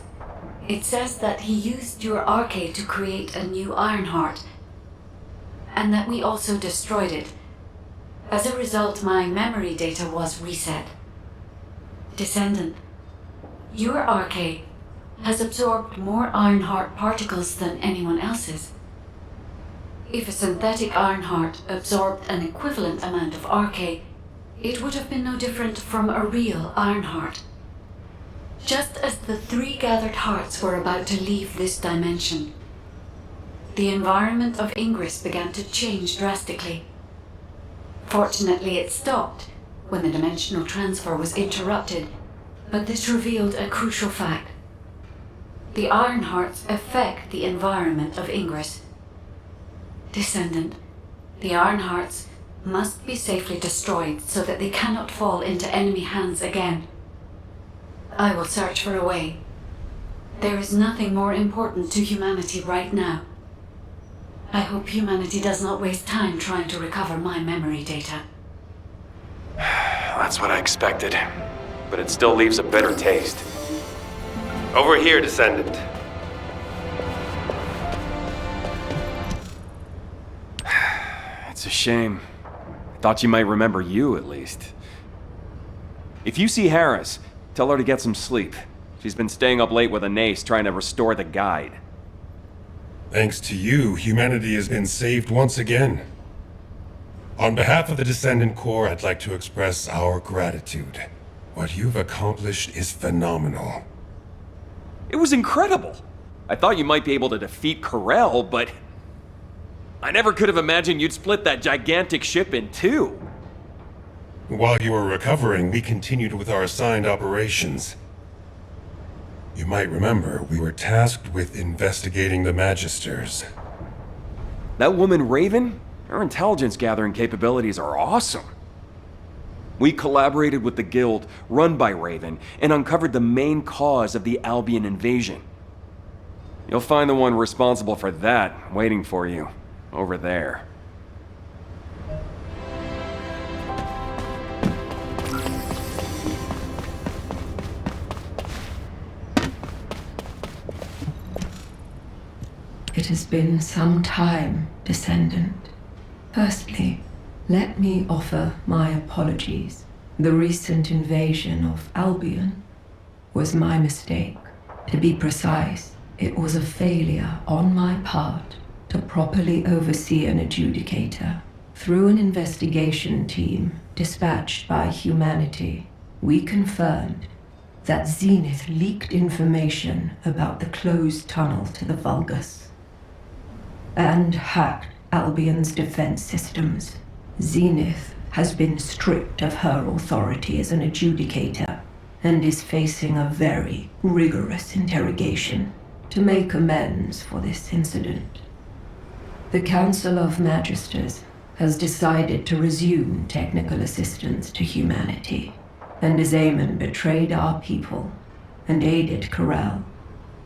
It says that he used your RK to create a new Ironheart, and that we also destroyed it. As a result, my memory data was reset. Descendant, your RK has absorbed more Ironheart particles than anyone else's. If a synthetic Ironheart absorbed an equivalent amount of RK, it would have been no different from a real Ironheart. Just as the 3 gathered hearts were about to leave this dimension, the environment of Ingress began to change drastically. Fortunately, it stopped when the dimensional transfer was interrupted, but this revealed a crucial fact. The Ironhearts affect the environment of Ingress. Descendant, the Ironhearts must be safely destroyed so that they cannot fall into enemy hands again. I will search for a way. There is nothing more important to humanity right now. I hope humanity does not waste time trying to recover my memory data. That's what I expected, but it still leaves a bitter taste. Over here, Descendant. It's a shame. I thought you might remember you, at least. If you see Harris, tell her to get some sleep. She's been staying up late with Anais trying to restore the guide. Thanks to you, humanity has been saved once again. On behalf of the Descendant Corps, I'd like to express our gratitude. What you've accomplished is phenomenal. It was incredible! I thought you might be able to defeat Corel, but I never could have imagined you'd split that gigantic ship in two. While you were recovering, we continued with our assigned operations. You might remember, we were tasked with investigating the Magisters. That woman Raven? Her intelligence gathering capabilities are awesome. We collaborated with the Guild, run by Raven, and uncovered the main cause of the Albion invasion. You'll find the one responsible for that waiting for you, over there. It has been some time, Descendant. Firstly, let me offer my apologies. The recent invasion of Albion was my mistake. To be precise, it was a failure on my part to properly oversee an adjudicator. Through an investigation team dispatched by humanity, we confirmed that Zenith leaked information about the closed tunnel to the Vulgus and hacked Albion's defense systems. Zenith has been stripped of her authority as an adjudicator and is facing a very rigorous interrogation to make amends for this incident. The Council of Magisters has decided to resume technical assistance to humanity, and as Eamon betrayed our people and aided Corel,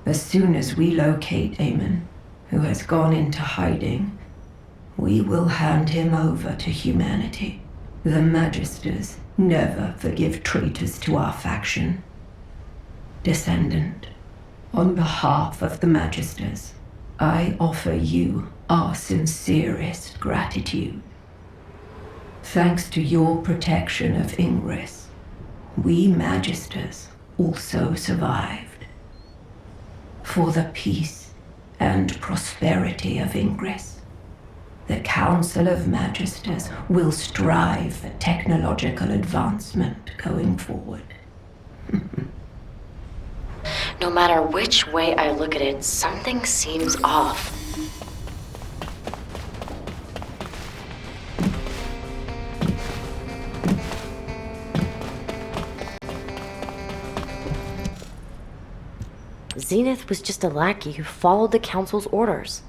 as soon as we locate Eamon, who has gone into hiding, we will hand him over to humanity. The Magisters never forgive traitors to our faction. Descendant, on behalf of the Magisters, I offer you our sincerest gratitude. Thanks to your protection of Ingress, we Magisters also survived. For the peace and prosperity of Ingress, the Council of Magisters will strive for technological advancement going forward. No matter which way I look at it, something seems off. Zenith was just a lackey who followed the Council's orders.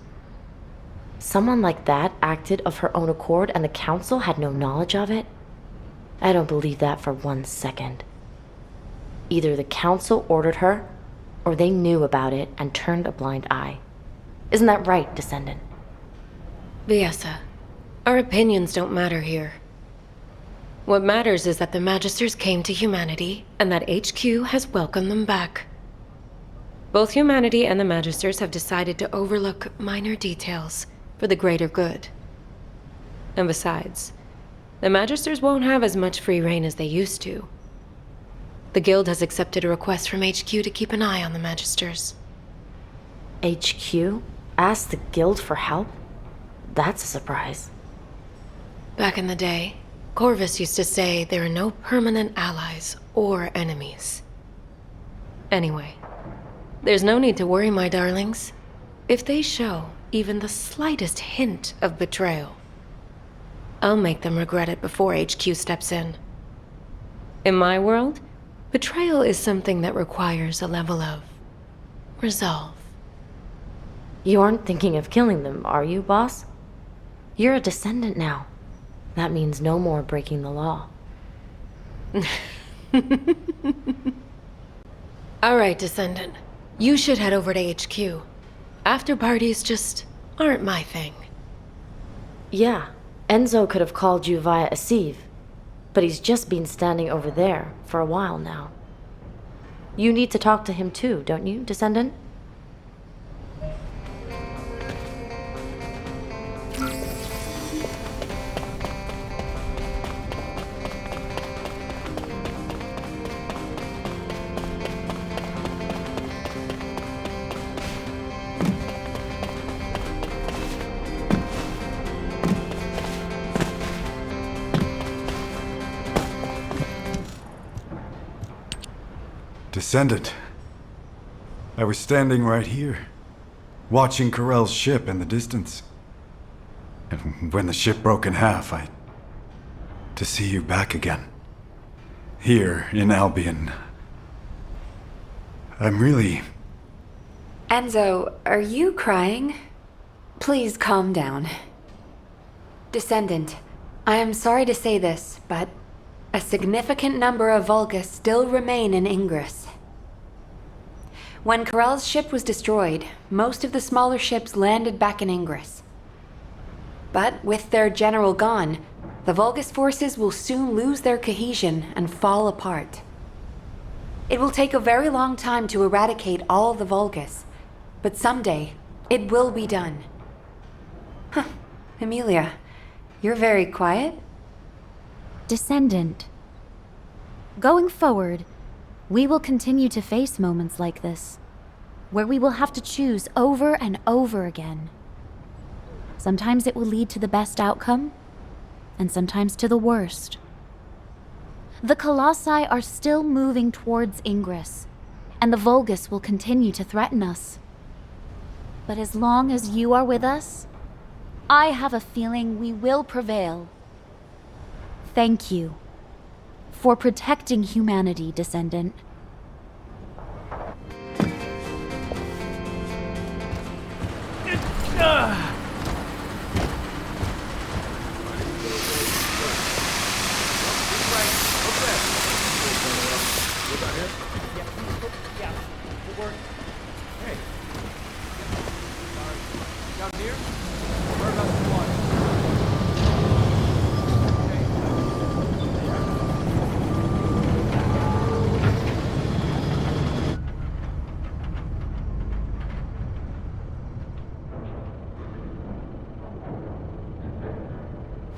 Someone like that acted of her own accord and the Council had no knowledge of it? I don't believe that for 1 second. Either the Council ordered her, or they knew about it and turned a blind eye. Isn't that right, Descendant? Viessa, our opinions don't matter here. What matters is that the Magisters came to humanity, and that HQ has welcomed them back. Both humanity and the Magisters have decided to overlook minor details for the greater good. And besides, the Magisters won't have as much free reign as they used to. The Guild has accepted a request from HQ to keep an eye on the Magisters. HQ? Asked the Guild for help? That's a surprise. Back in the day, Corvus used to say there are no permanent allies or enemies. Anyway, there's no need to worry, my darlings. If they show even the slightest hint of betrayal, I'll make them regret it before HQ steps in. In my world, betrayal is something that requires a level of resolve. You aren't thinking of killing them, are you, boss? You're a descendant now. That means no more breaking the law. All right, Descendant. You should head over to HQ. After parties just aren't my thing. Yeah, Enzo could have called you via a sieve, but he's just been standing over there for a while now. You need to talk to him too, don't you, Descendant? Descendant. I was standing right here, watching Corell's ship in the distance. And when the ship broke in half, to see you back again. Here in Albion. I'm really... Enzo, are you crying? Please calm down. Descendant, I am sorry to say this, but a significant number of Vulgus still remain in Ingress. When Corell's ship was destroyed, most of the smaller ships landed back in Ingress. But with their general gone, the Vulgus forces will soon lose their cohesion and fall apart. It will take a very long time to eradicate all the Vulgus, but someday it will be done. Huh, Emilia, you're very quiet. Descendant. Going forward, we will continue to face moments like this, where we will have to choose over and over again. Sometimes it will lead to the best outcome, and sometimes to the worst. The Colossi are still moving towards Ingress, and the Vulgus will continue to threaten us. But as long as you are with us, I have a feeling we will prevail. Thank you for protecting humanity, Descendant.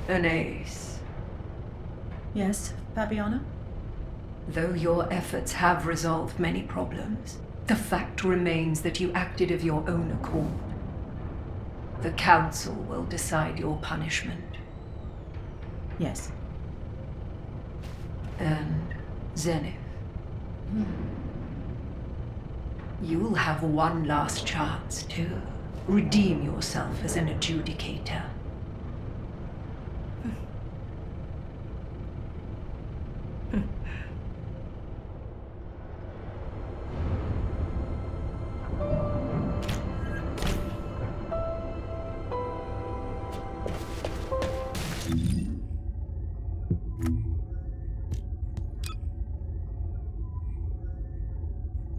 An ace. Yes, Fabiana? Though your efforts have resolved many problems, the fact remains that you acted of your own accord. The Council will decide your punishment. Yes. And Zenith. You'll have one last chance to redeem yourself as an adjudicator.